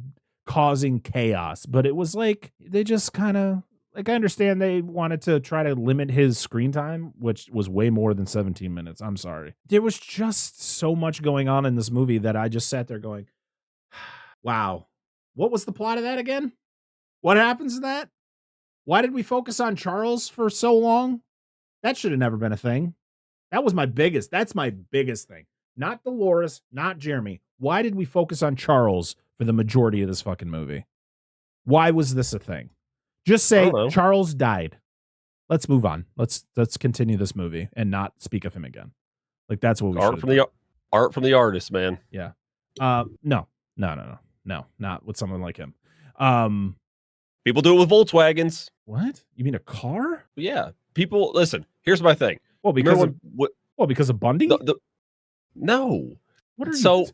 causing chaos. But it was like, they just kind of, like I understand they wanted to try to limit his screen time, which was way more than 17 minutes. I'm sorry. There was just so much going on in this movie that I just sat there going, wow, what was the plot of that again? What happens in that? Why did we focus on Charles for so long? That should have never been a thing. That's my biggest thing. Not Dolores, not Jeremy. Why did we focus on Charles for the majority of this fucking movie? Why was this a thing? Just say Charles died. Let's move on. Let's continue this movie and not speak of him again. Like that's what we should. Art from the artist, man. Yeah. No, not with someone like him. People do it with Volkswagens. What? You mean a car? Yeah. People listen. Here's my thing. Well, because of Bundy? No. What are you?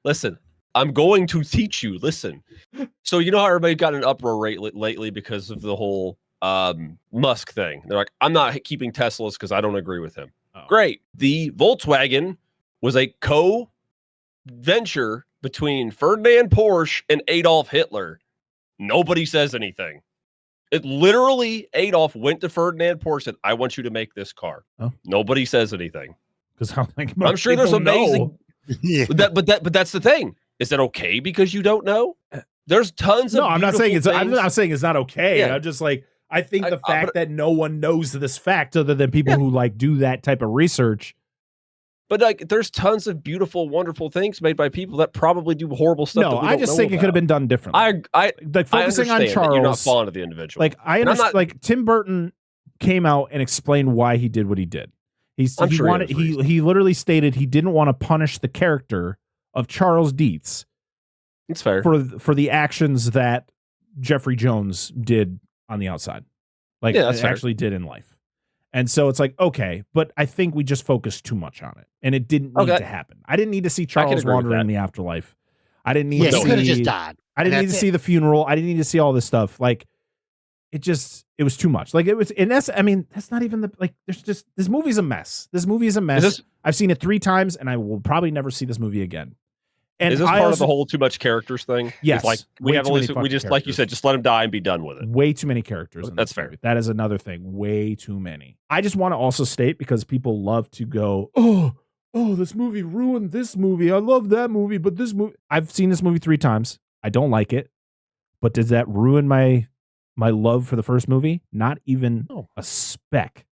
Listen. I'm going to teach you. Listen. So you know how everybody got an uproar lately because of the whole Musk thing. They're like, I'm not keeping Teslas because I don't agree with him. Oh. Great. The Volkswagen was a co-venture between Ferdinand Porsche and Adolf Hitler. Nobody says anything. It literally, Adolf went to Ferdinand Porsche and said, I want you to make this car. Oh. Nobody says anything. Because I'm sure there's amazing. Yeah. But that's the thing. Is that okay because you don't know? There's tons of. No, I'm not saying it's. I'm not saying it's not okay. Yeah. I'm just like I think the fact that no one knows this fact other than people who like do that type of research. But like, there's tons of beautiful, wonderful things made by people that probably do horrible stuff. No, I just think it could have been done differently. I like focusing on Charles. You're not fond of the individual. Like I understand. Like Tim Burton came out and explained why he did what he did. He literally stated he didn't want to punish the character of Charles Dietz. It's fair for the actions that Jeffrey Jones did on the outside, like actually did in life. And so it's like, okay, but I think we just focused too much on it and it didn't need to happen. I didn't need to see Charles wandering in the afterlife. I didn't need to he could have see. just died. I didn't need to see the funeral. I didn't need to see all this stuff. Like, it was too much. Like, it was, and that's not even this movie's a mess. This movie is a mess. I've seen it 3 times, and I will probably never see this movie again. And is this part of the whole too much characters thing? Yes. Like, we just, like you said, just let him die and be done with it. Way too many characters. That's fair. That is another thing. Way too many. I just want to also state, because people love to go, oh, this movie ruined this movie. I love that movie, but this movie, I've seen this movie 3 times. I don't like it. But does that ruin my love for the first movie? Not even a speck.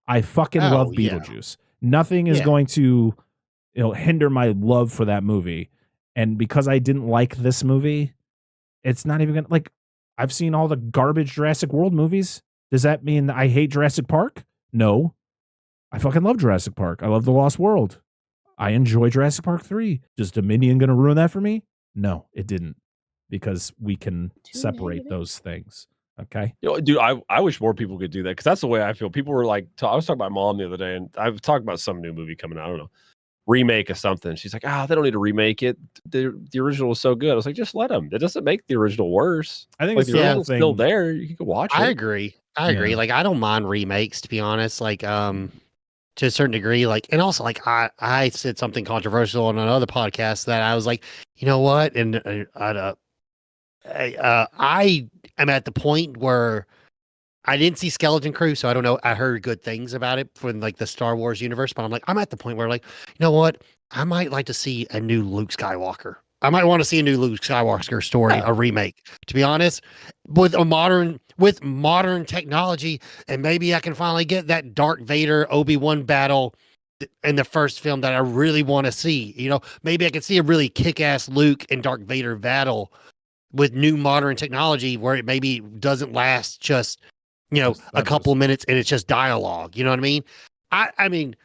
I fucking love Beetlejuice. Nothing is going to, hinder my love for that movie. And because I didn't like this movie, it's not even gonna, I've seen all the garbage Jurassic World movies. Does that mean I hate Jurassic Park? No. I fucking love Jurassic Park. I love The Lost World. I enjoy Jurassic Park 3. Is Dominion gonna ruin that for me? No, it didn't. Because we can separate those things. Okay. Dude, I wish more people could do that, because that's the way I feel. People were like, I was talking about my mom the other day, and I was talking about some new movie coming out. I don't know, remake of something. She's like, they don't need to remake it. The original was so good. I was like, just let them. It doesn't make the original worse. I think it's the original's still there. You can watch it. I agree. Like, I don't mind remakes, to be honest. Like, to a certain degree, like, and also, like, I said something controversial on another podcast that I was like, you know what? And I am at the point where I didn't see Skeleton Crew, so I don't know. I heard good things about it from like the Star Wars universe, but I'm at the point where, like, you know what? I might like to see a new Luke Skywalker. I might want to see a new Luke Skywalker story, a remake, to be honest, with modern technology, and maybe I can finally get that Darth Vader Obi-Wan battle in the first film that I really want to see. Maybe I can see a really kick-ass Luke and Darth Vader battle with new modern technology, where it maybe doesn't last just, a couple of minutes and it's just dialogue. You know what I mean? I mean,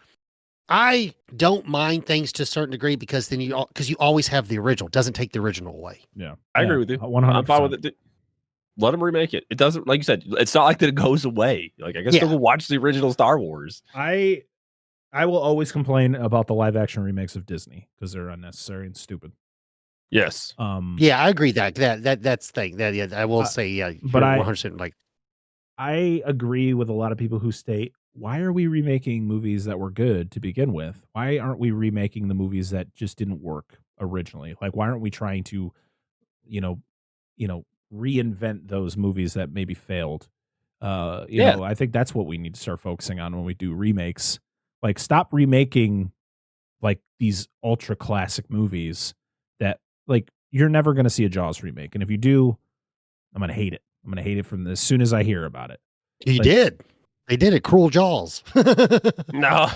I don't mind things to a certain degree, because then you always have the original. It doesn't take the original away. Yeah. I agree with you. 100%. I'm fine with it. Let them remake it. It doesn't, like you said, it's not like that it goes away. Like, I guess people watch the original Star Wars. I will always complain about the live action remakes of Disney, because they're unnecessary and stupid. Yes. Yeah, I agree that's the thing. That I will say, but 100% like, I agree with a lot of people who state, why are we remaking movies that were good to begin with? Why aren't we remaking the movies that just didn't work originally? Like, why aren't we trying to, reinvent those movies that maybe failed? I think that's what we need to start focusing on when we do remakes. Like, stop remaking like these ultra classic movies that, like, you're never going to see a Jaws remake. And if you do, I'm going to hate it. I'm going to hate it from as soon as I hear about it. They did it. Cruel Jaws. No,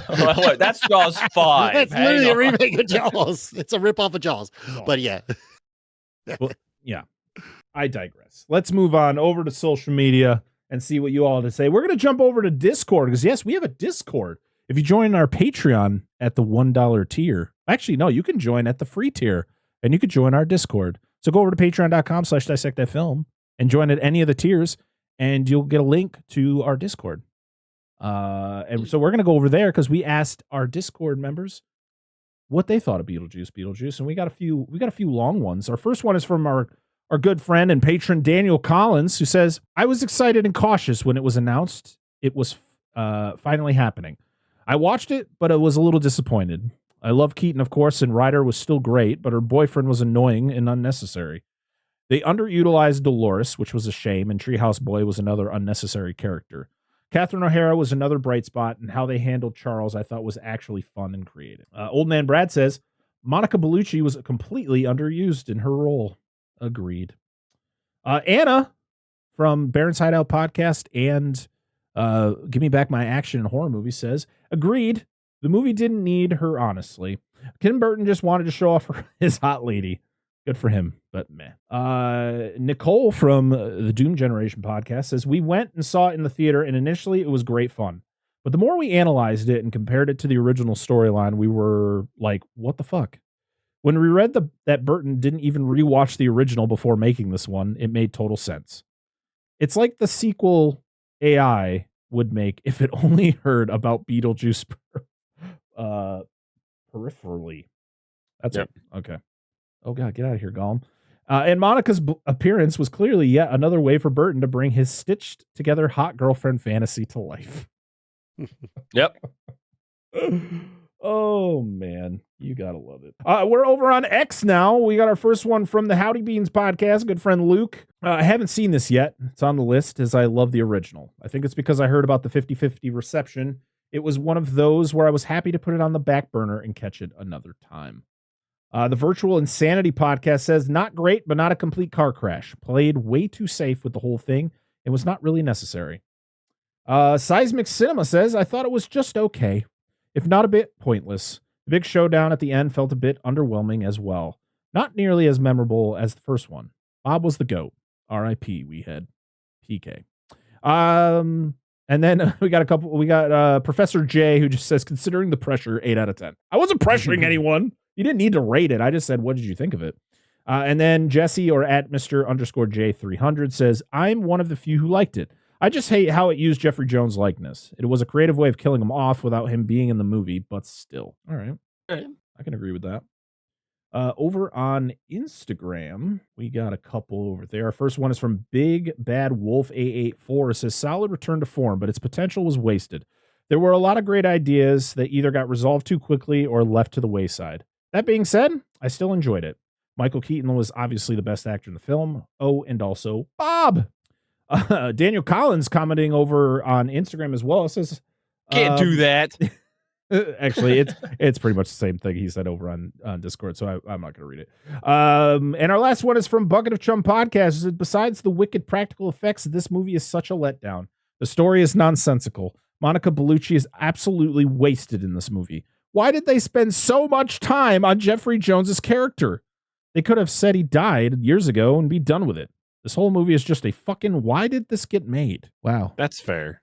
that's Jaws 5. That's literally a remake of Jaws. It's a ripoff of Jaws. But yeah. Well, yeah. I digress. Let's move on over to social media and see what you all have to say. We're going to jump over to Discord, because yes, we have a Discord. If you join our Patreon at the $1 tier, actually, no, you can join at the free tier, and you could join our Discord. So go over to patreon.com/dissect that film and join at any of the tiers, and you'll get a link to our Discord. And so we're going to go over there, because we asked our Discord members what they thought of Beetlejuice, and we got a few long ones. Our first one is from our good friend and patron Daniel Collins, who says, I was excited and cautious when it was announced it was finally happening. I watched it, but I was a little disappointed. I love Keaton, of course, and Ryder was still great, but her boyfriend was annoying and unnecessary. They underutilized Dolores, which was a shame, and Treehouse Boy was another unnecessary character. Catherine O'Hara was another bright spot, and how they handled Charles I thought was actually fun and creative. Old Man Brad says, Monica Bellucci was completely underused in her role. Agreed. Anna from Baron's Hideout Podcast and Give Me Back My Action and Horror Movie says, agreed. The movie didn't need her, honestly. Tim Burton just wanted to show off his hot lady. Good for him, but meh. Nicole from the Doom Generation Podcast says, we went and saw it in the theater, and initially it was great fun. But the more we analyzed it and compared it to the original storyline, we were like, what the fuck? When we read that Burton didn't even rewatch the original before making this one, it made total sense. It's like the sequel AI would make if it only heard about Beetlejuice peripherally. That's it. Okay. Oh God, get out of here, Gollum. And Monica's appearance was clearly yet another way for Burton to bring his stitched together hot girlfriend fantasy to life. Yep. Oh man, you gotta love it. We're over on X now. We got our first one from the Howdy Beans podcast. Good friend Luke. I haven't seen this yet. It's on the list as I love the original. I think it's because I heard about the 50-50 reception. It was one of those where I was happy to put it on the back burner and catch it another time. The Virtual Insanity podcast says, not great, but not a complete car crash. Played way too safe with the whole thing. It was not really necessary. Seismic Cinema says, I thought it was just okay, if not a bit pointless. The big showdown at the end felt a bit underwhelming as well. Not nearly as memorable as the first one. Bob was the GOAT. R.I.P. We had PK. And then we got Professor J, who just says, considering the pressure, 8 out of 10. I wasn't pressuring anyone. You didn't need to rate it. I just said, what did you think of it? And then Jesse, or at Mr_J300, says, I'm one of the few who liked it. I just hate how it used Jeffrey Jones' likeness. It was a creative way of killing him off without him being in the movie, but still. All right. I can agree with that. Over on Instagram, we got a couple over there. Our first one is from Big Bad Wolf 884. It says, solid return to form, but its potential was wasted. There were a lot of great ideas that either got resolved too quickly or left to the wayside. That being said, I still enjoyed it. Michael Keaton was obviously the best actor in the film. Oh, and also Bob. Daniel Collins commenting over on Instagram as well. It says, Can't do that. Actually, it's pretty much the same thing he said over on Discord, so I'm not going to read it. And our last one is from Bucket of Chum Podcast. It says, besides the wicked practical effects, this movie is such a letdown. The story is nonsensical. Monica Bellucci is absolutely wasted in this movie. Why did they spend so much time on Jeffrey Jones's character? They could have said he died years ago and be done with it. This whole movie is just a fucking, why did this get made? Wow. That's fair.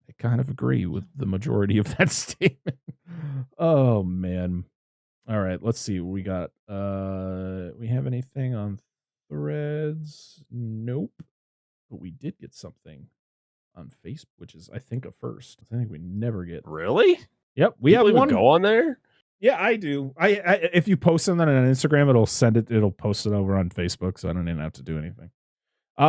I kind of agree with the majority of that statement. Oh, man. All right, let's see. We got, we have anything on Threads? Nope. But we did get something on Facebook, which is, I think, a first. I think we never get. Really? Yep. We People have one. Go on there? Yeah, I do. I if you post something on Instagram, it'll post it over on Facebook, so I don't even have to do anything.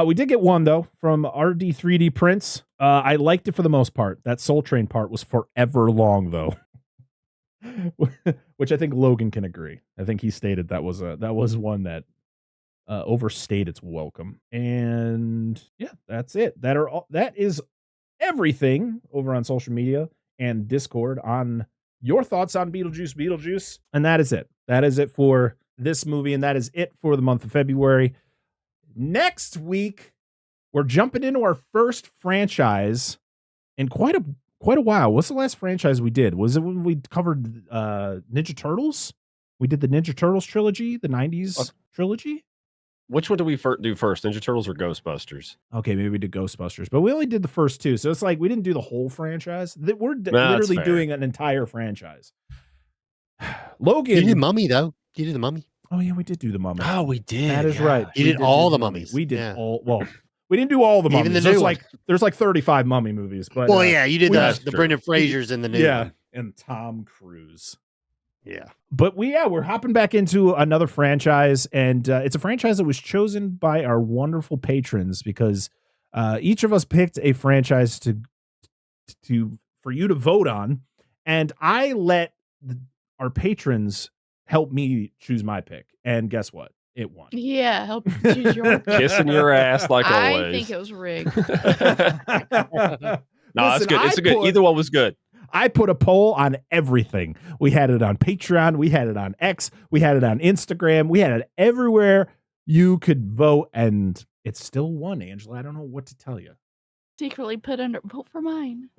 We did get one, though, from RD3D Prince. I liked it for the most part. That Soul Train part was forever long, though. Which I think Logan can agree. I think he stated that was one that overstayed its welcome. And yeah, that's it. That is everything over on social media and Discord on your thoughts on Beetlejuice. And that is it. That is it for this movie, and that is it for the month of February. Next week, we're jumping into our first franchise in quite a while. What's the last franchise we did? Was it when we covered Ninja Turtles? We did the Ninja Turtles trilogy, the 90s trilogy. Which one do we do first, Ninja Turtles or Ghostbusters? Okay, maybe we did Ghostbusters, but we only did the first two. So it's like we didn't do the whole franchise. We're literally doing an entire franchise. Logan. You did Mummy, though. You did the Mummy. Oh, yeah, we did do the Mummy. Oh, we did. That is right. You did all the Mummies. We did all. Well, we didn't do all the Mummies. Even the new one. There's like 35 Mummy movies. But yeah, you did the Brendan Frasers in the new one. And Tom Cruise. Yeah. But we're hopping back into another franchise, and it's a franchise that was chosen by our wonderful patrons because each of us picked a franchise for you to vote on, and I let our patrons help me choose my pick, and guess what? It won. Yeah, help you choose your pick. Kissing your ass like always. I think it was rigged. No, it's good. It's good. Either one was good. I put a poll on everything. We had it on Patreon. We had it on X. We had it on Instagram. We had it everywhere you could vote, and it still won, Angela. I don't know what to tell you. Secretly put under vote for mine.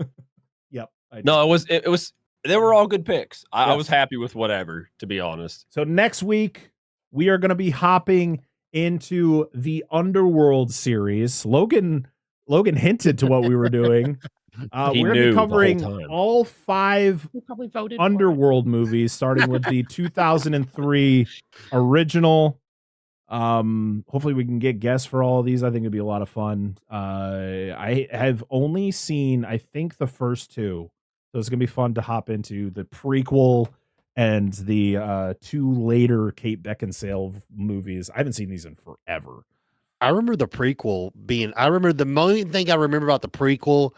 Yep. No, it was. They were all good picks. I was happy with whatever, to be honest. So next week we are going to be hopping into the Underworld series. Logan hinted to what we were doing. We're going to be covering all 5 Underworld movies, starting with the 2003 original. Hopefully we can get guests for all of these. I think it'd be a lot of fun. I have only seen, I think, the first 2. So it's going to be fun to hop into the prequel and the 2 later Kate Beckinsale movies. I haven't seen these in forever. I remember the prequel being. I remember the only thing I remember about the prequel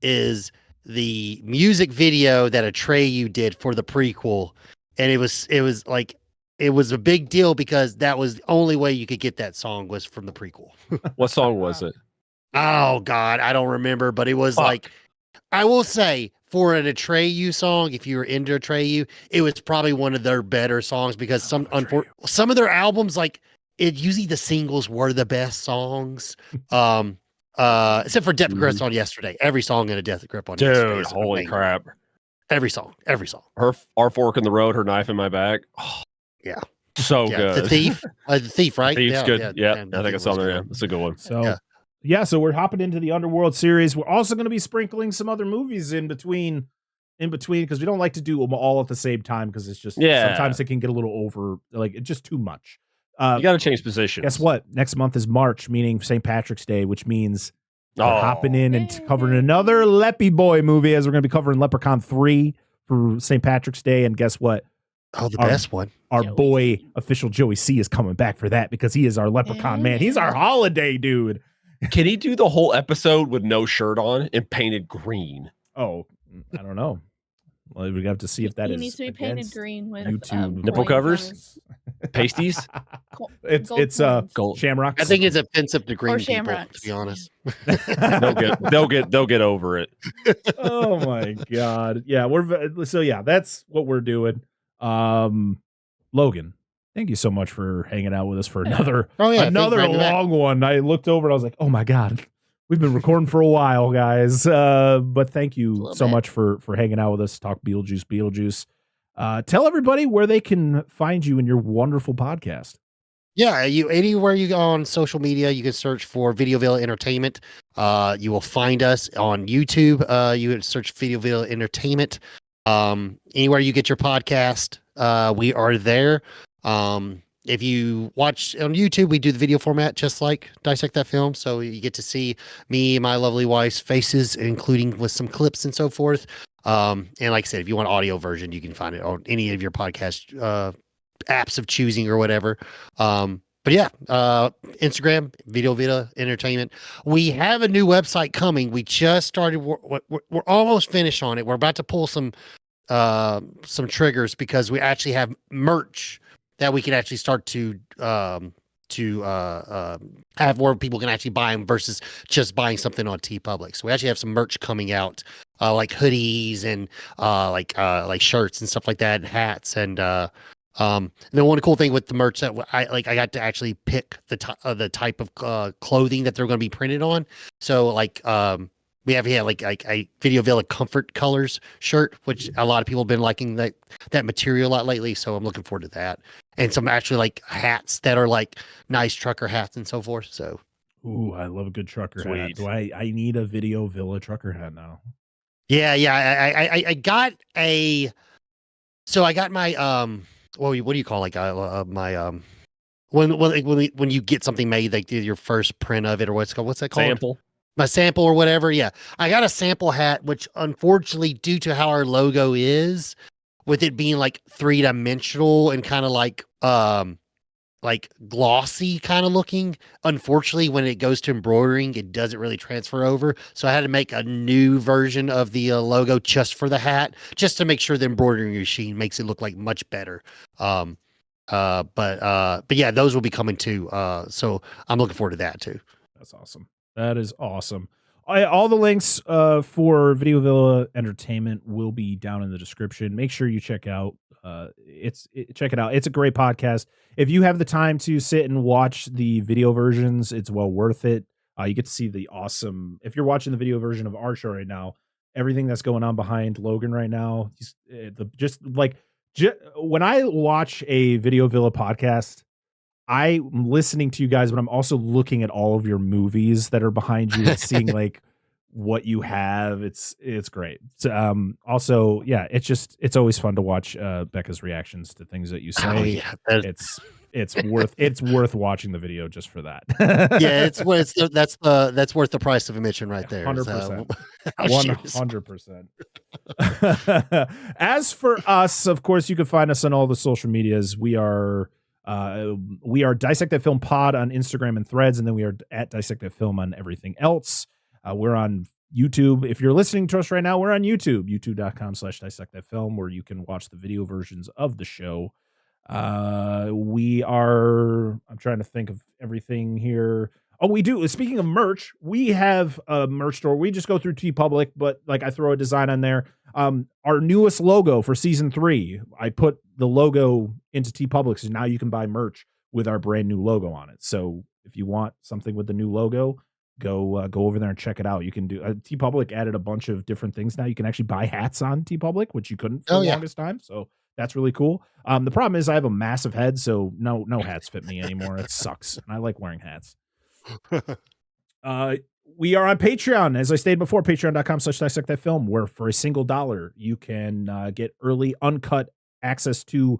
is the music video that Atreyu did for the prequel, and it was like it was a big deal because that was the only way you could get that song was from the prequel. What song was it? Oh God, I don't remember, but it was like, I will say for an Atreyu song, if you were into Atreyu, it was probably one of their better songs because some of their albums, like usually the singles were the best songs. Except for Death Grip on Yesterday. Every song in a Death Grip on Yesterday. Dude, holy crap. Every song. Our fork in the road, her knife in my back. Oh, yeah. So good. The Thief. The Thief, right? The Thief's good. Yeah. And I think it's on there. Yeah. It's a good one. So so we're hopping into the Underworld series. We're also going to be sprinkling some other movies in between because we don't like to do them all at the same time because it's just sometimes it can get a little over, like it's just too much. You got to change positions. Guess what? Next month is March, meaning St. Patrick's Day, which means we're hopping in and covering another Leppy Boy movie, as we're going to be covering Leprechaun 3 for St. Patrick's Day. And guess what? Oh, the best one. Our boy, official Joey C, is coming back for that because he is our Leprechaun man. He's our holiday dude. Can he do the whole episode with no shirt on and painted green? Oh, I don't know. Well, we have to see if that needs to be painted green with YouTube nipple covers, pasties. It's gold shamrocks. I think it's offensive to green or people, shamrocks. to be honest. they'll get over it. Oh my God. Yeah, that's what we're doing. Logan, thank you so much for hanging out with us for another long one. I looked over and I was like, oh my God. We've been recording for a while, guys. But thank you so much for hanging out with us. Talk Beetlejuice. Tell everybody where they can find you in your wonderful podcast. Yeah, anywhere you go on social media, you can search for Videoville Entertainment. You will find us on YouTube. You can search Videoville Entertainment. Anywhere you get your podcast, we are there. If you watch on YouTube, we do the video format just like Dissect That Film. So you get to see me and my lovely wife's faces, including with some clips and so forth. And like I said, if you want audio version, you can find it on any of your podcast apps of choosing or whatever. But yeah, Instagram, Videoville Entertainment. We have a new website coming. We just started. We're almost finished on it. We're about to pull some triggers because we actually have merch that we can actually start to have where people can actually buy them versus just buying something on TeePublic. So we actually have some merch coming out, like hoodies and like shirts and stuff like that, and hats. And then one cool thing with the merch that I got to actually pick the type of clothing that they're going to be printed on. So like we have like a Videoville Comfort Colors shirt, which a lot of people have been liking that material a lot lately. So I'm looking forward to that. And some actually like hats that are like nice trucker hats and so forth. So, ooh, I love a good trucker hat. Do I need a Videoville trucker hat now? Yeah. I got a. So I got my what do you call my when you get something made, like your first print of it, or what's that called? Sample. My sample or whatever. Yeah. I got a sample hat, which unfortunately, due to how our logo is, with it being like 3-dimensional and kind of like glossy kind of looking, unfortunately, when it goes to embroidering, it doesn't really transfer over. So I had to make a new version of the logo just for the hat, just to make sure the embroidering machine makes it look like much better. But yeah, those will be coming too. So I'm looking forward to that too. That's awesome. That is awesome. All the links for Videoville Entertainment will be down in the description. Make sure you check out. Check it out. It's a great podcast. If you have the time to sit and watch the video versions, it's well worth it. You get to see the awesome. If you're watching the video version of our show right now, everything that's going on behind Logan right now, when I watch a Videoville podcast, I'm listening to you guys, but I'm also looking at all of your movies that are behind you and seeing like what you have. It's great. Also, yeah, it's always fun to watch Becca's reactions to things that you say. Oh, yeah. it's worth watching the video just for that. Yeah, that's worth the price of admission right there. 100%. 100%. As for us, of course, you can find us on all the social medias. We are Dissect That Film Pod on Instagram and Threads, and then we are at Dissect That Film on everything else. We're on YouTube. If you're listening to us right now, we're on YouTube, youtube.com/Dissect That Film, where you can watch the video versions of the show. I'm trying to think of everything here. Oh, we do. Speaking of merch, we have a merch store. We just go through TeePublic, but like I throw a design on there. Our newest logo for season 3, I put the logo into TeePublic, so now you can buy merch with our brand new logo on it. So if you want something with the new logo, go over there and check it out. You can do TeePublic added a bunch of different things now. You can actually buy hats on TeePublic, which you couldn't for the longest time. So that's really cool. The problem is I have a massive head, so no hats fit me anymore. It sucks. And I like wearing hats. We are on Patreon, as I stated before, patreon.com/Dissect That Film, where for a single $1 you can get early uncut access to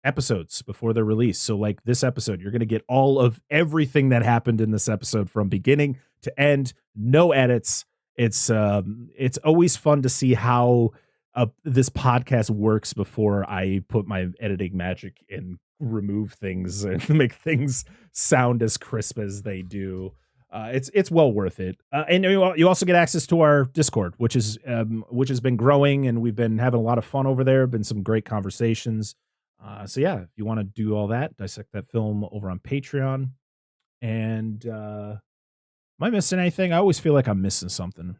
episodes before they're released. So like this episode, you're going to get all of everything that happened in this episode from beginning to end, no edits. It's always fun to see how this podcast works before I put my editing magic and remove things and make things sound as crisp as they do. It's well worth it. And you also get access to our Discord, which has been growing, and we've been having a lot of fun over there. Been some great conversations. So yeah, if you want to do all that, Dissect That Film over on Patreon. And am I missing anything? I always feel like I'm missing something.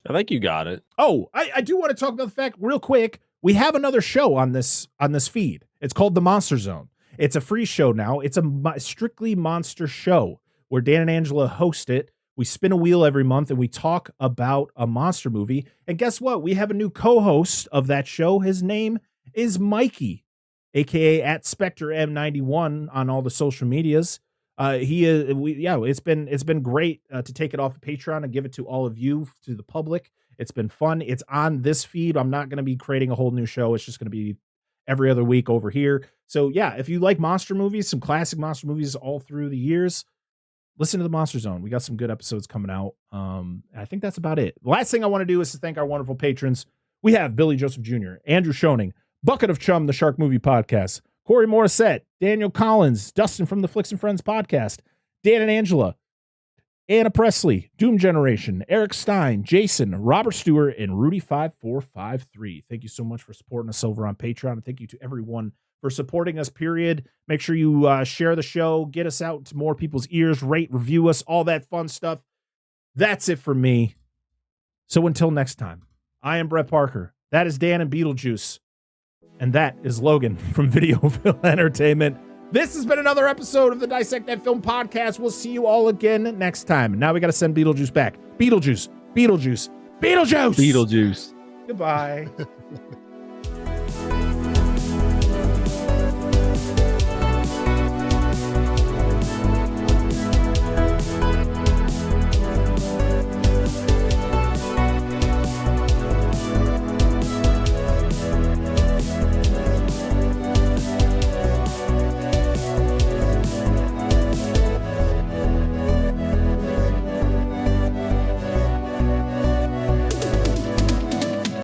I think you got it. Oh, I do want to talk about the fact real quick. We have another show on this feed. It's called The Monster Zone. It's a free show now. It's a strictly monster show where Dan and Angela host it. We spin a wheel every month and we talk about a monster movie. And guess what? We have a new co-host of that show. His name is Mikey, aka at SpectreM91 on all the social medias. It's been great to take it off of Patreon and give it to all of you, to the public. It's been fun. It's on this feed. I'm not going to be creating a whole new show. It's just going to be every other week over here. So yeah, if you like monster movies, some classic monster movies all through the years, listen to the Monster Zone. We got some good episodes coming out. I think that's about it. The last thing I want to do is to thank our wonderful patrons. We have Billy Joseph Jr., Andrew Schoening, Bucket of Chum, the Shark Movie Podcast, Corey Morissette, Daniel Collins, Dustin from the Flicks and Friends Podcast, Dan and Angela, Anna Presley, Doom Generation, Eric Stein, Jason, Robert Stewart, and Rudy5453. Thank you so much for supporting us over on Patreon. And thank you to everyone for supporting us, period. Make sure you share the show, get us out to more people's ears, rate, review us, all that fun stuff. That's it for me. So until next time, I am Brett Parker. That is Dan and Beetlejuice. And that is Logan from Videoville Entertainment. This has been another episode of the Dissect That Film Podcast. We'll see you all again next time. Now we got to send Beetlejuice back. Beetlejuice, Beetlejuice, Beetlejuice. Beetlejuice. Goodbye.